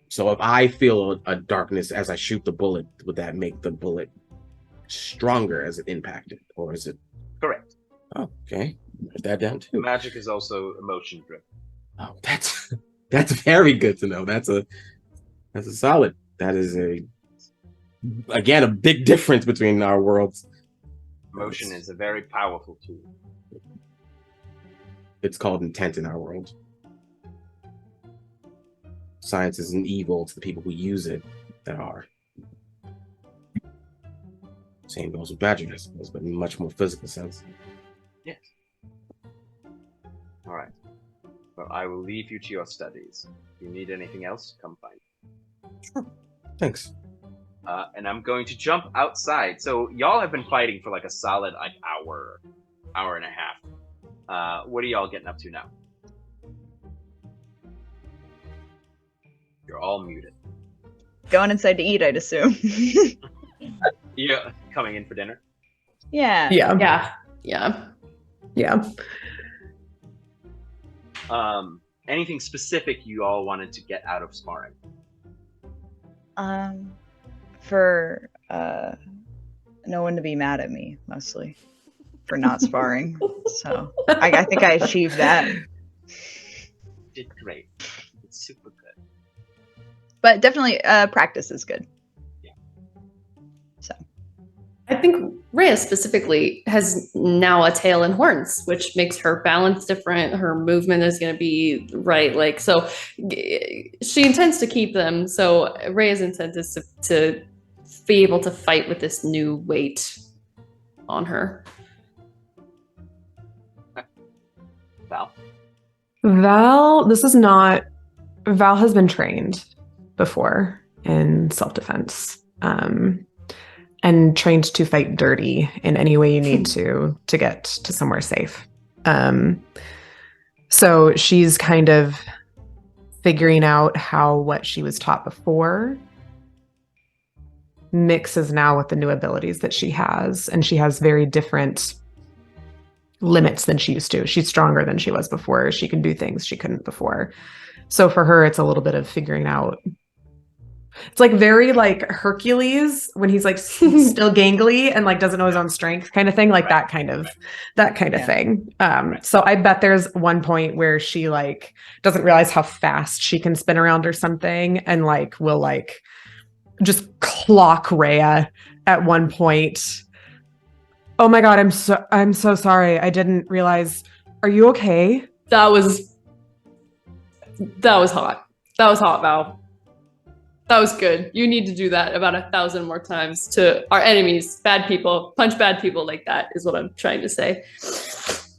So if I feel a darkness as I shoot the bullet, would that make the bullet stronger as it impacted, or is it? Correct. Oh, okay. Write that down too. Magic is also emotion driven. Oh, that's very good to know. That's a solid. That is again a big difference between our worlds. Emotion is a very powerful tool. It's called intent in our world. Science is an evil to the people who use it that are. Same goes with magic, I suppose, but in a much more physical sense. Yes. All right. Well, I will leave you to your studies. If you need anything else, come find me. Sure. Thanks. And I'm going to jump outside. So y'all have been fighting for like a solid hour and a half. What are y'all getting up to now? You're all muted. Going inside to eat, I'd assume. Yeah, coming in for dinner? Yeah. Anything specific you all wanted to get out of sparring? For no one to be mad at me, mostly for not sparring. So I think I achieved that. Did great. It's super good. But definitely practice is good. Yeah. So I think Rhea specifically has now a tail and horns, which makes her balance different. Her movement is going to be right. Like, so she intends to keep them. So Rhea's intent is to be able to fight with this new weight on her. Val has been trained before in self-defense. And trained to fight dirty in any way you need to get to somewhere safe. So she's kind of figuring out how what she was taught before mixes now with the new abilities that she has. And she has very different limits than she used to. She's stronger than she was before. She can do things she couldn't before. So for her, it's a little bit of figuring out It's like very like Hercules when he's like still gangly and like doesn't know his own strength kind of thing, like that kind of thing. So I bet there's one point where she like doesn't realize how fast she can spin around or something, and like will like just clock Rhea at one point. Oh my god, I'm so sorry. I didn't realize. Are you okay? That was hot. That was hot, Val. That was good. You need to do that about 1,000 more times to our enemies, bad people. Punch bad people like that is what I'm trying to say.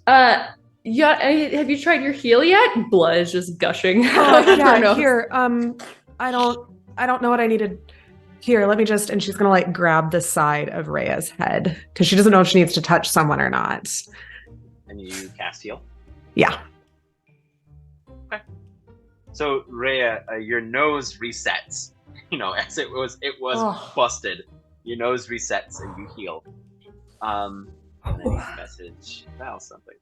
Yeah, have you tried your heal yet? Blood is just gushing. Yeah, here. I don't know what I needed. Here, let me just, and she's gonna like grab the side of Rhea's head because she doesn't know if she needs to touch someone or not. And you cast heal. Yeah. Okay. So Rhea, your nose resets. You know, as it was busted. Your nose resets and you heal. And then you message Val something.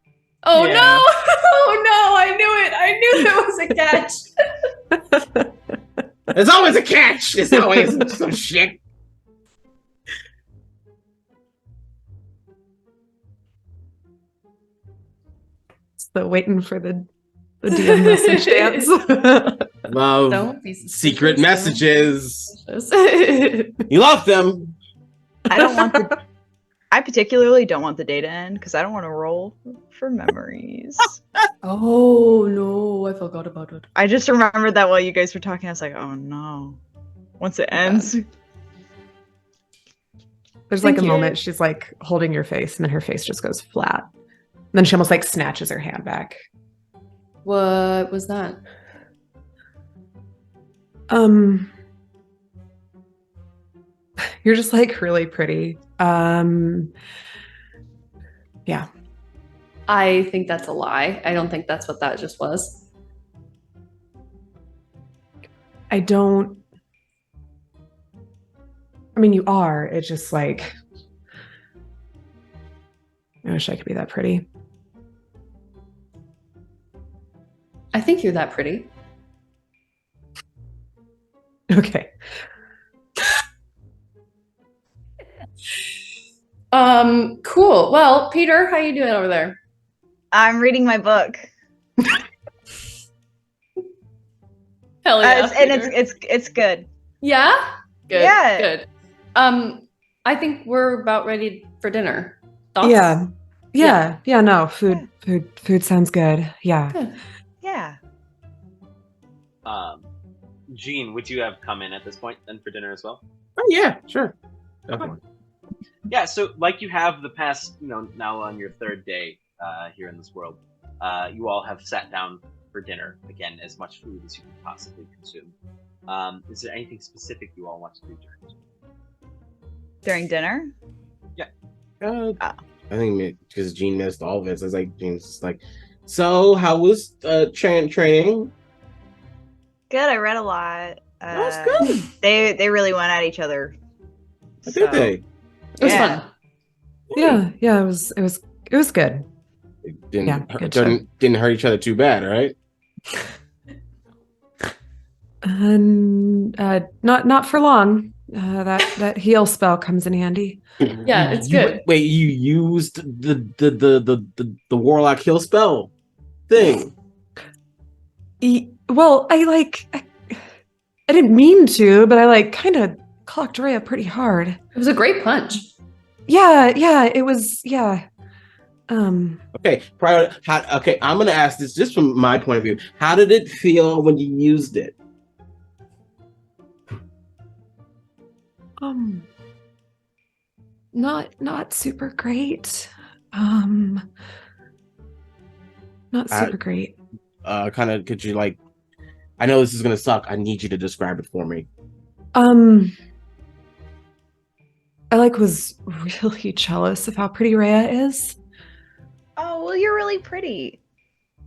Oh Yeah. no! Oh no! I knew there was a catch. There's always a catch. There's always some shit. So waiting for the DM message dance. Love Don't be secret suspicious, messages. don't. You love them. I particularly don't want the day to end because I don't want to roll for memories. Oh no, I forgot about it. I just remembered that while you guys were talking, I was like, oh no. Once it ends. There's like a moment she's like holding your face and then her face just goes flat. And then she almost like snatches her hand back. What was that? You're just like really pretty. Yeah. I think that's a lie. I don't think that's what that just was. I mean, you are. It's just like, I wish I could be that pretty. I think you're that pretty. Okay. Cool. Well, Peter, how you doing over there? I'm reading my book. Hell yeah. And Peter. it's good. Yeah? Good. Yeah. Good. I think we're about ready for dinner. Thoughts? Yeah. No, food sounds good. Yeah. Good. Yeah. Jeane, would you have come in at this point then for dinner as well? Oh yeah, sure. Definitely. Yeah, so like you have the past, now on your third day here in this world, you all have sat down for dinner. Again, as much food as you can possibly consume. Is there anything specific you all want to do During dinner? I think because Jeane missed all of it. So it's like Jeane's just like, so how was training? Good. I read a lot. That's good. They really went at each other. Did they? It was fun. Yeah. It was good. It didn't good didn't hurt each other too bad, right? And not for long. That heal spell comes in handy. Yeah, it's good. Wait, you used the warlock heal spell thing? Well, I didn't mean to, but I like kind of clocked Rhea pretty hard. It was a great punch. Yeah, it was. Yeah. Okay, I'm gonna ask this just from my point of view. How did it feel when you used it? Not super great. Not super great. Kind of, could you like? I know this is gonna suck. I need you to describe it for me. I was really jealous of how pretty Rhea is. Oh, well, you're really pretty.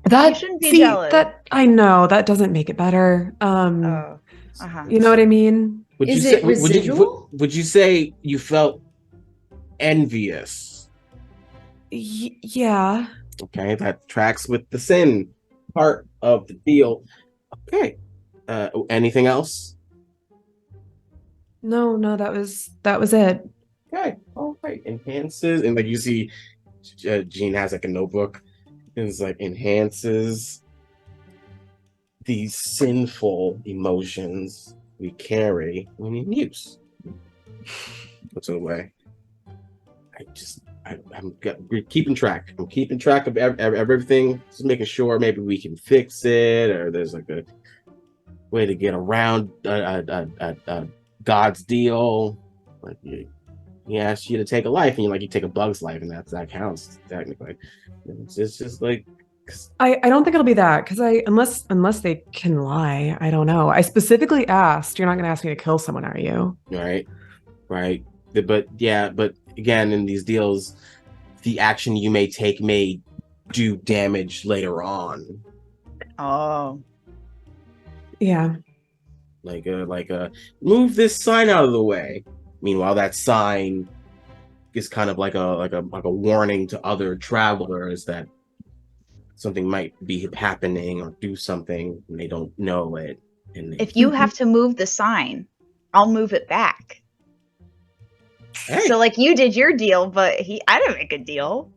That You shouldn't be jealous. That I know that doesn't make it better. You know what I mean? Is it residual? Would you say you felt envious? Yeah. Okay, that tracks with the sin part of the deal. Okay. Anything else? No, that was it. Okay, all right. Enhances, and like you see, Jeane has like a notebook. And it's like enhances these sinful emotions we carry when in use. Puts it away. We're keeping track. I'm keeping track of everything. Just making sure maybe we can fix it, or there's like a way to get around God's deal. Like he asks you to take a life, and you take a bug's life, and that counts technically. It's just like I don't think it'll be that because unless they can lie, I don't know. I specifically asked, you're not going to ask me to kill someone, are you? right. But again, in these deals, the action you may take may do damage later on. Oh. Yeah. Like move this sign out of the way. Meanwhile, that sign is kind of like a warning to other travelers that something might be happening or do something and they don't know it. And If you have to move the sign, I'll move it back. Hey. So like you did your deal, but I didn't make a deal.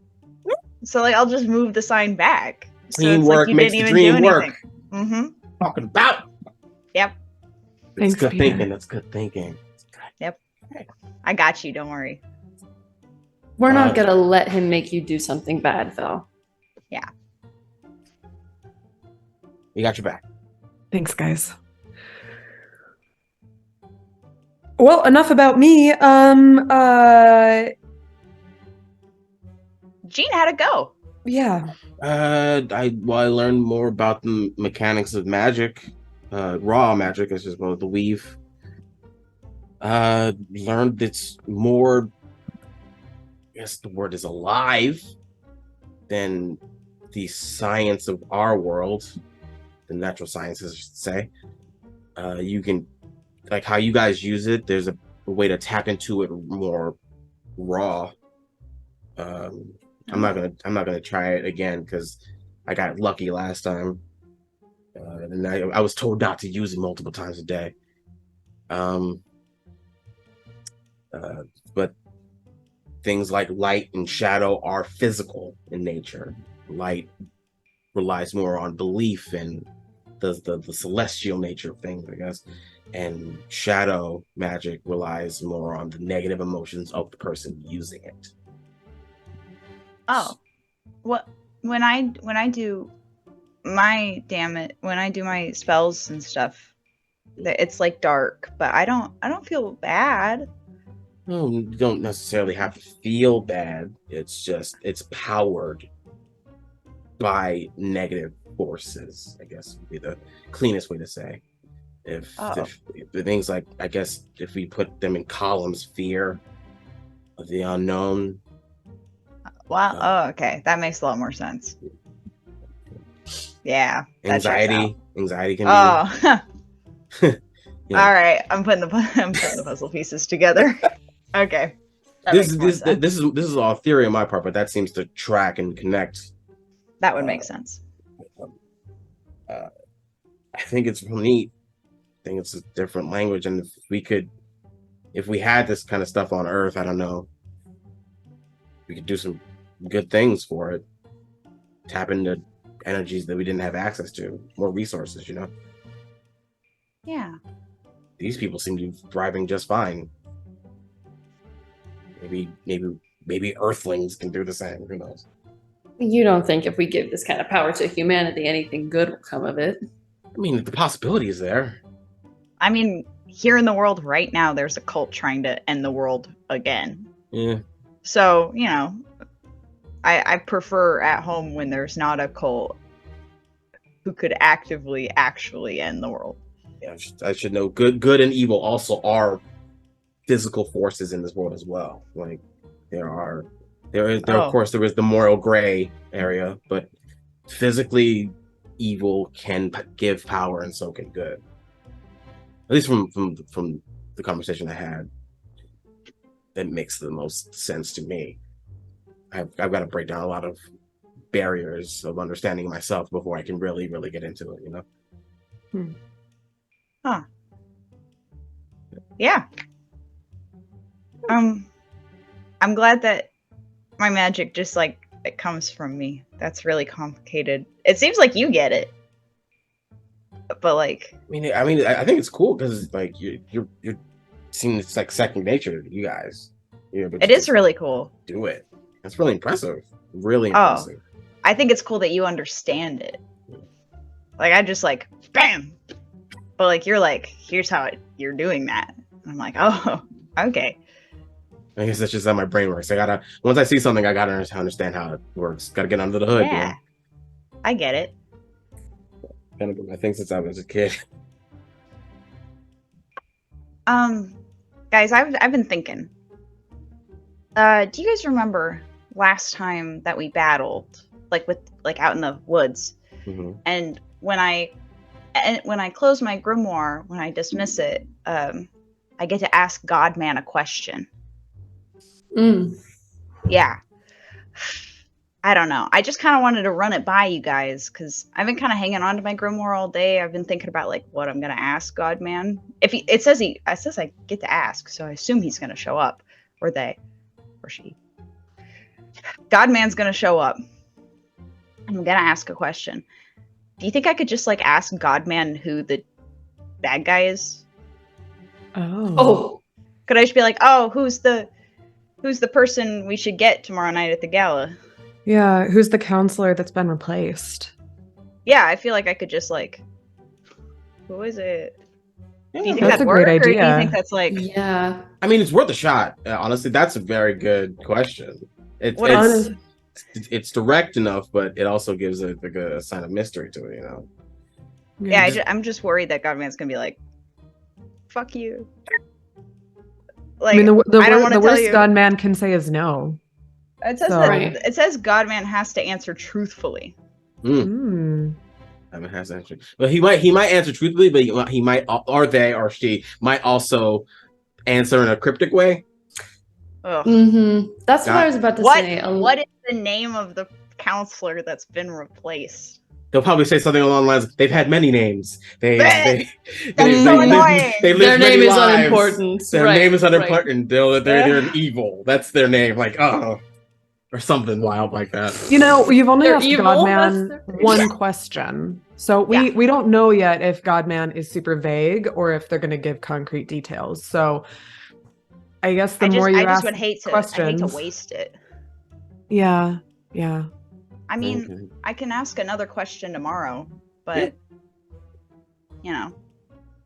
So like I'll just move the sign back. Teamwork makes the dream work. Mm-hmm. Talking about. Yep. That's Thanks, good Peter. thinking. That's good thinking. Yep. I got you. Don't worry. We're not gonna let him make you do something bad, though. Yeah. We got your back. Thanks, guys. Well, enough about me. Jeane, how'd it go? Yeah. I learned more about the mechanics of magic, raw magic, I suppose, the weave. Learned it's more, I guess the word is alive, than the science of our world, the natural sciences, I should say. You can, like how you guys use it, there's a way to tap into it more raw. I'm not gonna try it again because I got lucky last time, and I was told not to use it multiple times a day. But things like light and shadow are physical in nature. Light relies more on belief and the celestial nature of things, I guess, and shadow magic relies more on the negative emotions of the person using it. Oh, what when I do my when I do my spells and stuff, it's like dark, but I don't feel bad. No, you don't necessarily have to feel bad. It's powered by negative forces, I guess would be the cleanest way to say. If the things like, I guess if we put them in columns, fear of the unknown. Wow. Okay. That makes a lot more sense. Yeah. Anxiety can be. Oh. Yeah. All right. I'm putting the puzzle pieces together. Okay. This is all theory on my part, but that seems to track and connect. That would make sense. I think it's real neat. I think it's a different language, and if we had this kind of stuff on Earth, I don't know, we could do some good things for it. Tap into energies that we didn't have access to, more resources, you know. Yeah. These people seem to be thriving just fine. Maybe Earthlings can do the same. Who knows? You don't think if we give this kind of power to humanity, anything good will come of it? I mean, the possibility is there. I mean, here in the world right now, there's a cult trying to end the world again. Yeah. So, you know, I prefer at home when there's not a cult who could actually end the world. Yeah, I should know. Good and evil also are physical forces in this world as well. Like of course there is the moral gray area, but physically evil can give power, and so can good. At least from the conversation I had, that makes the most sense to me. I've got to break down a lot of barriers of understanding myself before I can really get into it, you know. Huh. Yeah. I'm glad that my magic just like it comes from me. That's really complicated. It seems like you get it, but like, I think it's cool because like you're seeing it's like second nature to you guys. it is really cool. Do it. That's really impressive. Really Oh, impressive. I think it's cool that you understand it. Like I just like bam, but like you're like, here's how you're doing that. And I'm like, oh, okay. I guess that's just how my brain works. Once I see something, I gotta understand how it works. Gotta get under the hood. Yeah, I get it. Kind of been my thing since I was a kid. Guys, I've been thinking. Do you guys remember last time that we battled, like out in the woods? Mm-hmm. And when I close my grimoire, when I dismiss it, I get to ask Godman a question. Yeah. I don't know. I just kind of wanted to run it by you guys because I've been kind of hanging on to my grimoire all day. I've been thinking about like what I'm gonna ask Godman. It says I get to ask, so I assume he's gonna show up, or they, or she. Godman's gonna show up. I'm gonna ask a question. Do you think I could just like ask Godman who the bad guy is? Oh. Could I just be like, oh, who's the person we should get tomorrow night at the gala? Yeah, who's the counselor that's been replaced? Yeah, I feel like I could just like, who is it? Yeah, do you think that's that'd a work, great or do you idea. think that's like, Yeah. I mean, it's worth a shot. Honestly, that's a very good question. It's direct enough, but it also gives it like a sign of mystery to it, you know? yeah, I'm just worried that Godman's gonna be like, fuck you. Like, I mean, I don't want to the tell worst you. Godman can say is no. It says So- that it says Godman has to answer truthfully. Hmm. I mean, has answered. But he might answer truthfully, but he might, or they or she might also answer in a cryptic way. Ugh. That's what I was about to say. What is the name of the counselor that's been replaced? They'll probably say something along the lines. They've had many names. That's so annoying. They lived Their many name is lives. unimportant. Their Right, name is right. unimportant. They're an evil. That's their name. Like, oh, or something wild like that. You know, you've only They're asked evil, Godman that's their- one question. So we don't know yet if Godman is super vague or if they're going to give concrete details. So I guess the more you I just ask would hate to questions, waste it. Yeah. I mean, Okay. I can ask another question tomorrow, but you know,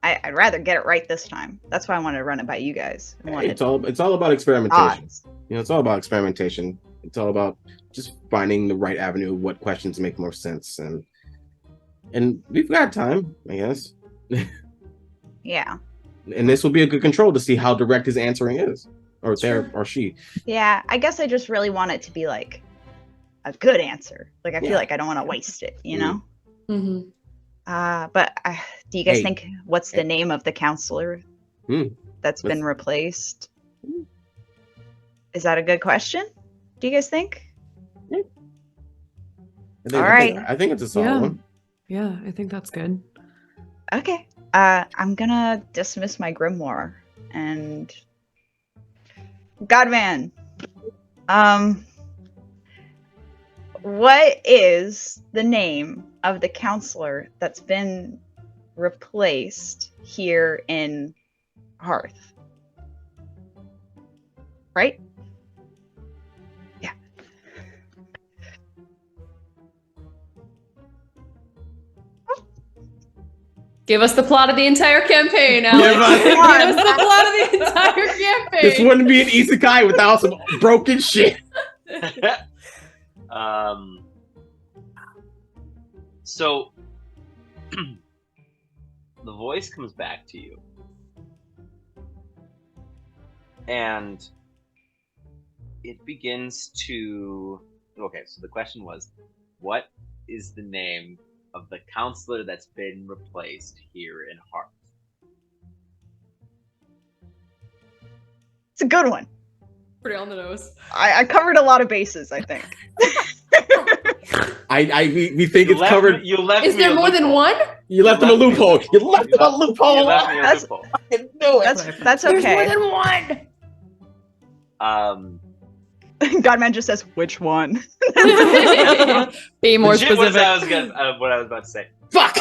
I'd rather get it right this time. That's why I wanted to run it by you guys. It's all about experimentation. odds. You know, it's all about experimentation. It's all about just finding the right avenue, what questions make more sense, and we've got time, I guess. Yeah. And this will be a good control to see how direct his answering is, or there or she. Yeah, I guess I just really want it to be like a good answer. Like I feel like I don't want to waste it, you know? But do you guys think what's the name of the counselor that's been replaced? Is that a good question? Do you guys think? I think it's a solid one. Yeah, I think that's good. Okay. I'm gonna dismiss my grimoire and Godman. What is the name of the counselor that's been replaced here in Hearth? Right? Yeah. Give us the plot of the entire campaign, Alex. Give us- Give us the plot of the entire campaign. This wouldn't be an isekai without some broken shit. So the voice comes back to you, and it begins to. Okay, so the question was, what is the name of the counselor that's been replaced here in Hearth? It's a good one. Pretty on the nose. I covered a lot of bases, I think. We think it's covered. You left. Is me there a more than loophole. one? You left him a loophole. You left him a loophole. You left me a That's- loophole. That's okay. There's more than one. Godman just says, which one? Be more legit was specific. what I was about to say. Fuck.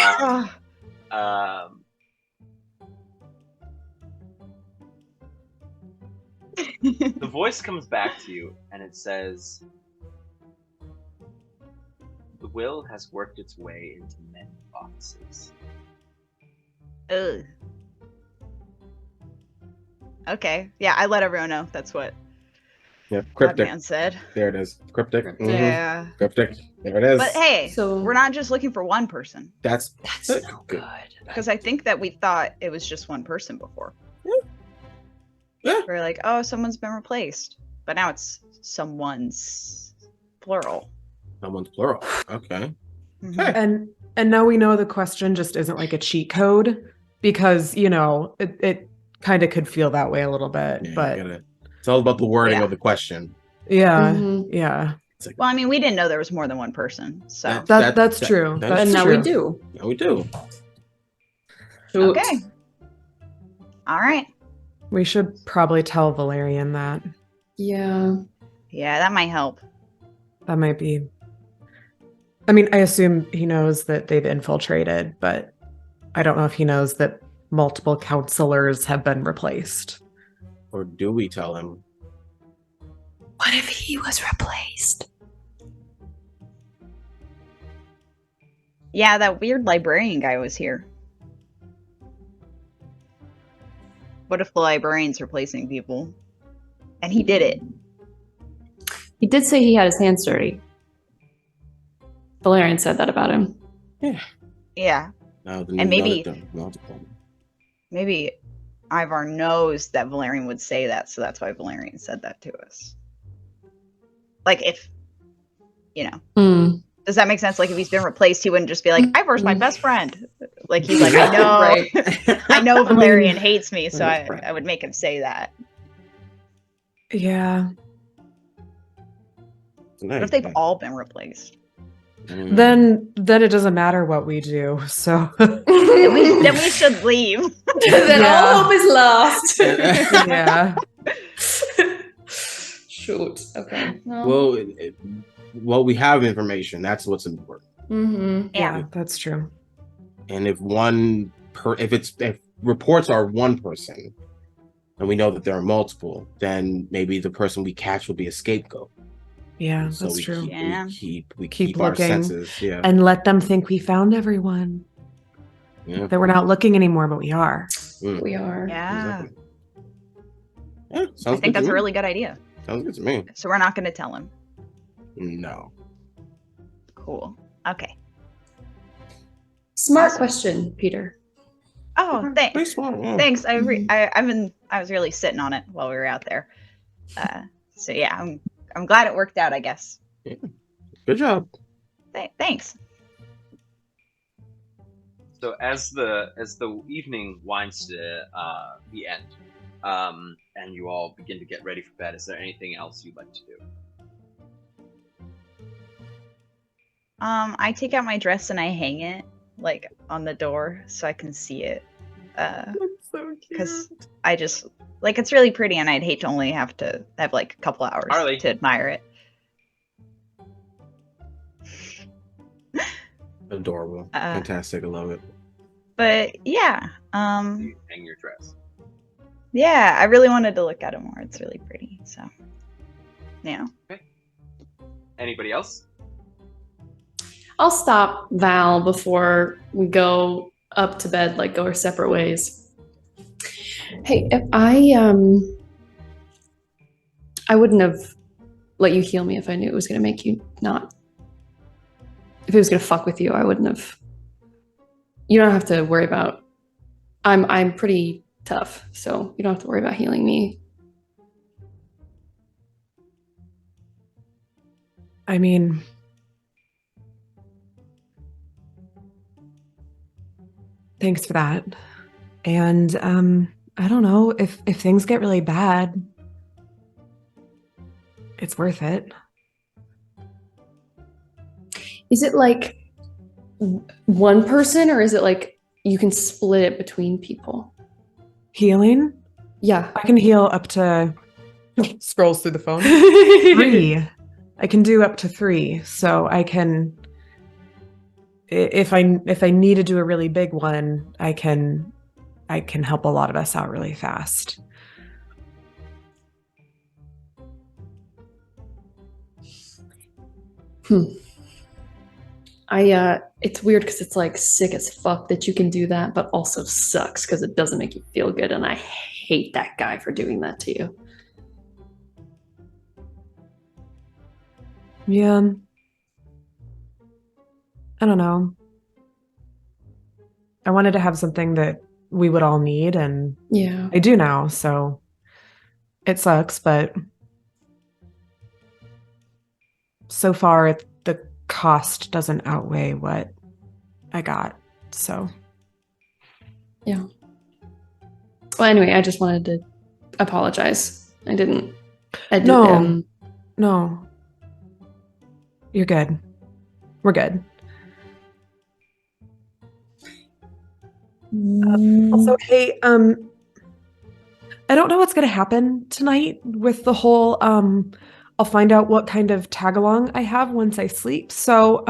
The voice comes back to you and it says, "The will has worked its way into many offices." Ugh. Okay. Yeah, I let everyone know. That's what Yeah, cryptic. Godman said. There it is. Cryptic. Cryptic. Mhm. Yeah. Cryptic. There it is. But hey, So we're not just looking for one person. That's so good. Because I think that we thought it was just one person before. Yeah. We're like, oh, someone's been replaced. But now it's someone's plural. Someone's plural. Okay. Mhm. Okay. And now we know the question just isn't like a cheat code because, you know, it kind of could feel that way a little bit. Yeah, but it's all about the wording Yeah. of the question. yeah, Mhm. yeah. It's like, Well, I mean, we didn't know there was more than one person. So, That's true. That's and now true. we do. yeah, we do. Shoot. okay. All right. We should probably tell Valerian that. Yeah. Yeah, that might help. That might be. I mean, I assume he knows that they've infiltrated, but I don't know if he knows that multiple counselors have been replaced. Or do we tell him? What if he was replaced? Yeah, that weird librarian guy was here. What if the librarian's replacing people? And he did it. He did say he had his hands dirty. Valerian said that about him. Yeah. Now the And maybe- multiple. Maybe Ivar knows that Valerian would say that, so that's why Valerian said that to us. Like, if, you know, Mm. does that make sense? Like, if he's been replaced, he wouldn't just be like, Ivar's my best friend. Like, he's like, I know, Right. I know I mean- Valerian hates me, so Best friend. I would make him say that. Yeah. What if they've all been replaced? Then it doesn't matter what we do. So Then we should leave. Then Yeah. all hope is lost. yeah. Shoot. Okay. No. Well, we have information. That's what's important. Mm-hmm. Yeah. That's true. And if if reports are one person, and we know that there are multiple, then maybe the person we catch will be a scapegoat. Yeah, So that's we true. Yeah. We Keep keep our looking. senses. Yeah. And let them think we found everyone. Yeah. That we're not looking anymore, but we are. Mm. We are. Yeah. Exactly. Yeah, sounds I good think to that's a me. really good idea. Sounds good to me. So we're not going to tell him. No. Cool. Okay. Smart Awesome. question, Peter. Oh, Pretty thanks. smart, yeah. Thanks. I was really sitting on it while we were out there. So yeah, I'm glad it worked out, I guess. Good job. Thanks. So as the evening winds to the end, and you all begin to get ready for bed, is there anything else you'd like to do? I take out my dress and I hang it like on the door so I can see it. That's so cute. Because I just like it's really pretty and I'd hate to only have to have like a couple hours Harley. to admire it. Adorable. Fantastic. I love it. But yeah, You hang your dress. yeah, I really wanted to look at it more. It's really pretty. So yeah. Anybody else? I'll stop Val before we go up to bed, like go our separate ways. Hey, if I wouldn't have let you heal me if I knew it was gonna make you not. If it was gonna fuck with you, I wouldn't have. You don't have to worry about. I'm pretty tough, so you don't have to worry about healing me. I mean, thanks for that. And I don't know if things get really bad, it's worth it. Is it like one person, or is it like you can split it between people? Healing? Yeah. I can heal up to Scrolls through the phone. 3. I can do up to 3, so I can. If I need to do a really big one, I can help a lot of us out really fast. It's weird because it's like sick as fuck that you can do that, but also sucks because it doesn't make you feel good, and I hate that guy for doing that to you. Yeah. I don't know. I wanted to have something that we would all need, and Yeah. I do now, so it sucks, but so far the cost doesn't outweigh what I got, so. Yeah. Well, anyway, I just wanted to apologize. I didn't. No. You're good. We're good. Also, hey, I don't know what's gonna happen tonight with the whole, I'll find out what kind of tag-along I have once I sleep, so,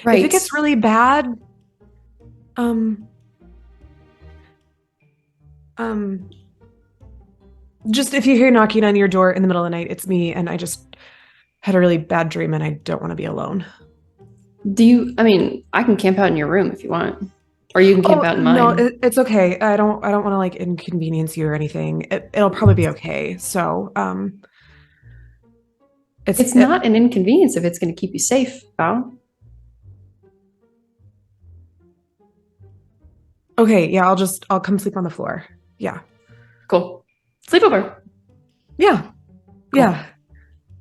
right. if it gets really bad, just if you hear knocking on your door in the middle of the night, it's me, and I just had a really bad dream and I don't want to be alone. I mean, I can camp out in your room if you want. Or you can camp out in mine. No, it's okay. I don't want to like inconvenience you or anything. It'll probably be okay. So, it's not an inconvenience if it's going to keep you safe, Val. Okay, yeah, I'll come sleep on the floor. Yeah. Cool. Sleepover. Yeah. Cool.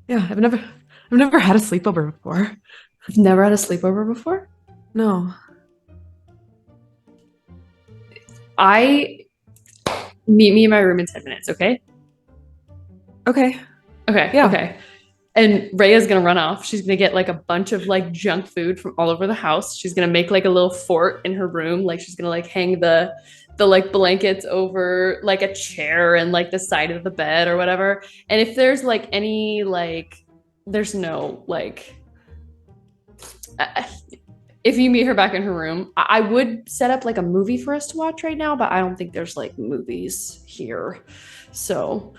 Yeah. I've never had a sleepover before. You've never had a sleepover before? No. Meet me in my room in 10 minutes, okay? Okay. Okay. Yeah. Okay. And Rhea's gonna run off. She's gonna get like a bunch of like junk food from all over the house. She's gonna make like a little fort in her room. Like she's gonna like hang the like blankets over like a chair and like the side of the bed or whatever. And if there's like any like, there's no like, if you meet her back in her room, I would set up like a movie for us to watch right now, but I don't think there's like movies here. So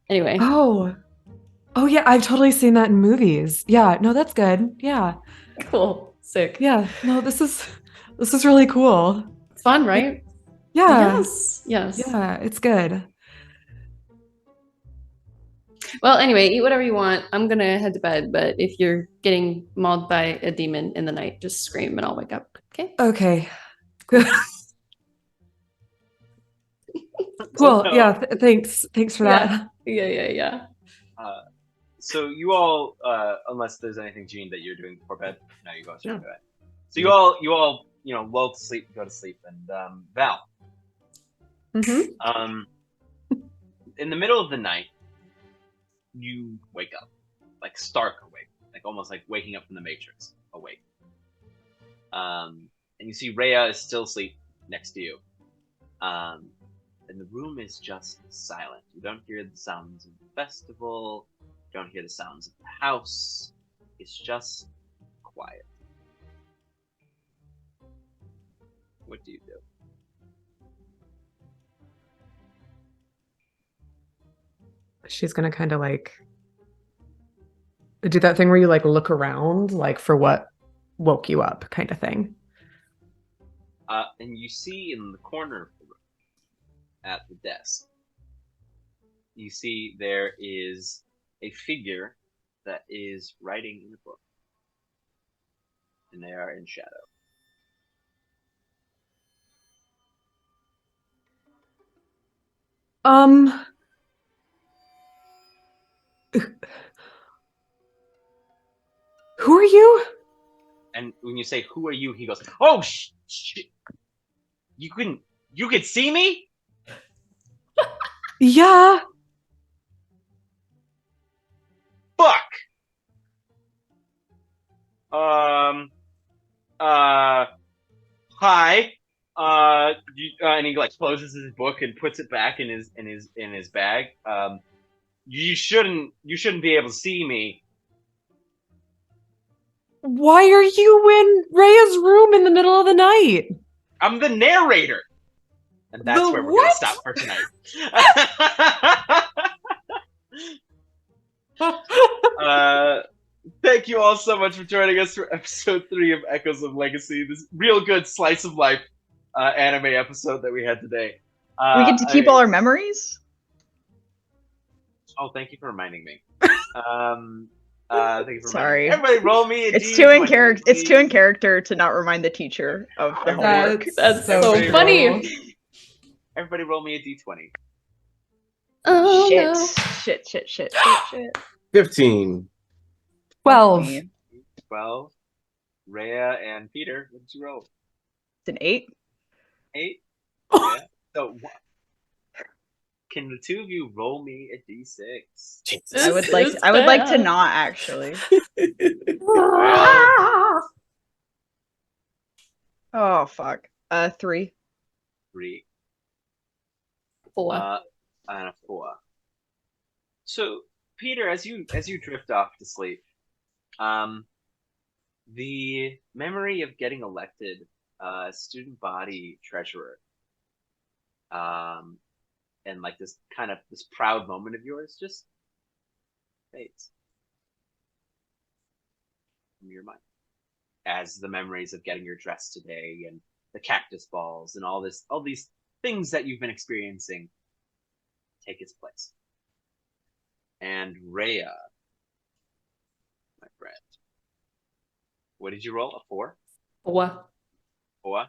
anyway. Oh yeah, I've totally seen that in movies. Yeah, no, that's good. Yeah. Cool. Sick. Yeah. No, this is really cool. It's fun, right? Yeah. Yes. Yeah, it's good. Well, anyway, eat whatever you want. I'm gonna head to bed, but if you're getting mauled by a demon in the night, just scream and I'll wake up. Okay? Okay. Good. Cool. Yeah, thanks for that. Yeah. So you all, unless there's anything, Jeane, that you're doing before bed, no, you go straight to bed. So you all, lull to sleep, go to sleep, and Val. Mm-hmm. In the middle of the night, you wake up, like stark awake, like almost like waking up from the Matrix, awake. And you see Rhea is still asleep next to you. And the room is just silent. You don't hear the sounds of the festival. You don't hear the sounds of the house. It's just quiet. What do you do? She's gonna kind of like do that thing where you like look around like for what woke you up kind of thing. And you see in the corner of the room at the desk, you see there is a figure that is writing in a book. And they are in shadow. Who are you? And when you say, "Who are you?" he goes, "Oh, shit! You could see me?" Yeah. Fuck. Hi. And he like closes his book and puts it back in his bag. You shouldn't be able to see me. Why are you in Rhea's room in the middle of the night? I'm the narrator. And that's The where we're what? gonna stop for tonight. Thank you all so much for joining us for episode 3 of Echoes of Legacy. This real good slice of life anime episode that we had today. We get to keep all our memories? Oh, thank you for reminding me. Thank you for Sorry. reminding me. Everybody roll me a It's D20, too in character. It's please. too in character to not remind the teacher of the homework. That's so Everybody funny. roll. Everybody roll me a D20. Oh, Shit. no. Shit. 15. 12. 12. Rhea and Peter, what did you roll? It's an 8. 8. Yeah. So, can the two of you roll me a D6? Jesus. I would like to not actually. Oh fuck. 3. 3. 4. And a 4. So, Peter, as you drift off to sleep, the memory of getting elected student body treasurer, and like this proud moment of yours just fades from your mind, as the memories of getting your dress today and the cactus balls and all these things that you've been experiencing take its place. And Rhea, my friend, what did you roll? A 4? 4. 4?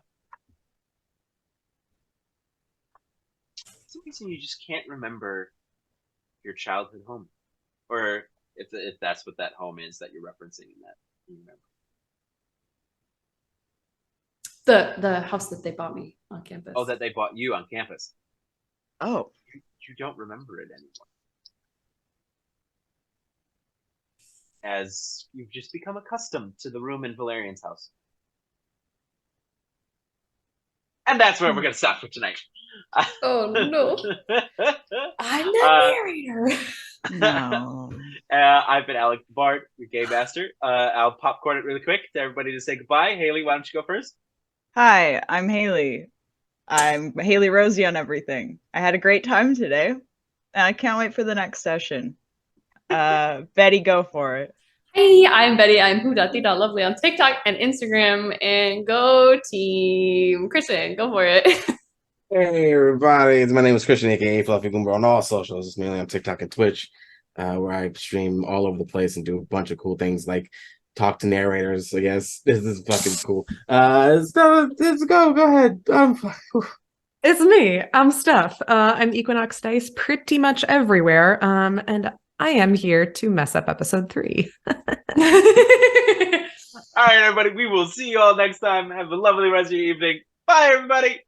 For some reason you just can't remember your childhood home, or if that's what that home is that you're referencing in that you remember. The house that they bought me on campus. Oh, that they bought you on campus. Oh. You don't remember it anymore, as you've just become accustomed to the room in Valerian's house. And that's where we're going to stop for tonight. Oh, no. I'm the narrator. No. I've been AlecTheBard, your Gamemaster. I'll popcorn it really quick to everybody to say goodbye. Haley, why don't you go first? Hi, I'm Haley. I'm HailieRosie on everything. I had a great time today. And I can't wait for the next session. Betty, go for it. Hey, I'm Betty. I'm Who.The.Lovely on TikTok and Instagram. And go team. Christian, go for it. Hey everybody, my name is Christian, aka AFluffyGoomba on all socials. It's mainly on TikTok and Twitch, where I stream all over the place and do a bunch of cool things like talk to narrators. I guess this is fucking cool. Let's go ahead. It's me. I'm Steph. I'm Equinoxdice pretty much everywhere. And I am here to mess up episode 3. All right, everybody. We will see you all next time. Have a lovely rest of your evening. Bye, everybody.